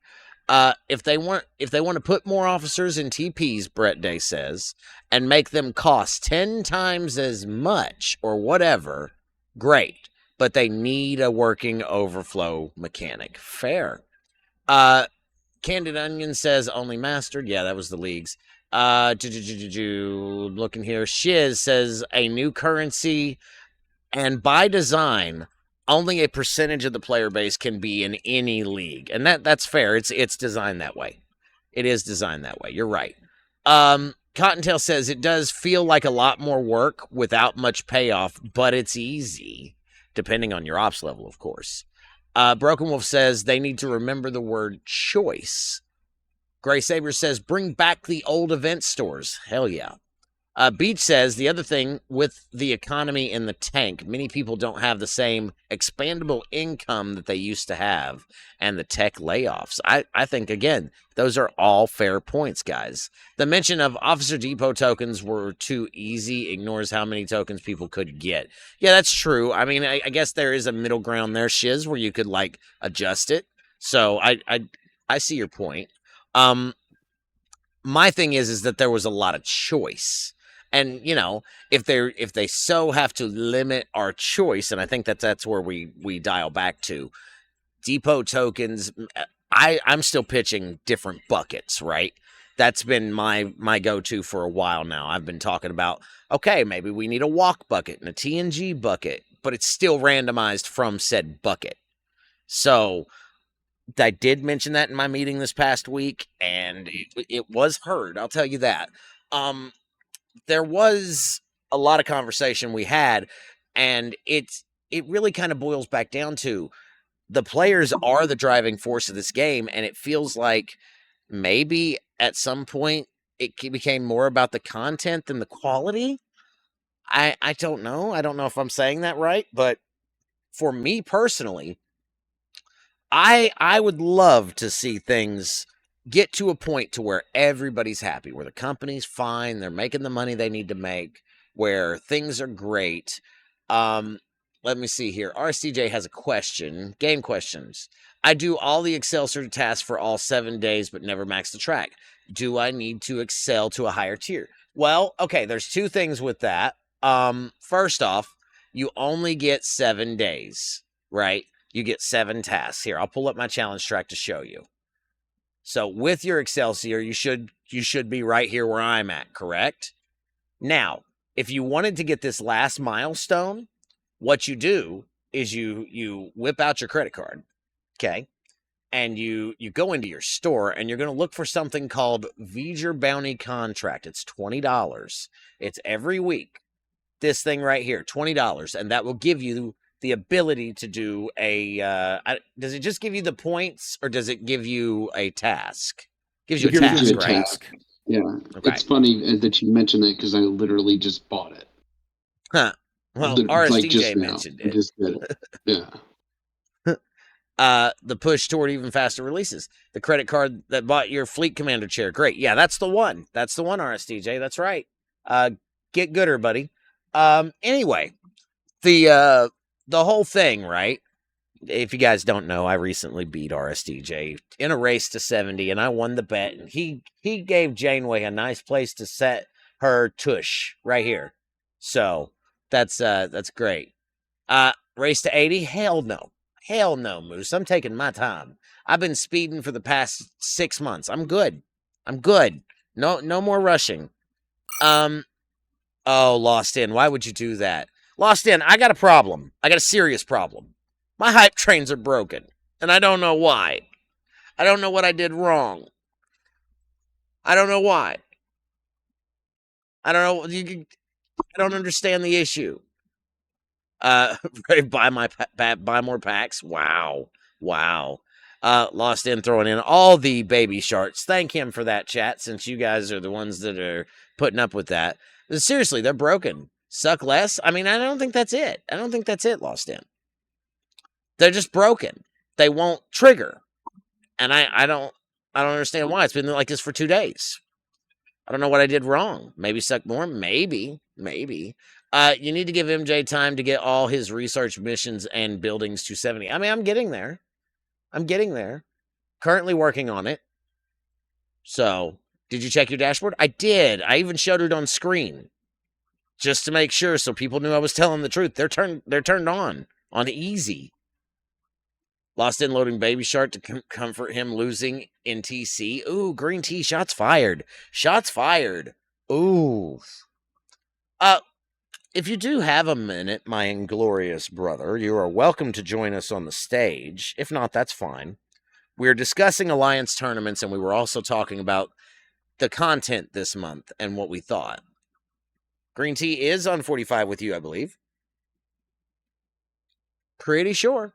If they want to put more officers in TPs, Brett Day says, and make them cost 10 times as much or whatever, great. But they need a working overflow mechanic. Fair. Candid Onion says only mastered. Yeah, that was the leagues. Looking here. Shiz says a new currency, and by design, only a percentage of the player base can be in any league, and that's fair. It's designed that way. It is designed that way. You're right. Cottontail says it does feel like a lot more work without much payoff, but it's easy, depending on your ops level, of course. Broken Wolf says they need to remember the word choice. Gray Saber says bring back the old event stores. Hell yeah. Beach says the other thing with the economy in the tank, many people don't have the same expandable income that they used to have, and the tech layoffs. I think, again, those are all fair points, guys. The mention of Officer Depot tokens were too easy ignores how many tokens people could get. Yeah, that's true. I mean, I guess there is a middle ground there, Shiz, where you could, like, adjust it. So I see your point. My thing is that there was a lot of choice. And, you know, if they so have to limit our choice, and I think that's where we dial back to, depot tokens, I'm still pitching different buckets, right? That's been my go-to for a while now. I've been talking about, okay, maybe we need a walk bucket and a TNG bucket, but it's still randomized from said bucket. So I did mention that in my meeting this past week, and it was heard, I'll tell you that. There was a lot of conversation we had, and it really kind of boils back down to the players are the driving force of this game, and it feels like maybe at some point it became more about the content than the quality. I don't know. I don't know if I'm saying that right, but for me personally, I would love to see things get to a point to where everybody's happy, where the company's fine, they're making the money they need to make, where things are great. Let me see here. RCJ has a question. Game questions. I do all the Excelsior tasks for all 7 days, but never max the track. Do I need to excel to a higher tier? Well, okay, there's two things with that. First off, you only get 7 days, right? You get 7 tasks. Here, I'll pull up my challenge track to show you. So with your Excelsior, you should be right here where I'm at, correct? Now, if you wanted to get this last milestone, what you do is you whip out your credit card, okay? And you go into your store, and you're going to look for something called V'ger Bounty Contract. It's $20. It's every week. This thing right here, $20, and that will give you the ability to do a does it just give you the points, or does it give you a task? Gives you a task, right? Task. Yeah. Okay. It's funny that you mentioned that because I literally just bought it. Huh. Well, RSDJ mentioned it. Just did it. Yeah. The push toward even faster releases. The credit card that bought your Fleet Commander chair. Great. Yeah, that's the one. That's the one, RSDJ. That's right. Get gooder, buddy. Anyway, the whole thing, right? If you guys don't know, I recently beat RSDJ in a race to 70, and I won the bet. And he gave Janeway a nice place to set her tush right here. So that's great. Race to 80? Hell no. Hell no, Moose. I'm taking my time. I've been speeding for the past 6 months. I'm good. No more rushing. Oh, Lost In. Why would you do that? Lost In, I got a problem. I got a serious problem. My hype trains are broken, and I don't know why. I don't know what I did wrong. I don't know why. I don't know. I don't understand the issue. Buy more packs. Wow. Lost In throwing in all the baby sharks. Thank him for that, chat, since you guys are the ones that are putting up with that. Seriously, they're broken. Suck less? I mean, I don't think that's it. Lost In. They're just broken. They won't trigger. And I don't understand why. It's been like this for 2 days. I don't know what I did wrong. Maybe suck more? Maybe. You need to give MJ time to get all his research missions and buildings to 70. I mean, I'm getting there. Currently working on it. So, did you check your dashboard? I did. I even showed it on screen. Just to make sure, so people knew I was telling the truth. They're turned on easy. Lost in loading Baby Shark to comfort him losing in TC. Ooh, green tea. Shots fired. Shots fired. Ooh. If you do have a minute, my inglorious brother, you are welcome to join us on the stage. If not, that's fine. We're discussing Alliance tournaments, and we were also talking about the content this month and what we thought. Green tea is on 45 with you, I believe. Pretty sure.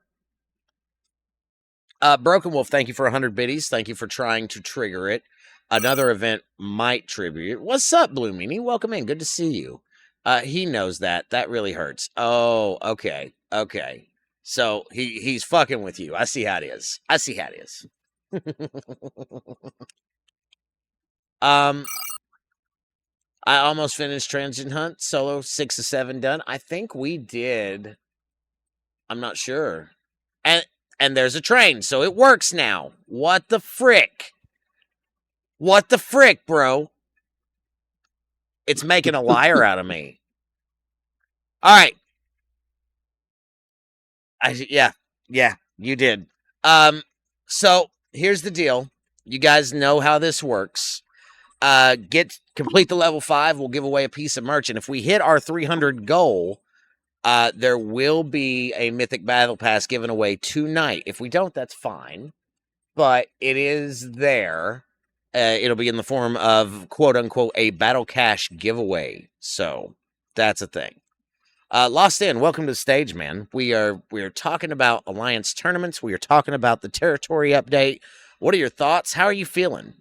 Broken Wolf, thank you for 100 biddies. Thank you for trying to trigger it. Another event might tribute. What's up, Blue Meanie? Welcome in. Good to see you. He knows that. That really hurts. Oh, okay. Okay. So he's fucking with you. I see how it is. I see how it is. I almost finished Transient Hunt solo, 6 of 7 done. I think we did. I'm not sure. And there's a train, so it works now. What the frick? What the frick, bro? It's making a liar out of me. All right. Yeah, you did. So here's the deal. You guys know how this works. Complete the level 5. We'll give away a piece of merch, and if we hit our 300 goal, there will be a Mythic Battle Pass given away tonight. If we don't, that's fine. But it is there. It'll be in the form of, quote-unquote, a Battle Cash giveaway. So, that's a thing. Lost In, welcome to the stage, man. We are talking about Alliance tournaments. We are talking about the territory update. What are your thoughts? How are you feeling?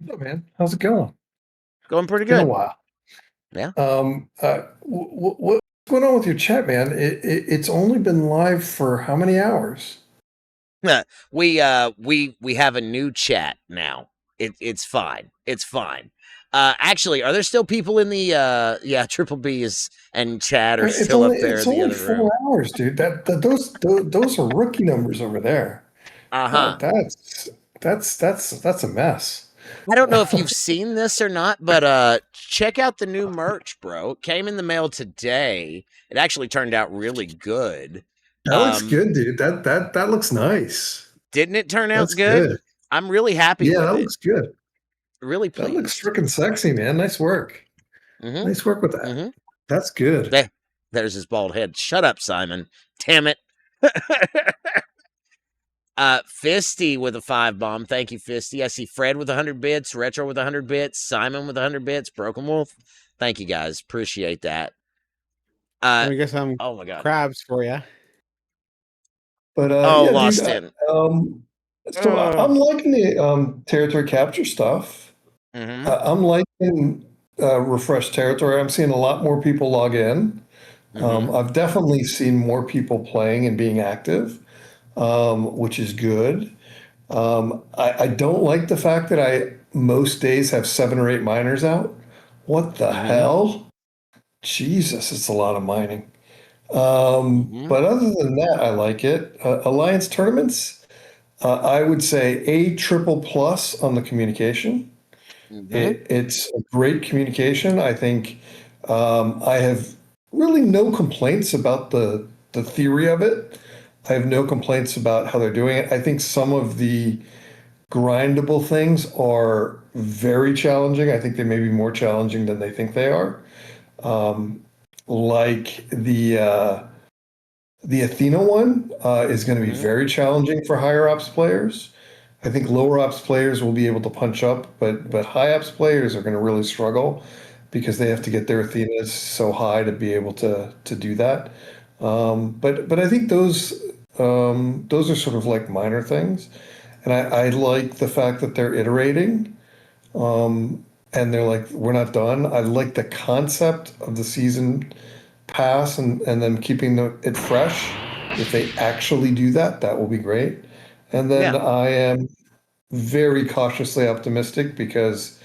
Hello, man. How's it going? Going pretty Been good. a while. Yeah. What's going on with your chat, man? It's only been live for how many hours? We have a new chat now. It's fine. It's fine. Actually, are there still people in the Triple B's and chat are still up there in the other room? 4 hours, dude. Those are rookie numbers over there. That's a mess. I don't know if you've seen this or not, but check out the new merch, bro. It came in the mail today. It actually turned out really good. That looks good, dude. That looks nice. Didn't it turn out That's good? I'm really happy with it. Yeah, that looks good. Really pleased. That looks freaking sexy, man. Nice work. Nice work with that. That's good. There's his bald head. Shut up, Simon. Damn it. Fisty with a 5 bomb. Thank you, Fisty. I see Fred with 100 bits, Retro with 100 bits, Simon with 100 bits, Broken Wolf. Thank you, guys. Appreciate that. Let me get some oh my God. crabs for you. But yeah, Lost In. So I'm liking the territory capture stuff. I'm liking refresh territory. I'm seeing a lot more people log in. I've definitely seen more people playing and being active, which is good. I don't like the fact that I most days have 7 or 8 miners out. What the hell? Jesus, it's a lot of mining. But other than that, I like it. Alliance tournaments, I would say A triple plus on the communication. It's a great communication. I think I have really no complaints about the theory of it. I have no complaints about how they're doing it. I think some of the grindable things are very challenging. I think they may be more challenging than they think they are. Like the Athena one is going to be very challenging for higher ops players. I think lower ops players will be able to punch up, but high ops players are going to really struggle because they have to get their Athenas so high to be able to do that. But I think those are sort of like minor things, and I like the fact that they're iterating. And they're like, we're not done. I like the concept of the season pass and them keeping it fresh. If they actually do that, that will be great. And then I am very cautiously optimistic because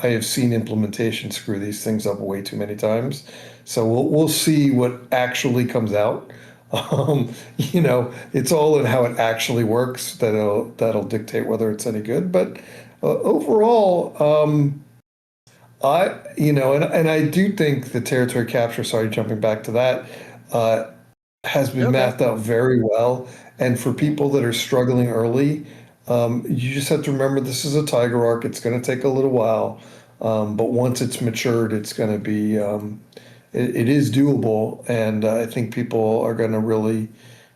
I have seen implementation screw these things up way too many times. So we'll see what actually comes out. It's all in how it actually works that'll dictate whether it's any good. But overall, and I do think the territory capture, sorry, jumping back to that, has been mapped out very well. And for people that are struggling early, you just have to remember this is a tiger arc. It's going to take a little while, but once it's matured, it's going to be it is doable, and I think people are going to really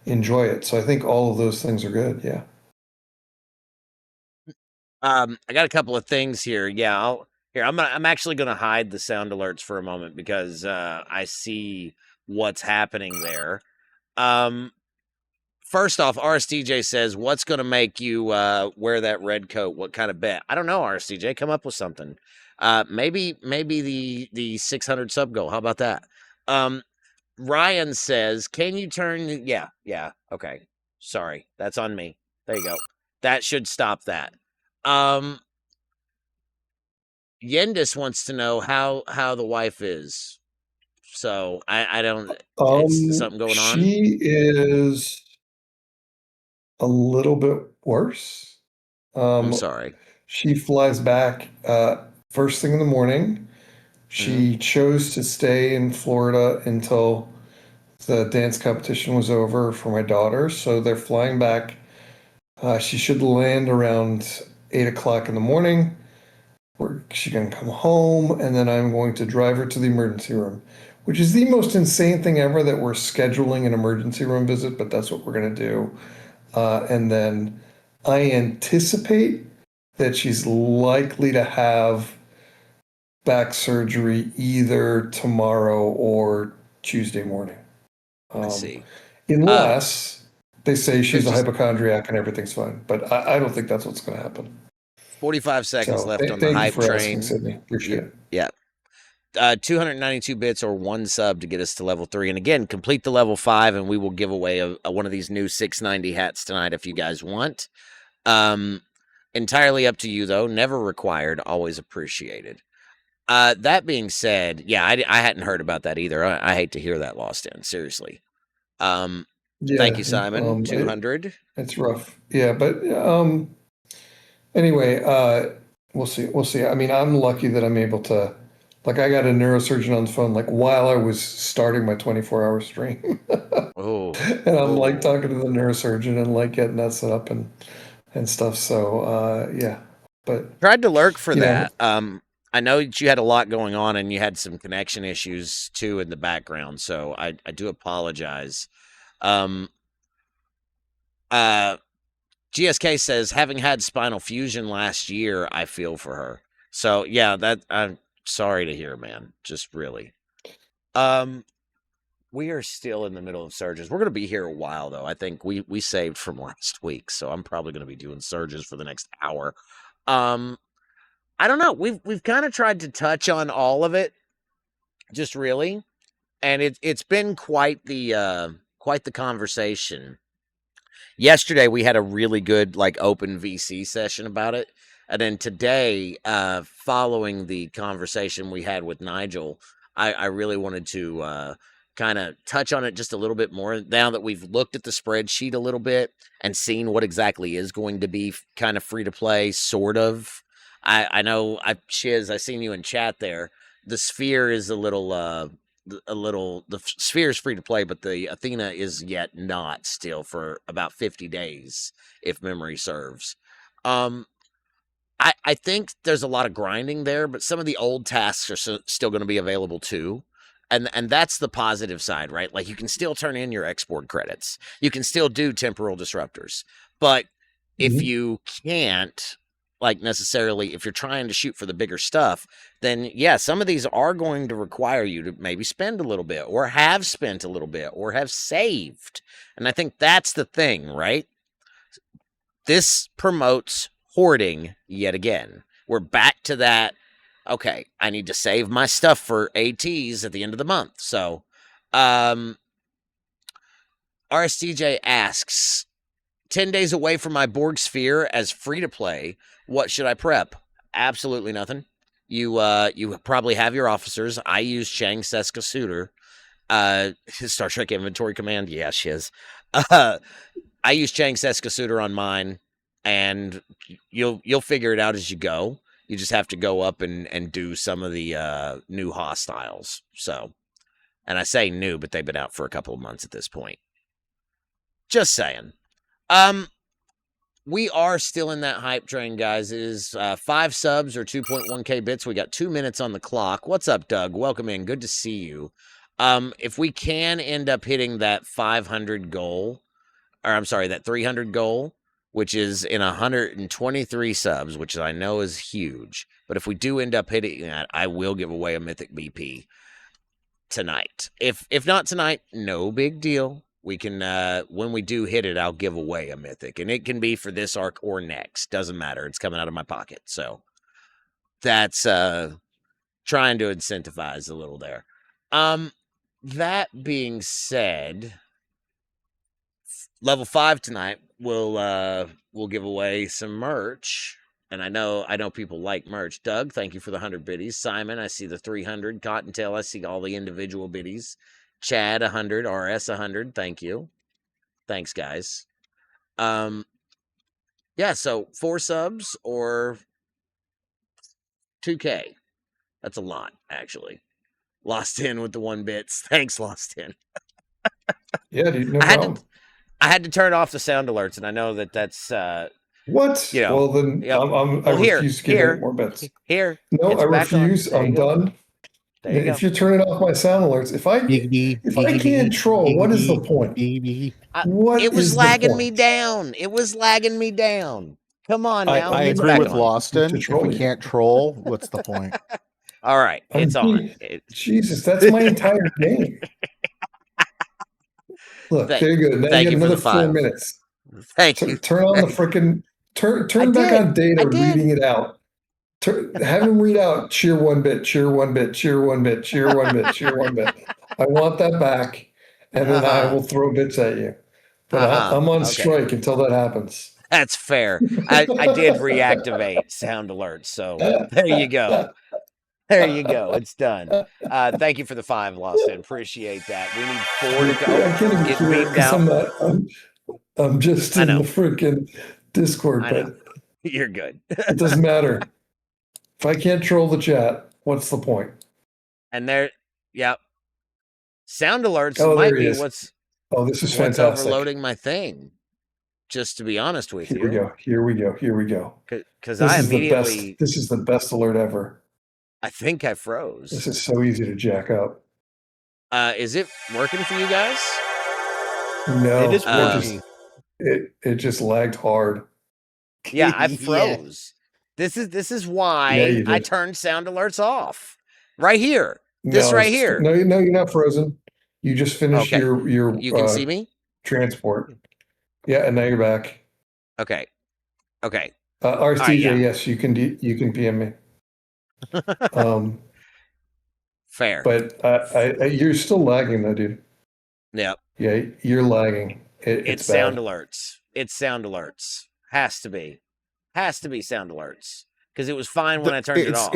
enjoy it. So I think all of those things are good. Yeah. I got a couple of things here. Yeah, I'm actually gonna hide the sound alerts for a moment because I see what's happening there. First off, RSTJ says, "What's gonna make you wear that red coat? What kind of bet?" I don't know, RSTJ. Come up with something. Maybe the 600 sub goal. How about that? Ryan says, "Can you turn?" Yeah. Okay, sorry, that's on me. There you go. That should stop that. Yendis wants to know how the wife is. So I don't. It's something going on. She is a little bit worse. I'm sorry. She flies back first thing in the morning. She chose to stay in Florida until the dance competition was over for my daughter. So they're flying back. She should land around 8 o'clock in the morning. She's going to come home, and then I'm going to drive her to the emergency room, which is the most insane thing ever that we're scheduling an emergency room visit, but that's what we're going to do. And then I anticipate that she's likely to have back surgery either tomorrow or Tuesday morning. I see. Unless they say she's a hypochondriac and everything's fine. But I don't think that's what's going to happen. 45 seconds So, left on the thank you hype for train. asking, Sydney. Appreciate it. Yeah. 292 bits or 1 sub to get us to level 3. And again, complete the level 5 and we will give away one of these new 690 hats tonight if you guys want. Entirely up to you though. Never required, always appreciated. That being said, yeah, I hadn't heard about that either. I hate to hear that, Lost In, seriously. Thank you, Simon. 200. It's rough. Yeah, but anyway, we'll see. We'll see. I mean, I'm lucky that I'm able to, like, I got a neurosurgeon on the phone, like, while I was starting my 24-hour stream. And I'm like talking to the neurosurgeon and like getting that set up and stuff. So, yeah, but tried to lurk for that. I know that you had a lot going on and you had some connection issues too in the background. So I do apologize. GSK says, having had spinal fusion last year, I feel for her. So yeah, that I'm sorry to hear, man. Just really. We are still in the middle of surges. We're going to be here a while though. I think we saved from last week, so I'm probably going to be doing surges for the next hour. I don't know. We've kind of tried to touch on all of it, just really, and it's been quite the conversation. Yesterday we had a really good like open VC session about it, and then today, following the conversation we had with Nigel, I really wanted to kind of touch on it just a little bit more now that we've looked at the spreadsheet a little bit and seen what exactly is going to be kind of free to play, sort of. I know Shiz, I seen you in chat there. The Sphere is the Sphere is free to play, but the Athena is yet not, still for about 50 days, if memory serves. I think there's a lot of grinding there, but some of the old tasks are still going to be available too. And that's the positive side, right? Like you can still turn in your export credits. You can still do temporal disruptors. But if you can't, like necessarily, if you're trying to shoot for the bigger stuff, then yeah, some of these are going to require you to maybe spend a little bit or have spent a little bit or have saved. And I think that's the thing, right? This promotes hoarding yet again. We're back to that. Okay, I need to save my stuff for ATs at the end of the month. So, RSTJ asks, 10 days away from my Borg Sphere as free to play, what should I prep? Absolutely nothing. You probably have your officers. I use Chang Seska Suitor. Star Trek Inventory Command. Yeah, shiz. I use Chang Seska Suitor on mine, and you'll figure it out as you go. You just have to go up and do some of the new hostiles. So, and I say new, but they've been out for a couple of months at this point. Just saying. We are still in that hype train, guys. It is 5 subs or 2.1k bits. We got 2 minutes on the clock. What's up, Doug? Welcome in. Good to see you. If we can end up hitting that 500 goal, or I'm sorry, that 300 goal, which is in 123 subs, which I know is huge. But if we do end up hitting that, I will give away a Mythic BP tonight. If not tonight, no big deal. We can when we do hit it, I'll give away a Mythic, and it can be for this arc or next. Doesn't matter. It's coming out of my pocket, so that's trying to incentivize a little there. That being said, level 5 tonight we'll give away some merch. And I know people like merch. Doug, thank you for the 100 biddies. Simon, I see the 300. Cottontail, I see all the individual biddies. Chad, 100. RS, 100. Thank you. Thanks, guys. Yeah, so 4 subs or 2K. That's a lot, actually. Lost in with the 1 bits. Thanks, Lost in. Yeah, dude, no problem. I had to turn off the sound alerts, and I know that's what? You know, well, then yep. I refuse to give any more bets. Here. No, I refuse. I'm done. There you If go. you're turning off my sound alerts, if I can't troll, what is the point? It was lagging me down. It was lagging me down. Come on now. I It's agree back with on. Loston. If we can't troll, what's the point? All right, it's on. Jesus, that's my entire game. Look, there you go. Now you get another 4 minutes. Thank you. Turn on the freaking turn back on data reading it out. Have him read out cheer 1 bit, cheer 1 bit, cheer 1 bit, cheer 1 bit, cheer 1 bit. I want that back, and then I will throw bits at you. But I'm on strike until that happens. That's fair. I did reactivate sound alerts, so there you go. There you go. It's done. Thank you for the 5, Lawson. Appreciate that. We need 4 to go. I can't even Get hear it beamed 'cause out. I'm just in the freaking Discord, I know. but You're good. it doesn't matter. If I can't troll the chat, what's the point? And there, yep. Sound alerts Oh, might there he be is. what's this is what's fantastic. overloading my thing. Just to be honest with Here you. we go. Here we go. Here we go. Because This I is immediately. This is the best alert ever. I think I froze. This is so easy to jack up. Is it working for you guys? No, It is working. It just lagged hard. Yeah, I froze. This is why I turned sound alerts off. Right here. This right here. No, you're not frozen. You just finished your You can see me? Transport. Yeah, and now you're back. Okay. Okay. RSTJ, yes, you can PM me. Fair. But you're still lagging though, dude. Yep. Yeah, you're lagging. It's sound alerts. It's sound alerts. Has to be. Has to be sound alerts. Because it was fine when I turned it off.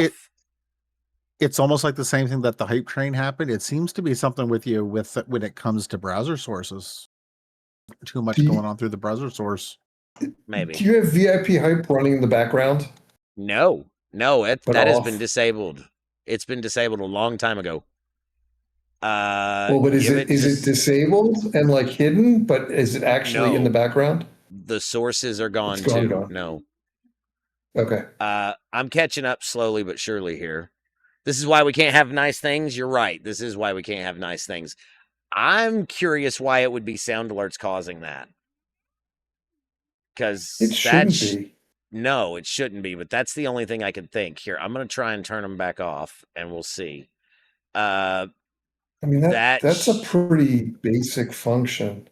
It's almost like the same thing that the hype train happened. It seems to be something with you when it comes to browser sources. Too much going on through the browser source. Maybe. Do you have VIP hype running in the background? No. That has been disabled. It's been disabled a long time ago. But is it disabled and like hidden? But is it actually in the background? The sources are gone It's gone, too. gone. No. Okay. I'm catching up slowly but surely here. This is why we can't have nice things. You're right. This is why we can't have nice things. I'm curious why it would be sound alerts causing that. Because it shouldn't be. No, it shouldn't be. But that's the only thing I can think. Here, I'm going to try and turn them back off, and we'll see. I mean, that's a pretty basic function.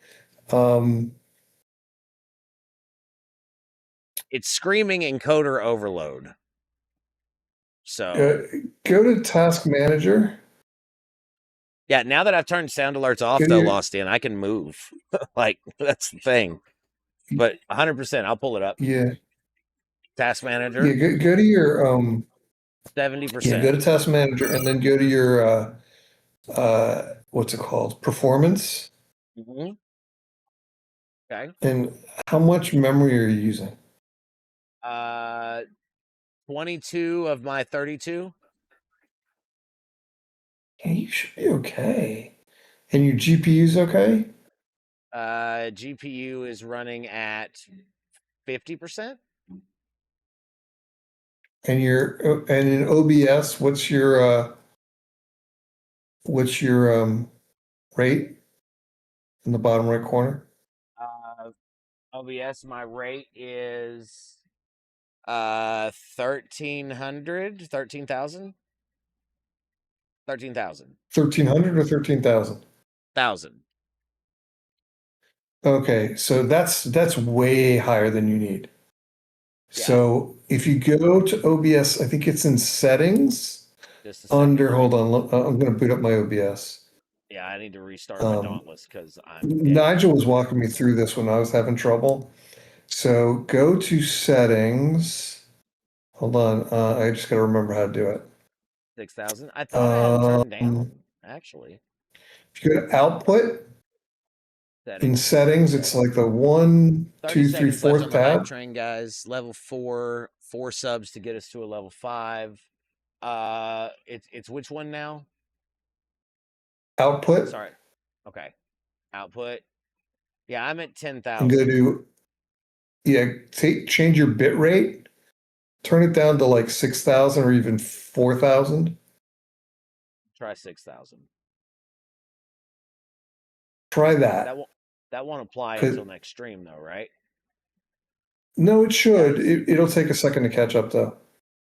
It's screaming encoder overload. So go to Task Manager. Yeah, now that I've turned sound alerts off, though, Lost in, I can move. Like, that's the thing. But 100%, I'll pull it up. Yeah. Task Manager. Yeah, go to your 70%. Yeah, go to Task Manager and then go to your what's it called? Performance. Mm-hmm. Okay. And how much memory are you using? 22 of my 32. Yeah, you should be okay. And your GPU's okay? GPU is running at 50%. And and in OBS, what's your rate in the bottom right corner? OBS, my rate is 1300, 13,000. 13,000. 1,300 or 13,000? 1,000. Okay, so that's way higher than you need. Yeah. So if you go to OBS, I think it's in settings. Just a second. Under, hold on, I'm going to boot up my OBS. Yeah, I need to restart my Dauntless because I'm Nigel was walking me through this when I was having trouble. So go to settings. Hold on, I just got to remember how to do it. 6,000. I thought I had it turned down, actually. If you go to output, in settings, it's like the 1, 2, 3, 4 tab. Train guys, level 4, 4 subs to get us to a level 5. It's which one now? Output. Sorry. Okay. Output. Yeah, I'm at And 10,000. go to change your bit rate. Turn it down to like 6,000 or even 4,000. Try 6,000. Try that. That won't apply until next stream, though, right? No, it should. It'll take a second to catch up, though.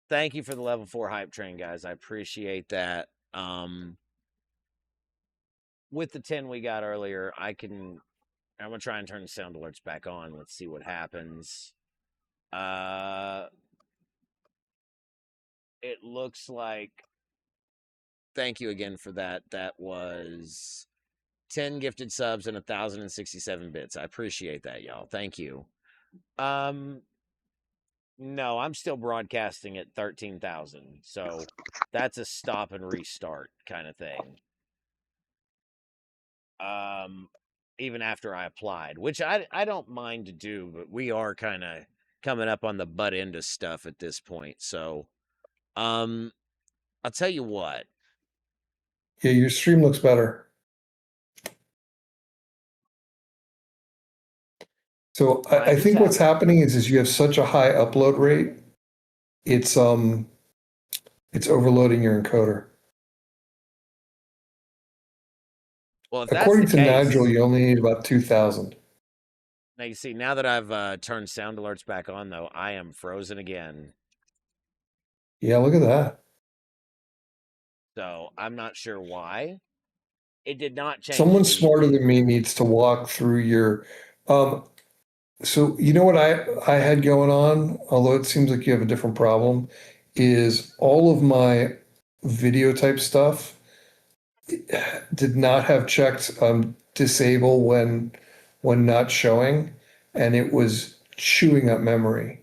Thank you for the level 4 hype train, guys. I appreciate that. With the 10 we got earlier, I'm gonna try and turn the sound alerts back on. Let's see what happens. It looks like. Thank you again for that. That was 10 gifted subs and 1,067 bits. I appreciate that, y'all. Thank you. No, I'm still broadcasting at 13,000. So that's a stop and restart kind of thing. Even after I applied, which I don't mind to do, but we are kind of coming up on the butt end of stuff at this point. So, I'll tell you what. Yeah, your stream looks better. So I think what's happening is you have such a high upload rate, it's overloading your encoder. Well, if according that's the to case, Nigel, you only need about 2,000. Now you see, now that I've turned sound alerts back on, though, I am frozen again. Yeah, look at that. So I'm not sure why. It did not change. Someone smarter than me needs to walk through your. So you know what I had going on, although it seems like you have a different problem, is all of my video type stuff did not have checked disable when not showing, and it was chewing up memory.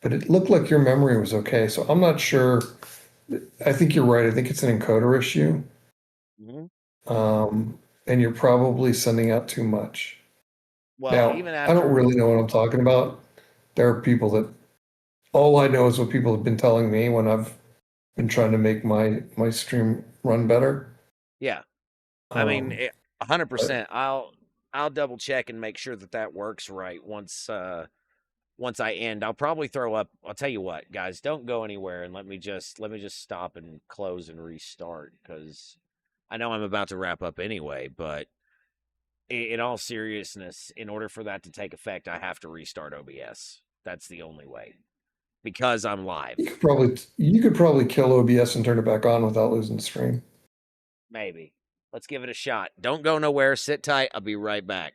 But it looked like your memory was okay, so I'm not sure. I think you're right. I think it's an encoder issue. And you're probably sending out too much. Well, now, even I don't really know what I'm talking about. There are people that all I know is what people have been telling me when I've been trying to make my stream run better. Yeah, I mean, 100%. I'll double check and make sure that works right once I end. I'll probably throw up. I'll tell you what, guys, don't go anywhere and let me just stop and close and restart, because I know I'm about to wrap up anyway. But in all seriousness, in order for that to take effect, I have to restart OBS. That's the only way, because I'm live. You could probably kill OBS and turn it back on without losing the stream. Maybe. Let's give it a shot. Don't go nowhere. Sit tight. I'll be right back.